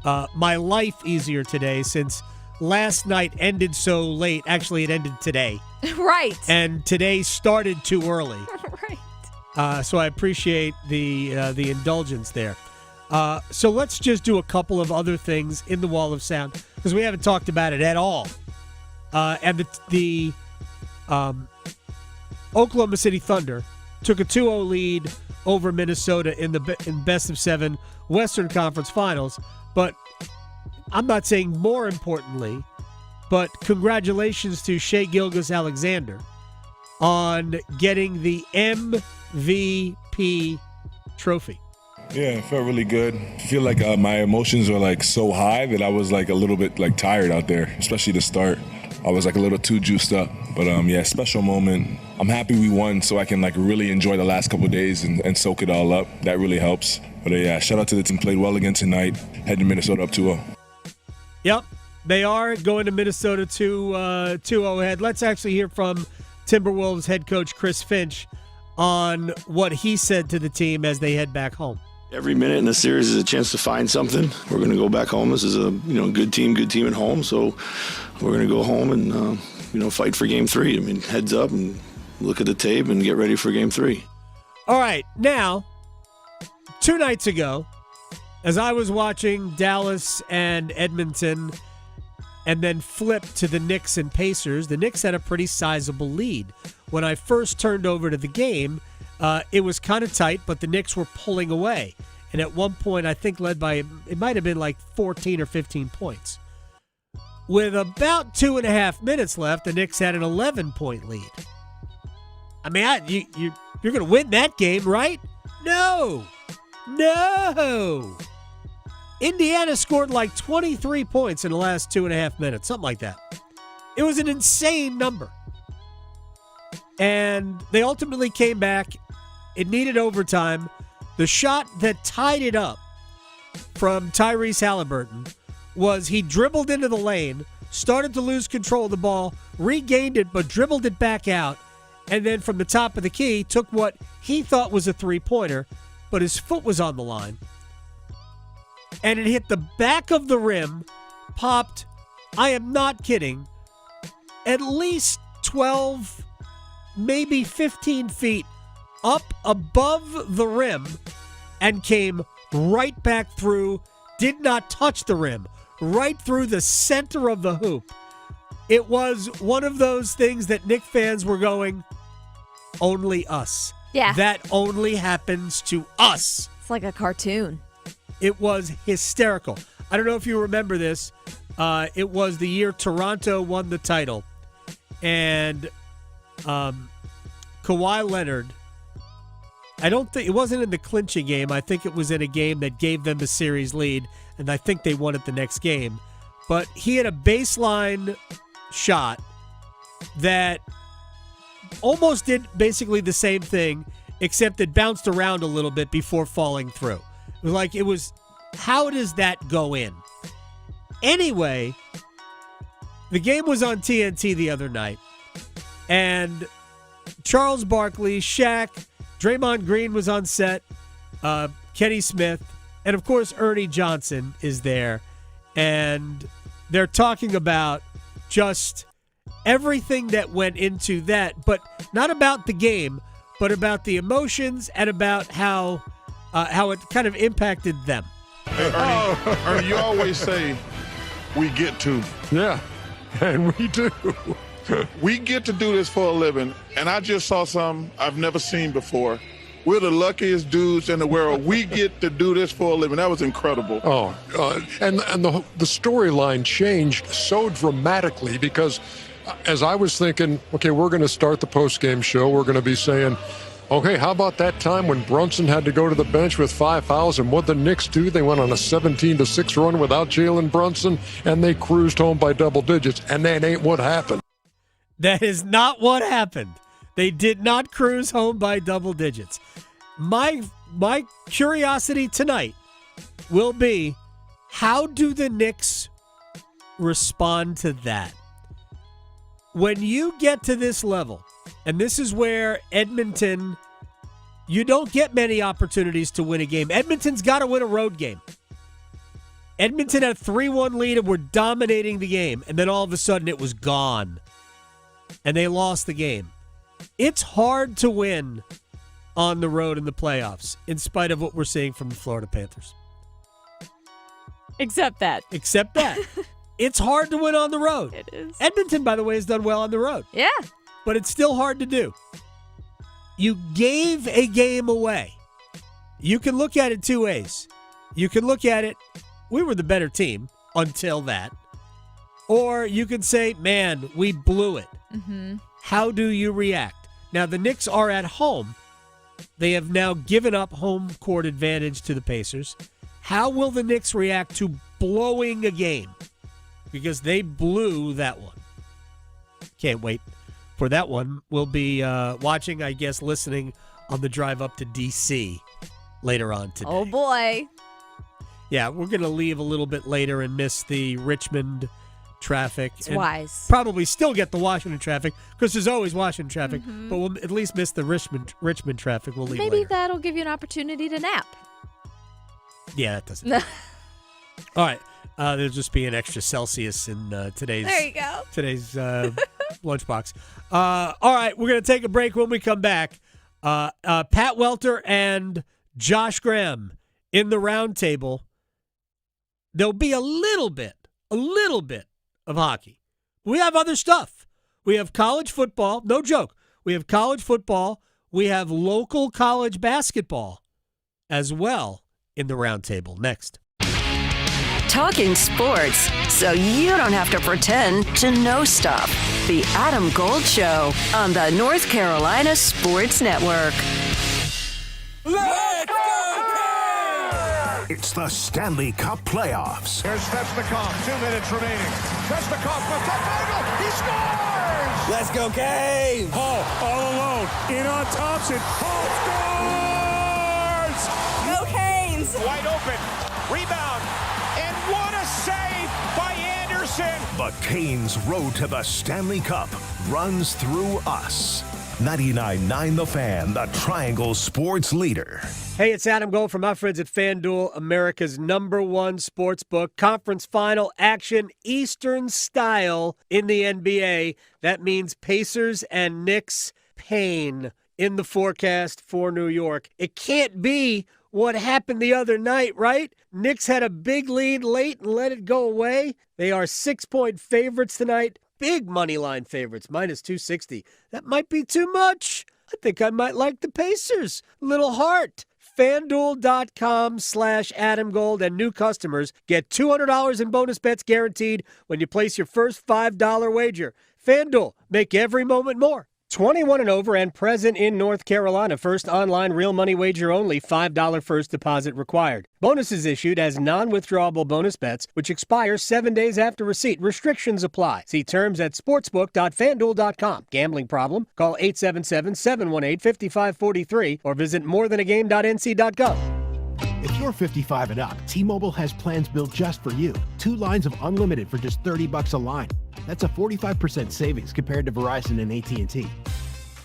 S8: my life easier today since last night ended so late. Actually, it ended today.
S9: Right.
S8: And today started too early.
S9: Right.
S8: So I appreciate the indulgence there. So let's just do a couple of other things in the wall of sound because we haven't talked about it at all. And the Oklahoma City Thunder took a 2-0 lead over Minnesota in best of 7 Western Conference Finals. But I'm not saying more importantly, but congratulations to Shai Gilgeous-Alexander on getting the MVP trophy.
S21: Yeah, it felt really good. I feel like my emotions were like so high that I was like a little bit like tired out there, especially to start. I was like a little too juiced up. But special moment. I'm happy we won so I can like really enjoy the last couple of days and soak it all up. That really helps. But shout out to the team. Played well again tonight. Heading to Minnesota up 2-0.
S8: Yep, they are going to Minnesota 2-0 ahead. Let's actually hear from Timberwolves head coach Chris Finch on what he said to the team as they head back home.
S7: Every minute in the series is a chance to find something. We're going to go back home. This is a good team at home. So we're going to go home and fight for Game 3. I mean, heads up and look at the tape and get ready for Game 3.
S8: All right, now 2 nights ago, as I was watching Dallas and Edmonton and then flipped to the Knicks and Pacers, the Knicks had a pretty sizable lead. When I first turned over to the game, it was kind of tight, but the Knicks were pulling away. And at one point, I think led by, it might have been like 14 or 15 points. With about 2.5 minutes left, the Knicks had an 11-point lead. I mean, you're going to win that game, right? No. Indiana scored like 23 points in the last 2.5 minutes, something like that. It was an insane number. And they ultimately came back. It needed overtime. The shot that tied it up from Tyrese Halliburton was he dribbled into the lane, started to lose control of the ball, regained it, but dribbled it back out, and then from the top of the key took what he thought was a three-pointer, but his foot was on the line. And it hit the back of the rim, popped, I am not kidding, at least 12, maybe 15 feet up above the rim and came right back through, did not touch the rim, right through the center of the hoop. It was one of those things that Knick fans were going, only us.
S9: Yeah.
S8: That only happens to us.
S9: It's like a cartoon.
S8: It was hysterical. I don't know if you remember this. It was the year Toronto won the title. And Kawhi Leonard, I don't think, it wasn't in the clinching game. I think it was in a game that gave them a series lead, and I think they won it the next game. But he had a baseline shot that almost did basically the same thing except it bounced around a little bit before falling through. It was, how does that go in? Anyway, the game was on TNT the other night, and Charles Barkley, Shaq, Draymond Green was on set, Kenny Smith, and of course Ernie Johnson is there, and they're talking about just everything that went into that, but not about the game, but about the emotions and about how it kind of impacted them.
S1: Hey, Ernie, you always say we get to.
S10: Yeah, and we do.
S1: We get to do this for a living, and I just saw something I've never seen before. We're the luckiest dudes in the world. We get to do this for a living. That was incredible.
S10: Oh, and the storyline changed so dramatically because as I was thinking, okay, we're going to start the post-game show. We're going to be saying, okay, how about that time when Brunson had to go to the bench with 5 fouls, and what the Knicks do? They went on a 17-6 run without Jalen Brunson, and they cruised home by double digits, and that ain't what happened.
S8: That is not what happened. They did not cruise home by double digits. My curiosity tonight will be, how do the Knicks respond to that? When you get to this level, and this is where Edmonton, you don't get many opportunities to win a game. Edmonton's got to win a road game. Edmonton had a 3-1 lead and were dominating the game, and then all of a sudden it was gone, and they lost the game. It's hard to win on the road in the playoffs, in spite of what we're seeing from the Florida Panthers.
S9: Except that.
S8: It's hard to win on the road.
S9: It is.
S8: Edmonton, by the way, has done well on the road.
S9: Yeah.
S8: But it's still hard to do. You gave a game away. You can look at it two ways. You can look at it, we were the better team until that. Or you can say, man, we blew it.
S9: Mm-hmm.
S8: How do you react? Now, the Knicks are at home. They have now given up home court advantage to the Pacers. How will the Knicks react to blowing a game? Because they blew that one. Can't wait for that one. We'll be watching, I guess, listening on the drive up to D.C. later on today.
S9: Oh, boy.
S8: Yeah, we're going to leave a little bit later and miss the Richmond traffic.
S9: It's
S8: and
S9: wise.
S8: Probably still get the Washington traffic, because there's always Washington traffic, but we'll at least miss the Richmond traffic. We'll leave
S9: Maybe
S8: later.
S9: that'll give you an opportunity to nap.
S8: Yeah, that doesn't. All right. There'll just be an extra Celsius in today's
S9: There you go.
S8: Today's lunchbox. All right, we're going to take a break. When we come back, Pat Welter and Josh Graham in the Roundtable. There'll be a little bit of hockey. We have other stuff. We have college football. No joke. We have college football. We have local college basketball as well in the Roundtable. Next.
S5: Talking sports so you don't have to pretend to know stuff. The Adam Gold Show on the North Carolina Sports Network.
S3: Let's go! It's the Stanley Cup playoffs.
S11: Here's Svechnikov, 2 minutes remaining. Svechnikov puts up angle, he scores!
S22: Let's go, Canes!
S11: Hall all alone, in on Thompson. Hall scores!
S22: Go, Canes!
S11: Wide open, rebound, and what a save by Anderson!
S3: The Canes' road to the Stanley Cup runs through us. 99.9 The Fan, the Triangle Sports leader.
S8: Hey, it's Adam Gold from our friends at FanDuel, America's #1 sports book. Conference final action, Eastern style in the NBA. That means Pacers and Knicks pain in the forecast for New York. It can't be what happened the other night, right? Knicks had a big lead late and let it go away. They are 6-point favorites tonight. Big money line favorites, -260. That might be too much. I think I might like the Pacers. Little heart. FanDuel.com/AdamGold, and new customers get $200 in bonus bets guaranteed when you place your first $5 wager. FanDuel, make every moment more. 21 and over and present in North Carolina. First online real money wager only. $5 first deposit required. Bonuses issued as non-withdrawable bonus bets, which expire 7 days after receipt. Restrictions apply. See terms at sportsbook.fanduel.com. Gambling problem? Call 877-718-5543 or visit morethanagame.nc.gov.
S12: If you're 55 and up, T-Mobile has plans built just for you. 2 lines of unlimited for just $30 a line. That's a 45% savings compared to Verizon and AT&T.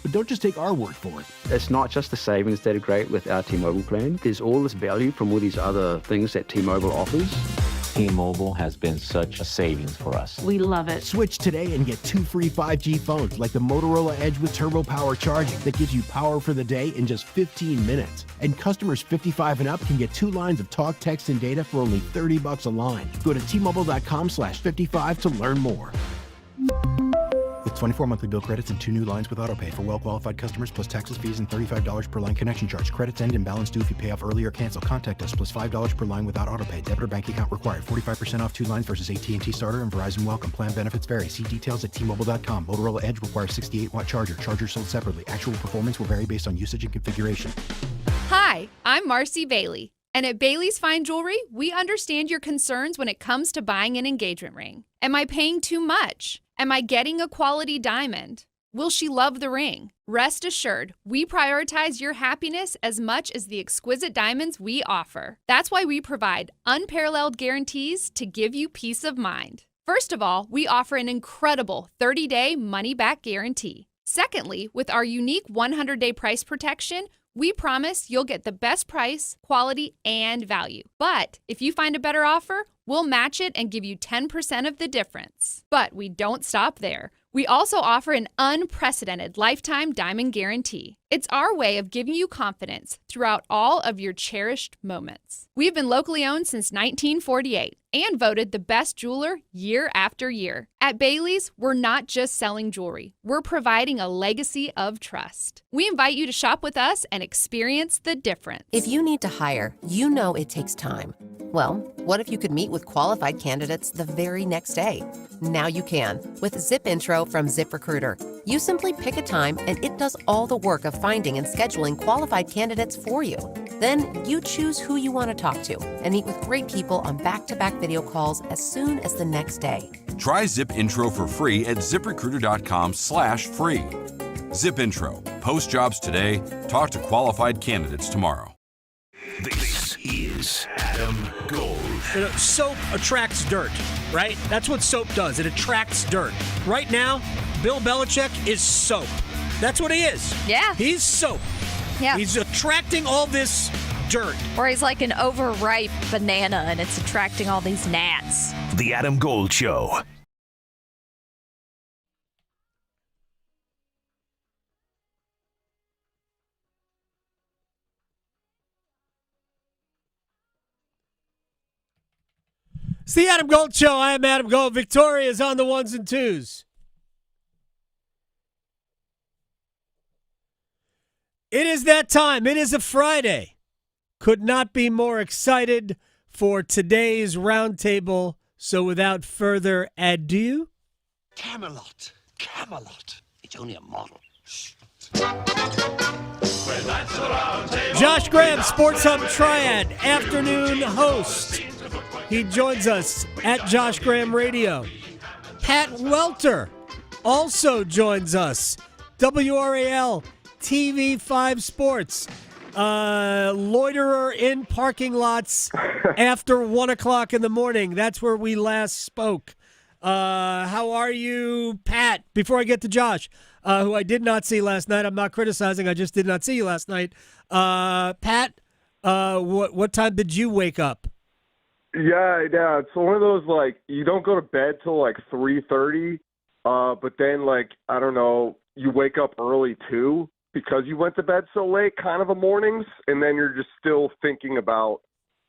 S12: But don't just take our word for it.
S13: It's not just the savings that are great with our T-Mobile plan. There's all this value from all these other things that T-Mobile offers.
S23: T-Mobile has been such a savings for us.
S12: We love it. Switch today and get 2 free 5G phones like the Motorola Edge with Turbo Power charging that gives you power for the day in just 15 minutes. And customers 55 and up can get 2 lines of talk, text, and data for only $30 a line. Go to T-Mobile.com/55 to learn more. With 24 monthly bill credits and 2 new lines with autopay for well-qualified customers plus taxes, fees, and $35 per line connection charge. Credits end and balance due if you pay off early or cancel. Contact us plus $5 per line without autopay. Debit or bank account required. 45% off 2 lines versus AT&T Starter and Verizon Welcome. Plan benefits vary. See details at T-Mobile.com. Motorola Edge requires 68-watt charger. Charger sold separately. Actual performance will vary based on usage and configuration.
S24: Hi, I'm Marcy Bailey. And at Bailey's Fine Jewelry, we understand your concerns when it comes to buying an engagement ring. Am I paying too much? Am I getting a quality diamond? Will she love the ring? Rest assured, we prioritize your happiness as much as the exquisite diamonds we offer. That's why we provide unparalleled guarantees to give you peace of mind. First of all, we offer an incredible 30-day money-back guarantee. Secondly, with our unique 100-day price protection, we promise you'll get the best price, quality, and value. But if you find a better offer, we'll match it and give you 10% of the difference. But we don't stop there. We also offer an unprecedented lifetime diamond guarantee. It's our way of giving you confidence throughout all of your cherished moments. We've been locally owned since 1948 and voted the best jeweler year after year. At Bailey's, we're not just selling jewelry. We're providing a legacy of trust. We invite you to shop with us and experience the difference.
S25: If you need to hire, you know it takes time. Well, what if you could meet with qualified candidates the very next day? Now you can with Zip Intro from ZipRecruiter. You simply pick a time and it does all the work of finding and scheduling qualified candidates for you. Then you choose who you want to talk to and meet with great people on back-to-back video calls as soon as the next day.
S26: Try Zip Intro for free at ZipRecruiter.com/free. Zip Intro. Post jobs today. Talk to qualified candidates tomorrow.
S3: This is Adam Gold.
S8: You know, soap attracts dirt, right? That's what soap does. It attracts dirt. Right now, Bill Belichick is soap. That's what he is.
S9: Yeah.
S8: He's soap.
S9: Yeah.
S8: He's attracting all this dirt.
S9: Or he's like an overripe banana and it's attracting all these gnats.
S3: The Adam Gold Show.
S8: It's the Adam Gold Show. I am Adam Gold. Victoria's on the ones and twos. It is that time. It is a Friday. Could not be more excited for today's Roundtable. So without further ado.
S27: Camelot. It's only a model.
S8: Josh Graham, Sports Hub Triad, afternoon host. He joins us at Josh Graham Radio. Pat Welter also joins us. WRAL TV5 Sports. Loiterer in parking lots after 1 o'clock in the morning. That's where we last spoke. How are you, Pat? Before I get to Josh, who I did not see last night. I'm not criticizing. I just did not see you last night. Pat, what time did you wake up?
S28: Yeah. It's one of those, like, you don't go to bed till like 3:30, but then, like, I don't know, you wake up early too because you went to bed so late, kind of the mornings, and then you're just still thinking about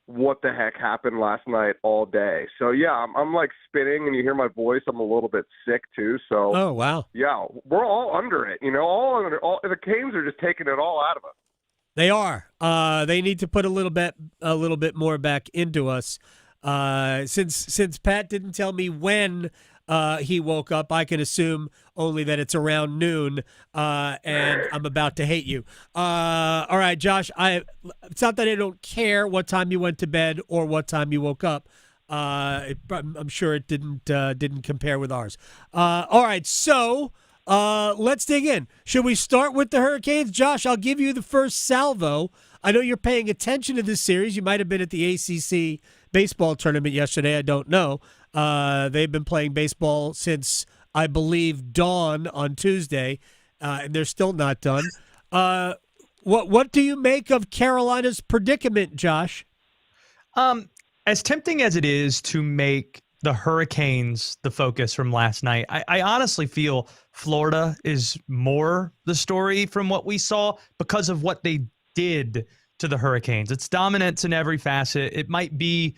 S28: what the heck happened last night all day. So yeah, I'm like spinning, and you hear my voice. I'm a little bit sick too. So
S8: oh wow,
S28: yeah, we're all under it. You know, all the Canes are just taking it all out of us.
S8: They are. They need to put a little bit more back into us. Since Pat didn't tell me when he woke up. I can assume only that it's around noon, and I'm about to hate you. All right, Josh, it's not that I don't care what time you went to bed or what time you woke up. I'm sure it didn't compare with ours. All right, so let's dig in. Should we start with the Hurricanes? Josh, I'll give you the first salvo. I know you're paying attention to this series. You might have been at the ACC baseball tournament yesterday. I don't know. They've been playing baseball since, I believe, dawn on Tuesday, and they're still not done. What do you make of Carolina's predicament, Josh?
S2: As tempting as it is to make the Hurricanes the focus from last night, I honestly feel Florida is more the story from what we saw because of what they did to the Hurricanes. It's dominance in every facet. It might be,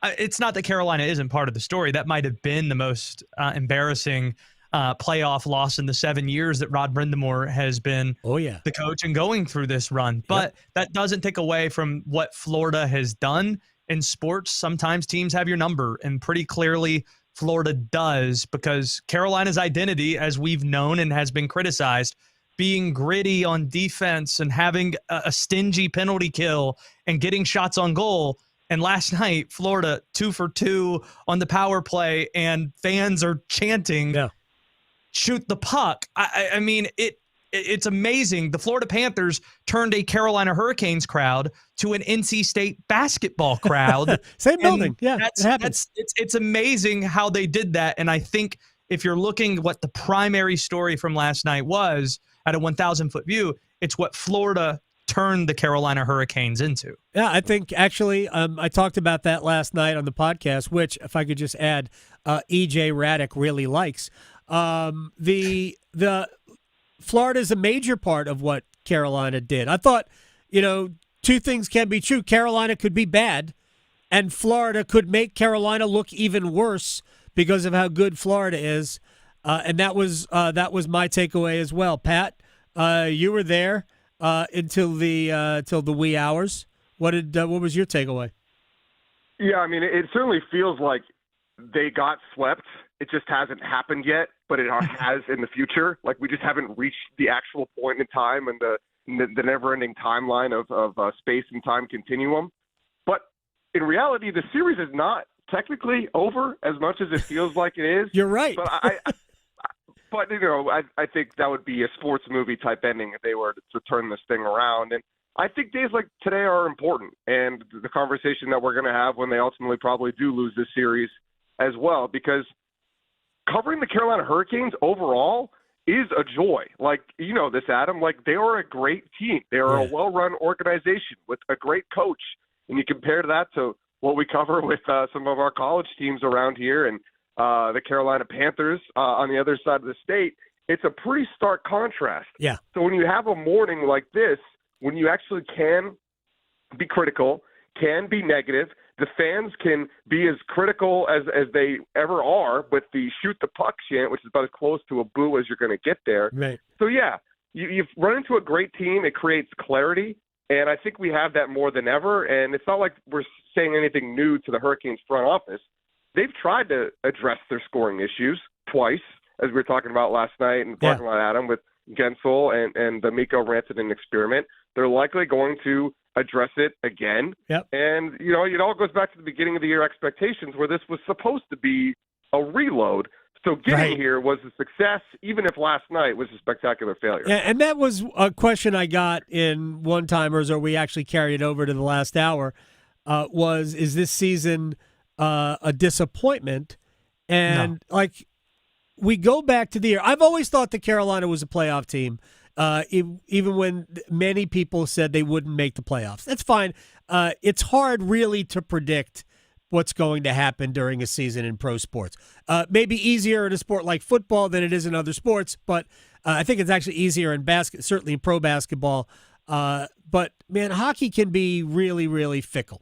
S2: it's not that Carolina isn't part of the story. That might have been the most embarrassing playoff loss in the 7 years that Rod Brind'Amour has been the coach and going through this run. But that doesn't take away from what Florida has done in sports. Sometimes teams have your number, and pretty clearly Florida does, because Carolina's identity, as we've known and has been criticized, being gritty on defense and having a stingy penalty kill and getting shots on goal. And last night, Florida 2 for 2 on the power play, and fans are chanting, shoot the puck. I mean, it's amazing. The Florida Panthers turned a Carolina Hurricanes crowd to an NC State basketball crowd.
S8: Same building. Yeah,
S2: it's amazing how they did that. And I think if you're looking what the primary story from last night was at a 1,000-foot view, it's what Florida turned the Carolina Hurricanes into.
S8: Yeah, I think actually I talked about that last night on the podcast, which, if I could just add, EJ Hradek really likes. The Florida is a major part of what Carolina did. I thought, two things can be true. Carolina could be bad, and Florida could make Carolina look even worse because of how good Florida is. And that was my takeaway as well. Pat, you were there until the wee hours. What was your takeaway?
S28: Yeah, I mean, it certainly feels like they got swept. It just hasn't happened yet, but it has in the future. Like, we just haven't reached the actual point in time and the never-ending timeline of space and time continuum. But in reality, the series is not technically over as much as it feels like it is.
S8: You're right.
S28: But I think that would be a sports movie type ending if they were to turn this thing around. And I think days like today are important, and the conversation that we're going to have when they ultimately probably do lose this series as well, because covering the Carolina Hurricanes overall is a joy. Like, you know this, Adam. Like, they are a great team. They are a well-run organization with a great coach. And you compare that to what we cover with some of our college teams around here and the Carolina Panthers on the other side of the state, it's a pretty stark contrast.
S8: Yeah.
S28: So when you have a morning like this, when you actually can be critical, can be negative, the fans can be as critical as they ever are with the shoot the puck chant, which is about as close to a boo as you're going to get there.
S8: Right.
S28: So, yeah, you've run into a great team. It creates clarity, and I think we have that more than ever. And it's not like we're saying anything new to the Hurricanes front office. They've tried to address their scoring issues twice, as we were talking about last night in the parking lot, Adam, with Gensel and the Mikko Rantanen experiment. They're likely going to address it again.
S8: Yep.
S28: And, you know, it all goes back to the beginning of the year expectations where this was supposed to be a reload. So getting here was a success, even if last night was a spectacular failure.
S8: Yeah, and that was a question I got in one-timers, or we actually carried it over to the last hour, is this season a disappointment? And, we go back to the year. I've always thought that Carolina was a playoff team, even when many people said they wouldn't make the playoffs. That's fine. It's hard really to predict what's going to happen during a season in pro sports. Maybe easier in a sport like football than it is in other sports, but I think it's actually easier in certainly in pro basketball. But, man, hockey can be really, really fickle.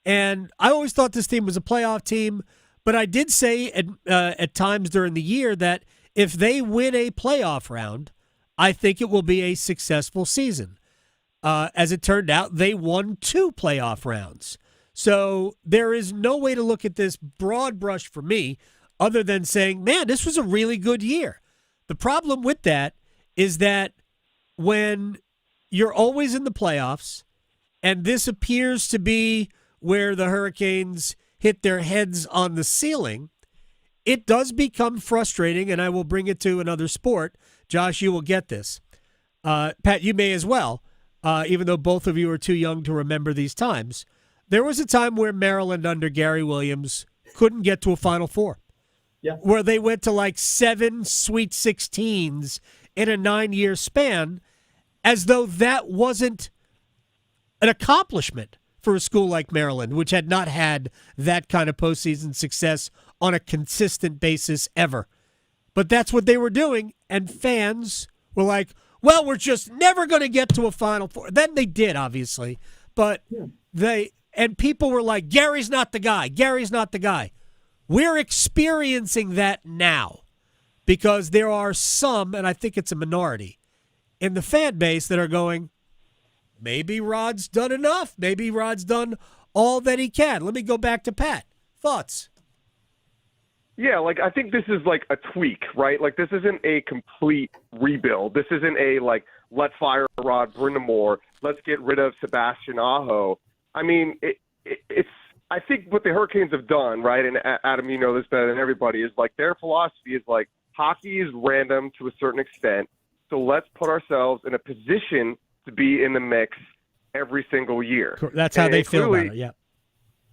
S8: And I always thought this team was a playoff team, but I did say at times during the year that if they win a playoff round, I think it will be a successful season. As it turned out, they won 2 playoff rounds. So there is no way to look at this broad brush for me other than saying, man, this was a really good year. The problem with that is that when you're always in the playoffs, and this appears to be where the Hurricanes hit their heads on the ceiling, it does become frustrating, and I will bring it to another sport. Josh, you will get this. Pat, you may as well, even though both of you are too young to remember these times. There was a time where Maryland under Gary Williams couldn't get to a Final Four.
S4: Yeah.
S8: Where they went to like 7 Sweet 16s in a 9-year span, as though that wasn't an accomplishment for a school like Maryland, which had not had that kind of postseason success on a consistent basis ever. But that's what they were doing, and fans were like, well, we're just never going to get to a Final Four. Then they did, obviously, but people were like, Gary's not the guy. Gary's not the guy. We're experiencing that now because there are some, and I think it's a minority, in the fan base that are going, maybe Rod's done enough. Maybe Rod's done all that he can. Let me go back to Pat. Thoughts?
S28: Yeah, like, I think this is like a tweak, right? Like, this isn't a complete rebuild. This isn't a, like, let's fire Rod Brind'Amour, let's get rid of Sebastian Aho. I mean, it's I think what the Hurricanes have done, right, and Adam, you know this better than everybody, is like their philosophy is like hockey is random to a certain extent, so let's put ourselves in a position to be in the mix every single year.
S8: That's how they feel about it, yeah.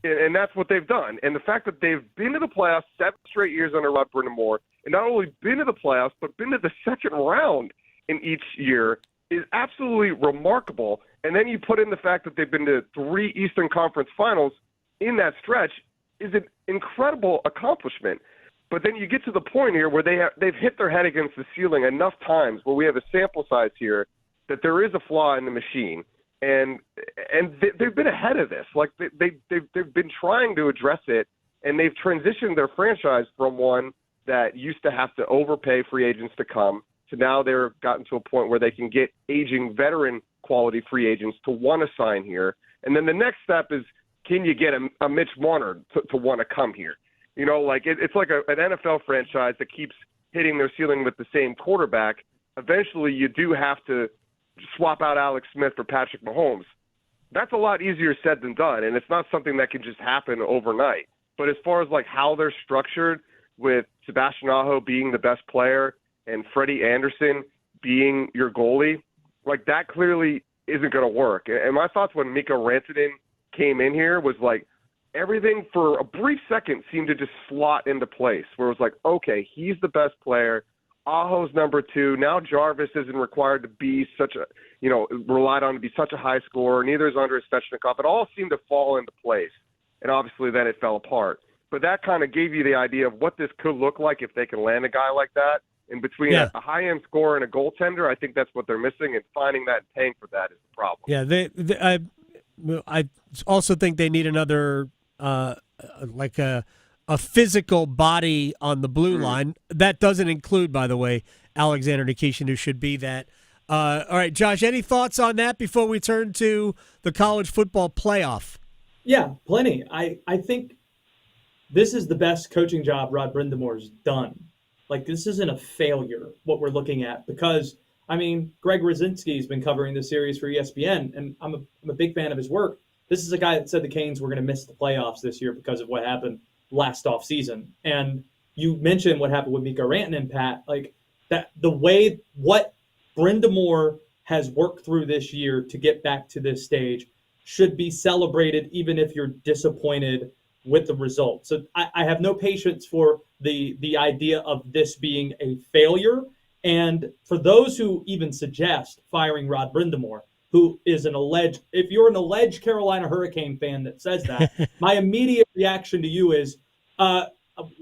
S28: And that's what they've done. And the fact that they've been to the playoffs 7 straight years under Rod Brind'Amour, and not only been to the playoffs, but been to the second round in each year is absolutely remarkable. And then you put in the fact that they've been to 3 Eastern Conference Finals in that stretch is an incredible accomplishment. But then you get to the point here where they've hit their head against the ceiling enough times where we have a sample size here that there is a flaw in the machine. And they've been ahead of this. Like they've been trying to address it, and they've transitioned their franchise from one that used to have to overpay free agents to come to now they're gotten to a point where they can get aging veteran quality free agents to want to sign here. And then the next step is, can you get a Mitch Marner to want to come here? You know, like it's like an NFL franchise that keeps hitting their ceiling with the same quarterback. Eventually, you do have to swap out Alex Smith for Patrick Mahomes. That's a lot easier said than done, and it's not something that can just happen overnight. But as far as like how they're structured, with Sebastian Aho being the best player and Freddie Anderson being your goalie, like that clearly isn't going to work. And my thoughts when Mikko Rantanen came in here was like everything for a brief second seemed to just slot into place where it was like, okay, he's the best player. Aho's number 2. Now Jarvis isn't required to be such a, relied on to be such a high scorer. Neither is Andrei Svechnikov. It all seemed to fall into place. And obviously then it fell apart. But that kind of gave you the idea of what this could look like if they can land a guy like that. And between a high-end scorer and a goaltender, I think that's what they're missing, and finding that and paying for that is the problem.
S8: Yeah, I also think they need another, like a physical body on the blue line. That doesn't include, by the way, Alexander Nikishin, who should be that. All right, Josh, any thoughts on that before we turn to the college football playoff?
S4: Yeah, plenty. I think this is the best coaching job Rod Brind'Amour's done. Like, this isn't a failure, what we're looking at, because, I mean, Greg Rosinski's been covering this series for ESPN, and I'm a big fan of his work. This is a guy that said the Canes were going to miss the playoffs this year because of what happened last offseason. And you mentioned what happened with Mikko Rantanen, Pat. Like, that the way what Brind'Amour has worked through this year to get back to this stage should be celebrated, even if you're disappointed with the result. So I have no patience for the idea of this being a failure. And for those who even suggest firing Rod Brind'Amour, who is if you're an alleged Carolina Hurricane fan that says that, my immediate reaction to you is,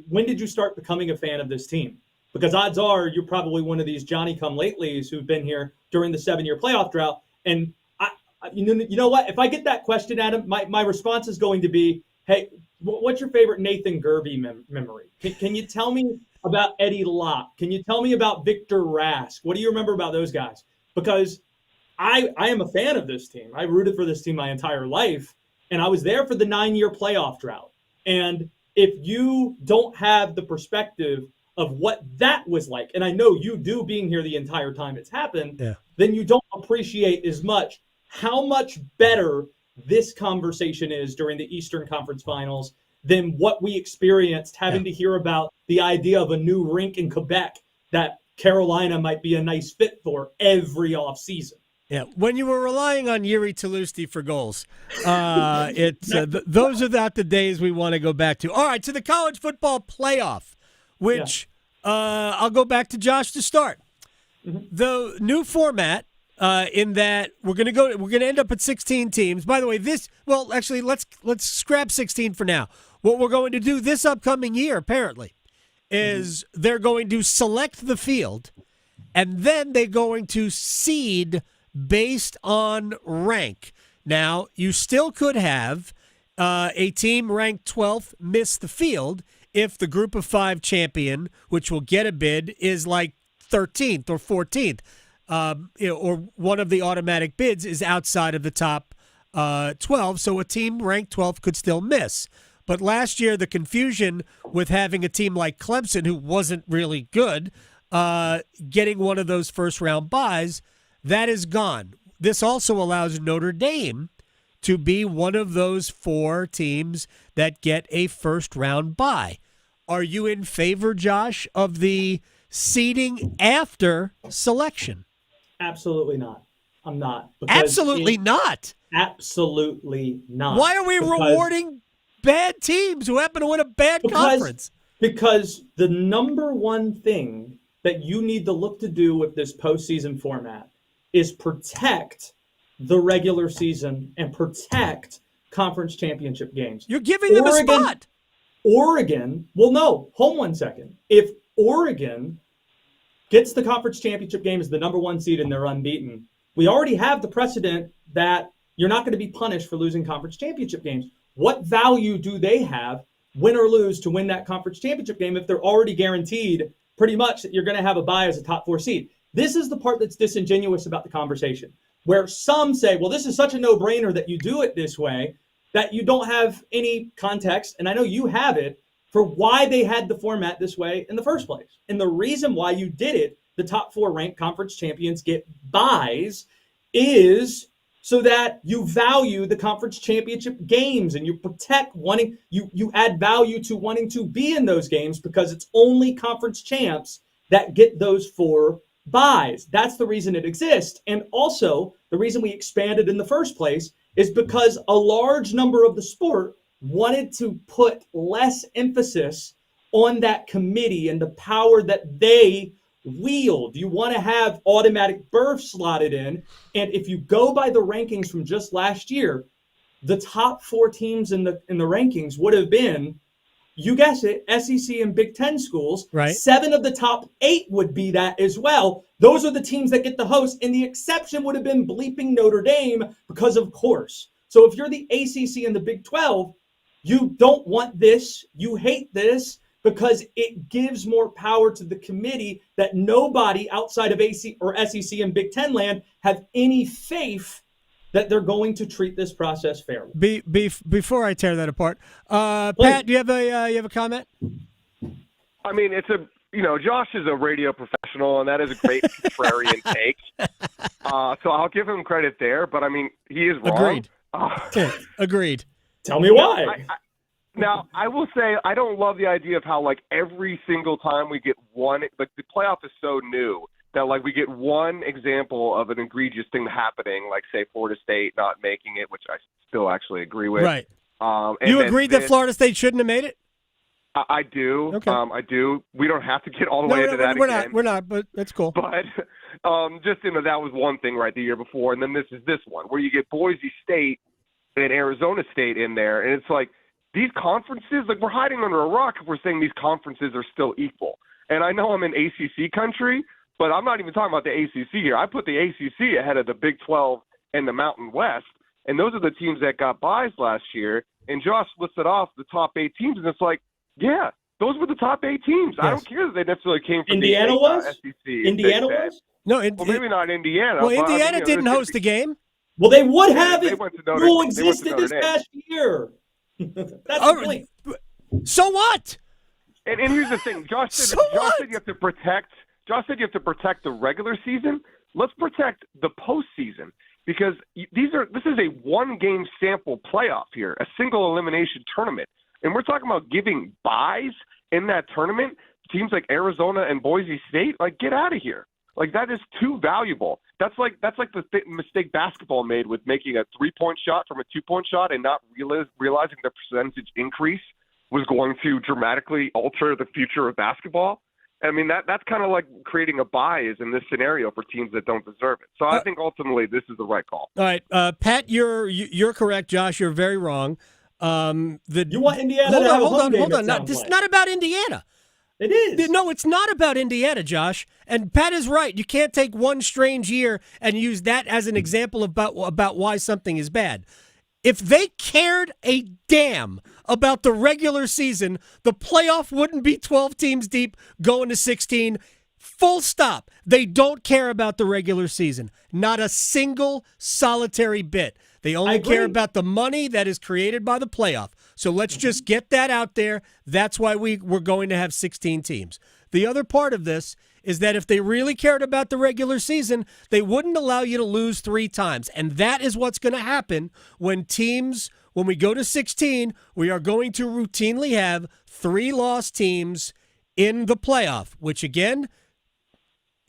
S4: when did you start becoming a fan of this team? Because odds are you're probably one of these Johnny-come-latelys who've been here during the 7-year playoff drought. And you know what? If I get that question, Adam, my response is going to be, hey, what's your favorite Nathan Gerbe memory? Can you tell me about Eddie Locke? Can you tell me about Victor Rask? What do you remember about those guys? Because I am a fan of this team. I rooted for this team my entire life, and I was there for the 9-year playoff drought. And if you don't have the perspective of what that was like, and I know you do being here the entire time it's happened, then you don't appreciate as much how much better this conversation is during the Eastern Conference Finals than what we experienced having to hear about the idea of a new rink in Quebec that Carolina might be a nice fit for every offseason.
S8: Yeah, when you were relying on Yuri Tulusti for goals, those are not the days we want to go back to. All right, to the college football playoff, which I'll go back to Josh to start. The new format in that we're going to end up at 16 teams. By the way, let's scrap 16 for now. What we're going to do this upcoming year, apparently, is they're going to select the field, and then they're going to seed based on rank. Now, you still could have a team ranked 12th miss the field if the group of 5 champion, which will get a bid, is like 13th or 14th, or one of the automatic bids is outside of the top 12, so a team ranked 12th could still miss. But last year, the confusion with having a team like Clemson, who wasn't really good, getting one of those first-round buys, that is gone. This also allows Notre Dame to be one of those 4 teams that get a first-round bye. Are you in favor, Josh, of the seeding after selection?
S4: Absolutely not. I'm not.
S8: Absolutely not?
S4: Absolutely not.
S8: Why are we rewarding bad teams who happen to win a bad conference?
S4: Because the number one thing that you need to look to do with this postseason format is protect the regular season and protect conference championship games.
S8: You're giving them a spot.
S4: Oregon, well, no, hold 1 second. If Oregon gets the conference championship game as the number 1 seed and they're unbeaten, we already have the precedent that you're not going to be punished for losing conference championship games. What value do they have, win or lose, to win that conference championship game if they're already guaranteed pretty much that you're going to have a bye as a top 4 seed? This is the part that's disingenuous about the conversation, where some say, well, this is such a no-brainer that you do it this way, that you don't have any context, and I know you have it, for why they had the format this way in the first place. And the reason why you did it, the top 4 ranked conference champions get buys, is so that you value the conference championship games and you protect wanting, you add value to wanting to be in those games because it's only conference champs that get those 4 buys. That's the reason it exists. And also, the reason we expanded in the first place is because a large number of the sport wanted to put less emphasis on that committee and the power that they wield. You want to have automatic berth slotted in. And if you go by the rankings from just last year, the top 4 teams in the rankings would have been, you guess it, SEC and Big Ten schools.
S8: Right.
S4: 7 of the top 8 would be that as well. Those are the teams that get the host, and the exception would have been bleeping Notre Dame because of course. So if you're the ACC and the Big 12, you don't want this, you hate this, because it gives more power to the committee that nobody outside of AC or SEC and Big Ten land have any faith that they're going to treat this process fairly.
S8: Before I tear that apart, Pat, do you have a comment?
S28: I mean, Josh is a radio professional, and that is a great contrarian take. So I'll give him credit there, but I mean, he is wrong.
S8: Agreed.
S4: Tell me why.
S28: Now, I will say I don't love the idea of how, like, every single time we get one – like, the playoff is so new that, like, we get one example of an egregious thing happening, like, say, Florida State not making it, which I still actually agree with.
S8: Right. You agreed that Florida State shouldn't have made it?
S28: I do.
S8: Okay.
S28: I do. We don't have to get all the way into that again.
S8: We're not, but that's cool.
S28: But just, that was one thing, right, the year before, and then this is this one, where you get Boise State and Arizona State in there, and it's like, these conferences, like, we're hiding under a rock if we're saying these conferences are still equal. And I know I'm in ACC country, but I'm not even talking about the ACC here. I put the ACC ahead of the Big 12 and the Mountain West, and those are the teams that got buys last year. And Josh listed off the top 8 teams, and it's like, yeah, those were the top 8 teams. Yes. I don't care that they necessarily came from
S4: Indiana
S28: the
S4: SEC.
S28: Indiana
S4: was?
S28: No, maybe not Indiana.
S8: Well, Indiana didn't host a game.
S4: Well, they would have
S28: if
S4: rule existed this past year. That's the point.
S8: So what?
S28: And here's the thing. Josh said you have to protect. Josh said you have to protect the regular season. Let's protect the postseason because this is a one-game sample playoff here, a single elimination tournament, and we're talking about giving buys in that tournament. Teams like Arizona and Boise State, like, get out of here. Like, that is too valuable. That's like the mistake basketball made with making a 3-point shot from a 2-point shot and not realizing the percentage increase was going to dramatically alter the future of basketball. I mean, that's kind of like creating a bias in this scenario for teams that don't deserve it. So I think ultimately this is the right call.
S8: All right, Pat, you're correct. Josh, you're very wrong.
S4: You want Indiana to have a home game.
S8: Hold on. This is not about Indiana.
S4: It is.
S8: No, it's not about Indiana, Josh. And Pat is right. You can't take one strange year and use that as an example about why something is bad. If they cared a damn about the regular season, the playoff wouldn't be 12 teams deep going to 16. Full stop. They don't care about the regular season. Not a single solitary bit. They only care about the money that is created by the playoff. So let's just get that out there. That's why we're going to have 16 teams. The other part of this is that if they really cared about the regular season, they wouldn't allow you to lose 3 times. And that is what's going to happen when we go to 16, we are going to routinely have 3 lost teams in the playoff, which again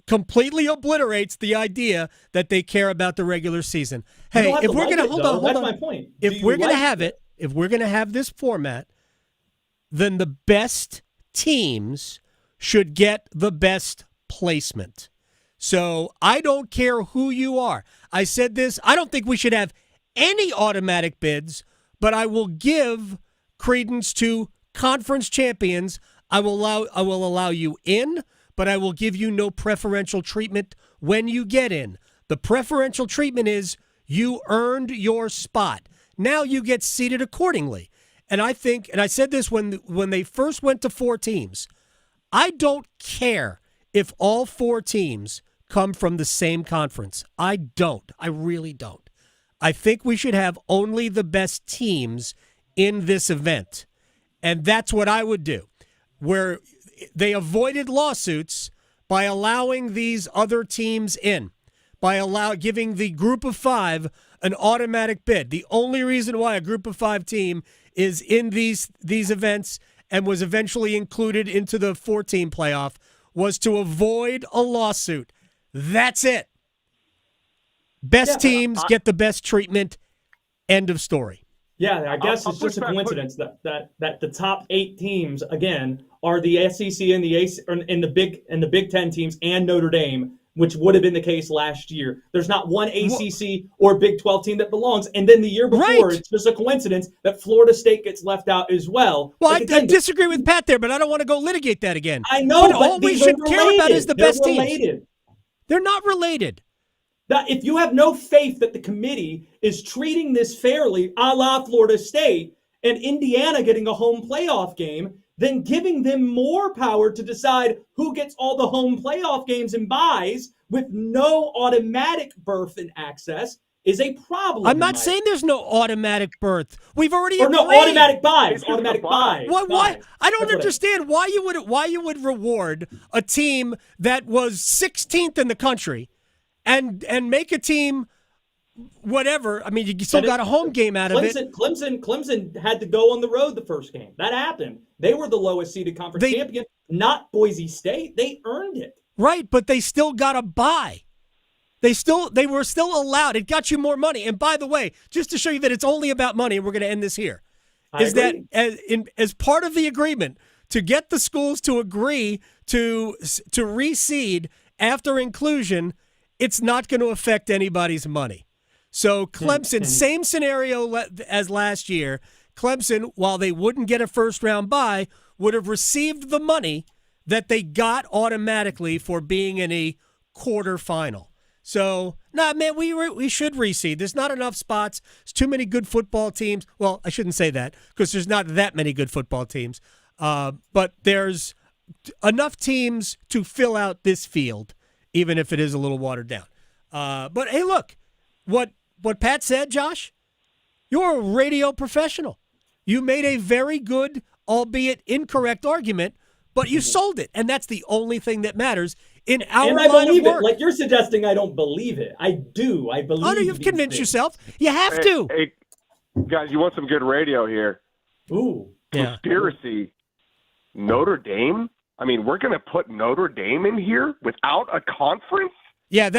S8: completely obliterates the idea that they care about the regular season. Hey, if we're going to hold on.
S4: That's my point.
S8: If we're going to have it, if we're going to have this format, then the best teams should get the best placement. So I don't care who you are. I said this. I don't think we should have any automatic bids, but I will give credence to conference champions. I will allow you in, but I will give you no preferential treatment when you get in. The preferential treatment is you earned your spot. Now you get seated accordingly. And I think, and I said this when they first went to 4 teams, I don't care if all 4 teams come from the same conference. I don't. I really don't. I think we should have only the best teams in this event. And that's what I would do, where they avoided lawsuits by allowing these other teams in, by giving the group of 5 an automatic bid. The only reason why a group of 5 team is in these events and was eventually included into the 4-team playoff was to avoid a lawsuit. That's it. Best teams get the best treatment. End of story.
S4: Yeah, I guess it's just a coincidence that the top 8 teams again are the SEC and the Big Ten teams and Notre Dame, which would have been the case last year. There's not one ACC or Big 12 team that belongs, and then the year before, It's just a coincidence that Florida State gets left out as well.
S8: Well, I disagree with Pat there, but I don't want to go litigate that again.
S4: I know, but
S8: all we should care about is the best teams. They're not related.
S4: That if you have no faith that the committee is treating this fairly, a la Florida State, and Indiana getting a home playoff game, then giving them more power to decide who gets all the home playoff games and buys with no automatic berth and access is a problem.
S8: I'm not saying there's no automatic berth. We've already
S4: agreed. No automatic buys. Automatic buys.
S8: Why? I don't understand why you would reward a team that was 16th in the country and make a team whatever. I mean, you still got a home game out of it.
S4: Clemson had to go on the road the first game. That happened. They were the lowest seeded conference champion, not Boise State. They earned it.
S8: Right, but they still got a bye. They were still allowed. It got you more money. And by the way, just to show you that it's only about money, and we're going to end this here, that as part of the agreement to get the schools to agree to reseed after inclusion, it's not going to affect anybody's money. So Clemson, same scenario as last year. Clemson, while they wouldn't get a first-round bye, would have received the money that they got automatically for being in a quarterfinal. So, man, we should reseed. There's not enough spots. There's too many good football teams. Well, I shouldn't say that because there's not that many good football teams. But there's enough teams to fill out this field, even if it is a little watered down. But, hey, look, what Pat said, Josh, you're a radio professional. You made a very good albeit incorrect argument, but you sold it. And that's the only thing that matters in our
S4: and I
S8: line
S4: believe
S8: of work.
S4: it. Like you're suggesting I don't believe it. I do. I believe
S8: Oh, no, you've convinced yourself. You have to.
S28: Hey, guys, you want some good radio here?
S4: Ooh.
S28: Conspiracy. Notre Dame? I mean, we're going to put Notre Dame in here without a conference?
S8: Yeah,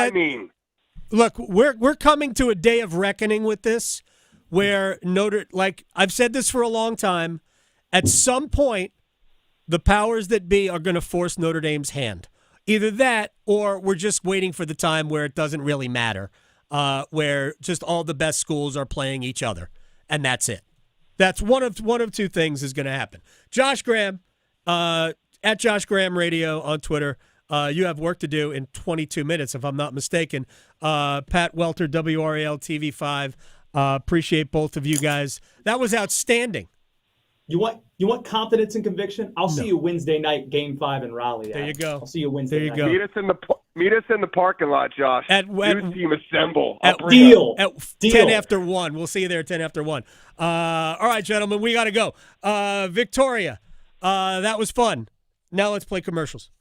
S8: look, we're coming to a day of reckoning with this where I've said this for a long time, at some point the powers that be are going to force Notre Dame's hand. Either that or we're just waiting for the time where it doesn't really matter, where just all the best schools are playing each other, and that's it. That's one of two things is going to happen. Josh Graham, at Josh Graham Radio on Twitter. You have work to do in 22 minutes, if I'm not mistaken. Pat Welter, WRAL TV5. Appreciate both of you guys. That was outstanding.
S4: You want confidence and conviction? I'll see you Wednesday night, Game 5 in Raleigh.
S8: There you go.
S4: I'll see you Wednesday night.
S28: Meet us in the parking lot, Josh. New team assemble.
S4: Deal.
S8: At 10 after 1. We'll see you there at 10 after 1. All right, gentlemen, we got to go. Victoria, that was fun. Now let's play commercials.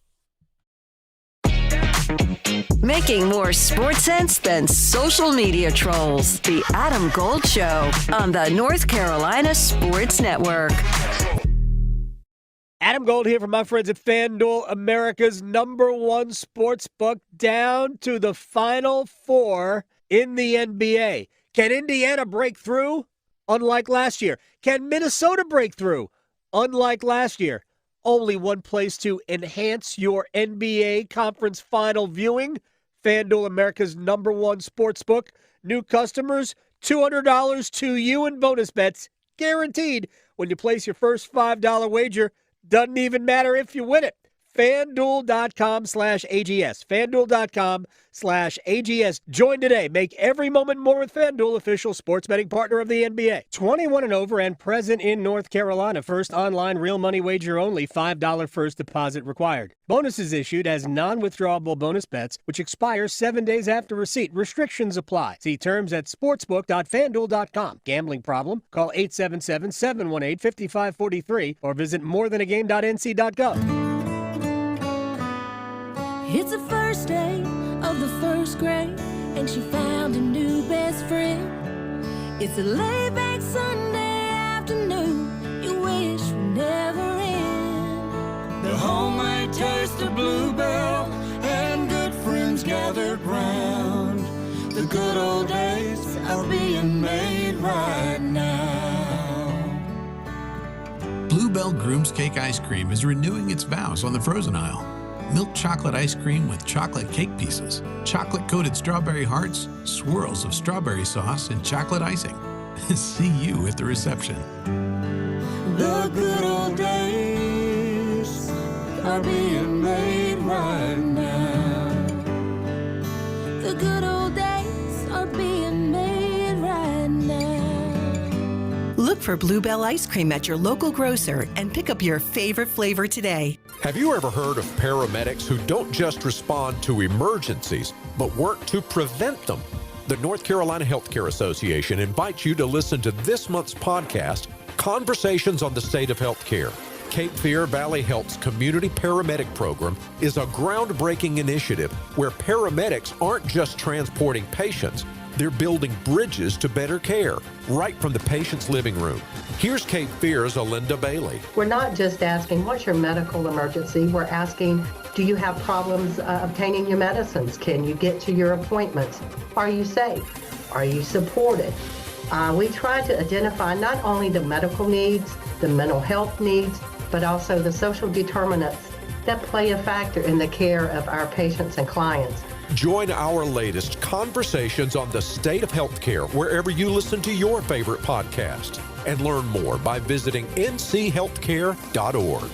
S5: Making more sports sense than social media trolls. The Adam Gold Show on the North Carolina Sports Network.
S8: Adam Gold here from my friends at FanDuel, America's #1 sports book, down to the Final Four in the NBA. Can Indiana break through? Unlike last year. Can Minnesota break through? Unlike last year. Only one place to enhance your NBA conference final viewing. FanDuel, America's #1 sportsbook. New customers, $200 to you in bonus bets, guaranteed when you place your first $5 wager. Doesn't even matter if you win it. FanDuel.com/AGS. FanDuel.com/AGS. Join today. Make every moment more with FanDuel, official sports betting partner of the NBA. 21 and over and present in North Carolina. First online real money wager only. $5 first deposit required. Bonuses issued as non-withdrawable bonus bets, which expire 7 days after receipt. Restrictions apply. See terms at sportsbook.fanduel.com. Gambling problem? Call 877-718-5543 or visit morethanagame.nc.gov.
S6: It's the first day of the first grade, and she found a new best friend. It's a laid-back Sunday afternoon you wish would never end. The homemade taste of Bluebell and good friends gathered round. The good old days are being made right now.
S14: Bluebell Groom's Cake Ice Cream is renewing its vows on the frozen aisle. Milk chocolate ice cream with chocolate cake pieces, chocolate-coated strawberry hearts, swirls of strawberry sauce, and chocolate icing. See you at the reception.
S6: The good old days are being made right now. The good old days are being made right now.
S15: Look for Bluebell ice cream at your local grocer and pick up your favorite flavor today.
S16: Have you ever heard of paramedics who don't just respond to emergencies, but work to prevent them? The North Carolina Healthcare Association invites you to listen to this month's podcast, Conversations on the State of Healthcare. Cape Fear Valley Health's Community Paramedic Program is a groundbreaking initiative where paramedics aren't just transporting patients, they're building bridges to better care, right from the patient's living room. Here's Cape Fear's Alinda Bailey.
S17: We're not just asking, what's your medical emergency? We're asking, do you have problems obtaining your medicines? Can you get to your appointments? Are you safe? Are you supported? We try to identify not only the medical needs, the mental health needs, but also the social determinants that play a factor in the care of our patients and clients.
S16: Join our latest Conversations on the State of Healthcare wherever you listen to your favorite podcast. And learn more by visiting nchealthcare.org.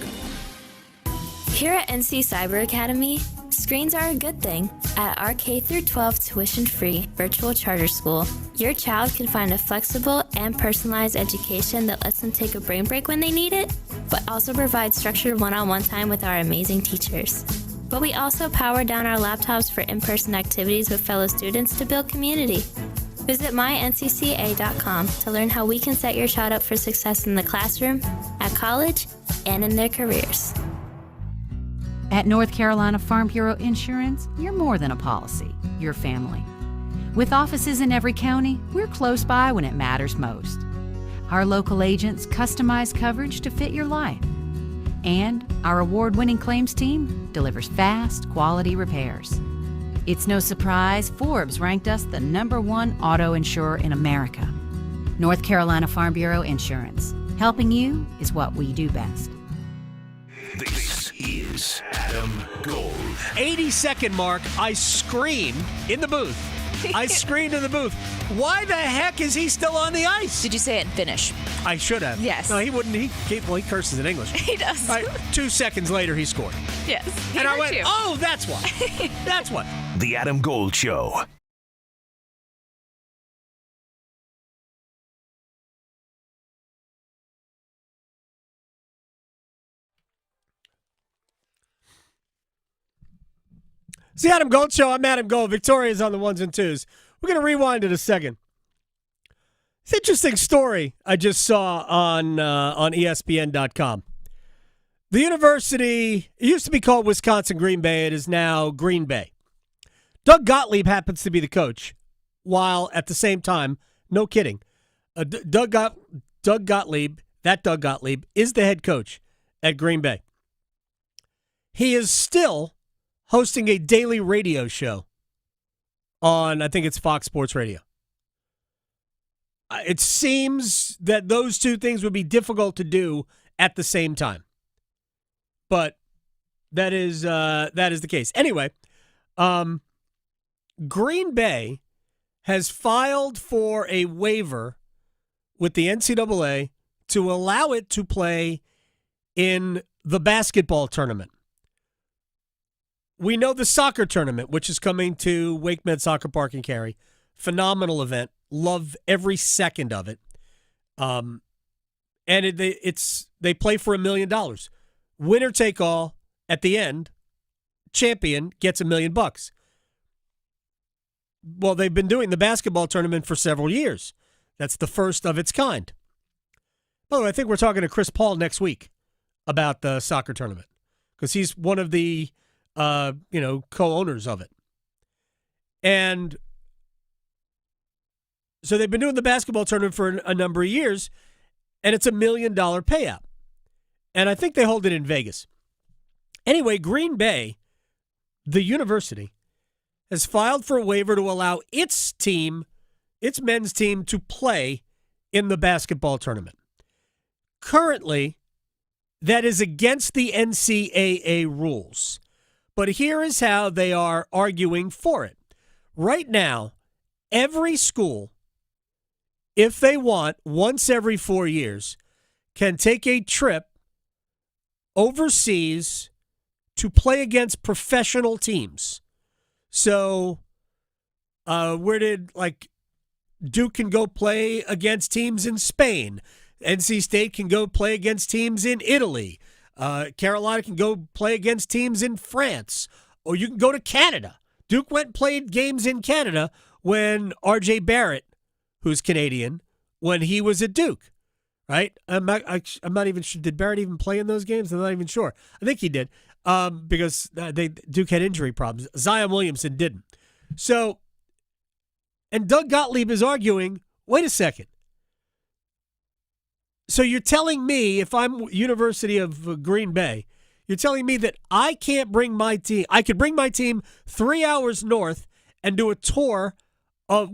S18: Here at NC Cyber Academy, screens are a good thing. At our K-12 tuition-free virtual charter school, your child can find a flexible and personalized education that lets them take a brain break when they need it, but also provide structured one-on-one time with our amazing teachers. But we also power down our laptops for in-person activities with fellow students to build community. Visit myncca.com to learn how we can set your child up for success in the classroom, at at college and in their careers.
S1: At North Carolina Farm Bureau Insurance, you're more than a policy, you're family. With offices in every county, we're close by when it matters most. Our local agents customize coverage to fit your life. And our award-winning claims team delivers fast, quality repairs. It's no surprise Forbes ranked us the #1 auto insurer in America. North Carolina Farm Bureau Insurance. Helping you is what we do best.
S3: This is Adam Gold.
S8: 80-second mark, I scream in the booth. I screamed in the booth. Why the heck is he still on the ice?
S9: Did you say it in Finnish?
S8: I should have.
S9: Yes.
S8: No, he wouldn't. He curses in English.
S9: He does.
S8: All right, 2 seconds later, he scored.
S9: Yes.
S8: And I went, oh, that's why. That's what.
S3: The Adam Gold Show.
S8: It's the Adam Gold Show. I'm Adam Gold. Victoria's on the ones and twos. We're going to rewind it a second. It's an interesting story I just saw on ESPN.com. The university, it used to be called Wisconsin Green Bay. It is now Green Bay. Doug Gottlieb happens to be the coach, while at the same time, no kidding, Doug Gottlieb is the head coach at Green Bay. He is still hosting a daily radio show on, I think it's Fox Sports Radio. It seems that those two things would be difficult to do at the same time. But that is the case. Anyway, Green Bay has filed for a waiver with the NCAA to allow it to play in the basketball tournament. We know the soccer tournament, which is coming to Wake Med Soccer Park and Cary. Phenomenal event. Love every second of it. And they play for $1 million. Winner take all. At the end, champion gets $1 million. Well, they've been doing the basketball tournament for several years. That's the first of its kind. By the way, I think we're talking to Chris Paul next week about the soccer tournament because he's one of the co-owners of it. And so they've been doing the basketball tournament for a number of years, and it's $1 million payout. And I think they hold it in Vegas. Anyway, Green Bay, the university, has filed for a waiver to allow its men's team, to play in the basketball tournament. Currently, that is against the NCAA rules. But here is how they are arguing for it. Right now, every school, if they want, once every 4 years, can take a trip overseas to play against professional teams. So, Duke can go play against teams in Spain. NC State can go play against teams in Italy. Carolina can go play against teams in France. Or you can go to Canada. Duke went and played games in Canada when R.J. Barrett, who's Canadian, when he was at Duke. Right? I'm not even sure. Did Barrett even play in those games? I'm not even sure. I think he did because Duke had injury problems. Zion Williamson didn't. So, and Doug Gottlieb is arguing, wait a second. So you're telling me, if I'm University of Green Bay, you're telling me that I can't bring my team. I could bring my team 3 hours north and do a tour of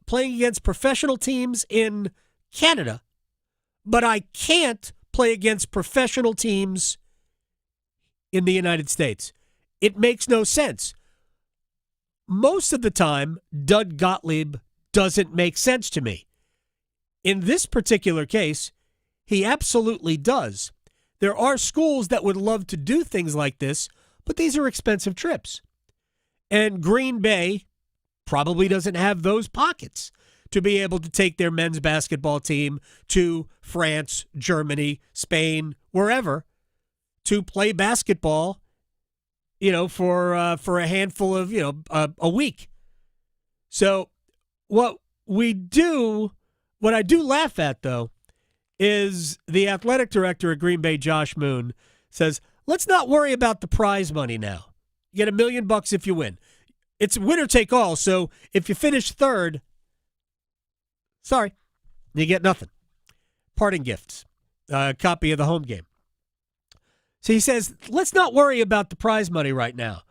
S8: playing against professional teams in Canada, but I can't play against professional teams in the United States. It makes no sense. Most of the time, Doug Gottlieb doesn't make sense to me. In this particular case, he absolutely does. There are schools that would love to do things like this, but these are expensive trips. And Green Bay probably doesn't have those pockets to be able to take their men's basketball team to France, Germany, Spain, wherever, to play basketball, for a handful of, a week. So what I do laugh at, though, is the athletic director at Green Bay, Josh Moon, says, let's not worry about the prize money now. You get $1 million if you win. It's winner take all, so if you finish third, sorry, you get nothing. Parting gifts, a copy of the home game. So he says, let's not worry about the prize money right now.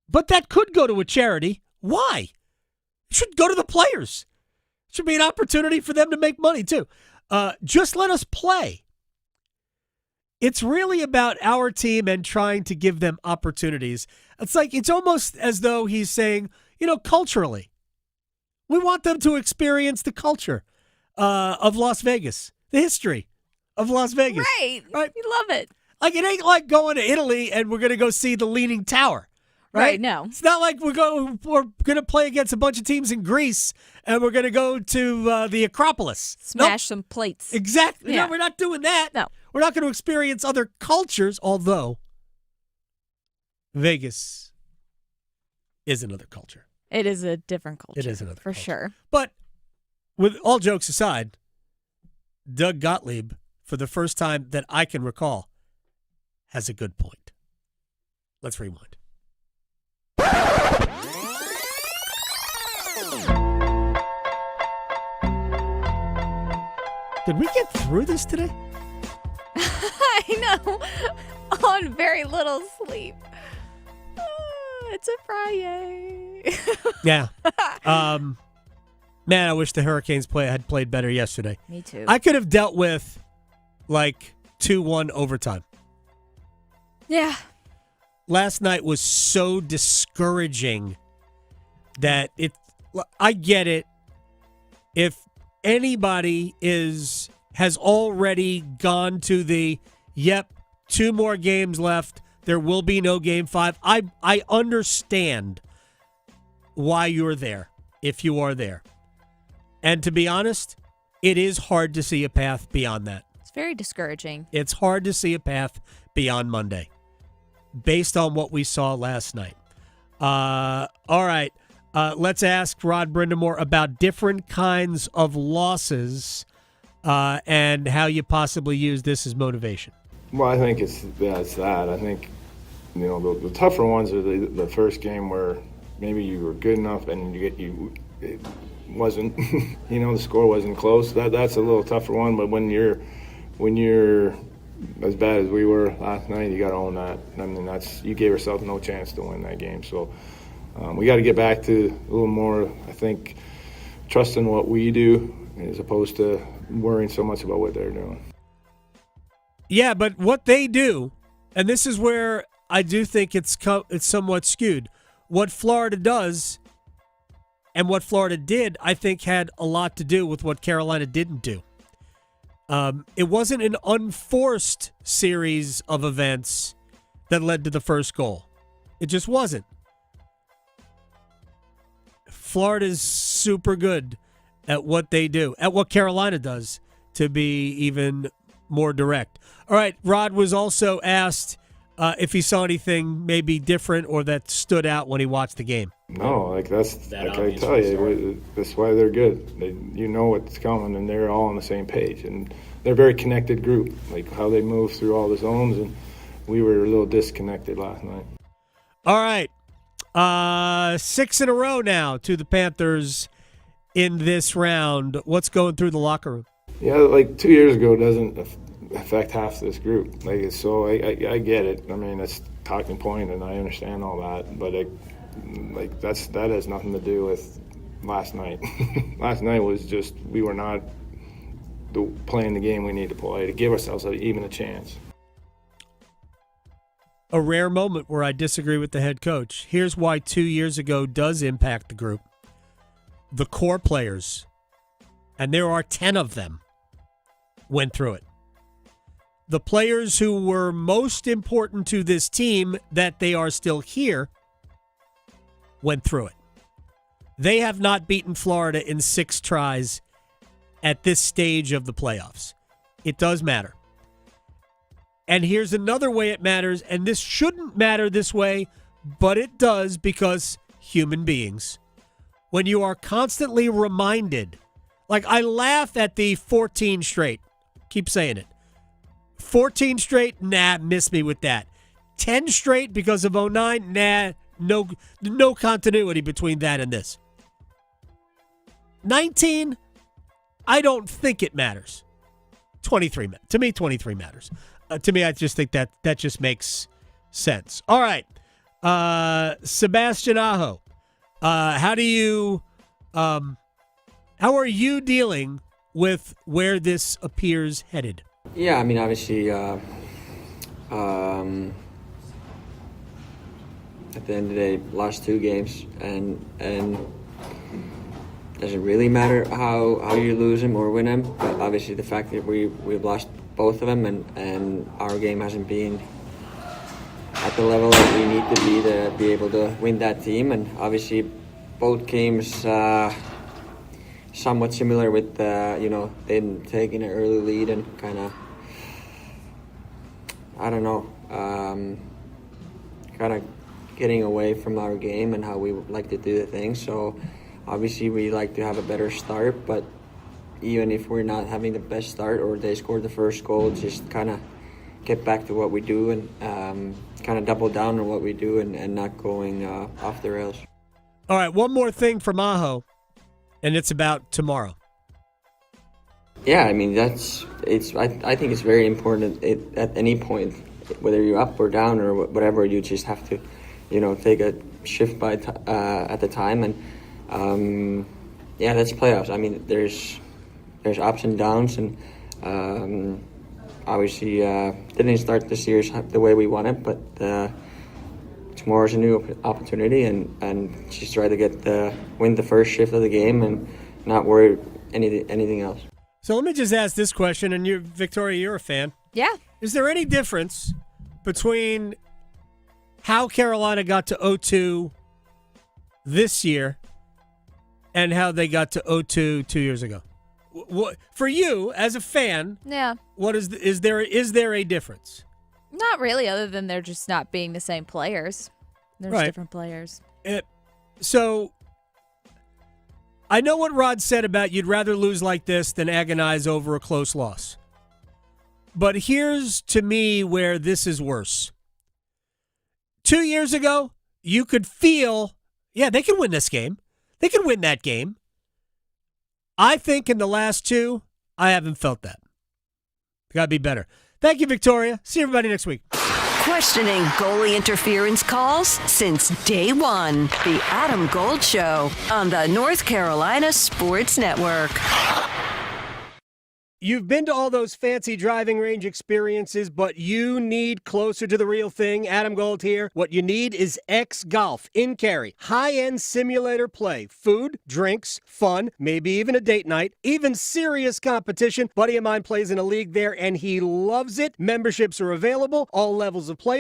S8: But that could go to a charity. Why? It should go to the players. It should be an opportunity for them to make money, too. Just let us play. It's really about our team and trying to give them opportunities. It's almost as though he's saying, culturally, we want them to experience the culture of Las Vegas, the history of Las Vegas.
S9: Right. You love it.
S8: Like, it ain't like going to Italy and we're going to go see the Leaning Tower. Right?
S9: No.
S8: It's not like we're going to play against a bunch of teams in Greece and we're going to go to the Acropolis.
S9: Smash some plates.
S8: Exactly.
S9: Yeah.
S8: No, we're not doing that.
S9: No.
S8: We're not going to experience other cultures, although Vegas is another culture.
S9: It is a different culture.
S8: It is another
S9: for
S8: culture.
S9: sure.
S8: But with all jokes aside, Doug Gottlieb, for the first time that I can recall, has a good point. Let's rewind. Did we get through this today?
S9: I know. On very little sleep. It's a Friday.
S8: Yeah. Man, I wish the Hurricanes had played better yesterday.
S9: Me too.
S8: I could have dealt with 2-1 overtime.
S9: Yeah.
S8: Last night was so discouraging that I get it. If anybody has already gone to the, 2 more games left, there will be no game 5. I understand why you're there, if you are there. And to be honest, it is hard to see a path beyond that.
S9: It's very discouraging.
S8: It's hard to see a path beyond Monday, based on what we saw last night. All right. Let's ask Rod Brind'Amour about different kinds of losses and how you possibly use this as motivation.
S7: Well, I think it's that. I think, the tougher ones are the first game where maybe you were good enough and it wasn't, the score wasn't close. That's a little tougher one. But when you're as bad as we were last night, you got to own that. I mean, you gave yourself no chance to win that game. So we got to get back to a little more, I think, trusting what we do as opposed to worrying so much about what they're doing.
S8: Yeah, but what they do, and this is where I do think it's somewhat skewed. What Florida does and what Florida did, I think, had a lot to do with what Carolina didn't do. It wasn't an unforced series of events that led to the first goal. It just wasn't. Florida's super good at what they do, at what Carolina does, to be even more direct. All right, Rod was also asked if he saw anything maybe different or that stood out when he watched the game.
S7: No, I tell you, that's why they're good. You know what's coming, and they're all on the same page. And they're a very connected group, like how they move through all the zones, and we were a little disconnected last night.
S8: All right. 6 in a row now to the Panthers in this round. What's going through the locker room?
S7: Yeah, 2 years ago doesn't affect half this group. So I get it. I mean, it's a talking point, and I understand all that. But that has nothing to do with last night. Last night was just we were not playing the game we need to play to give ourselves even a chance.
S8: A rare moment where I disagree with the head coach. Here's why 2 years ago does impact the group. The core players, and there are 10 of them, went through it. The players who were most important to this team, that they are still here, went through it. They have not beaten Florida in 6 tries at this stage of the playoffs. It does matter. And here's another way it matters, and this shouldn't matter this way, but it does because human beings. When you are constantly reminded, I laugh at the 14 straight. Keep saying it. 14 straight, nah, miss me with that. 10 straight because of 09, nah, no continuity between that and this. 19, I don't think it matters. 23, to me, 23 matters. To me, I just think that just makes sense. All right, Sebastian Aho, how are you dealing with where this appears headed?
S10: Yeah, I mean, obviously, at the end of the day, lost 2 games, and doesn't really matter how you lose them or win them. But obviously, the fact that we've lost both of them, and our game hasn't been at the level that we need to be able to win that team. And obviously, both games somewhat similar with them taking an early lead and kind of, I don't know, kind of getting away from our game and how we like to do the things. So obviously we like to have a better start, but even if we're not having the best start or they scored the first goal, just kind of get back to what we do and kind of double down on what we do and not going off the rails.
S8: All right, one more thing from Aho, and it's about tomorrow.
S10: Yeah, I mean, I think it's very important at any point, whether you're up or down or whatever, you just have to, take a shift at the time. And, that's playoffs. I mean, there's ups and downs, and obviously didn't start the series the way we wanted, but tomorrow's a new opportunity, and just try to win the first shift of the game and not worry anything else.
S8: So let me just ask this question, and Victoria, you're a fan.
S9: Yeah.
S8: Is there any difference between how Carolina got to 0-2 this year and how they got to 0-2 2 years ago? What, for you as a fan?
S9: Yeah.
S8: What is there a difference?
S9: Not really, other than they're just not being the same players. There's
S8: Right.
S9: different players.
S8: So I know what Rod said about you'd rather lose like this than agonize over a close loss. But here's, to me, where this is worse. 2 years ago, you could feel, they can win this game. They can win that game. I think in the last 2, I haven't felt that. Got to be better. Thank you, Victoria. See everybody next week.
S5: Questioning goalie interference calls since day one. The Adam Gold Show on the North Carolina Sports Network.
S8: You've been to all those fancy driving range experiences, but you need closer to the real thing. Adam Gold here. What you need is X Golf in Cary. High-end simulator play. Food, drinks, fun, maybe even a date night, even serious competition. Buddy of mine plays in a league there, and he loves it. Memberships are available, all levels of player.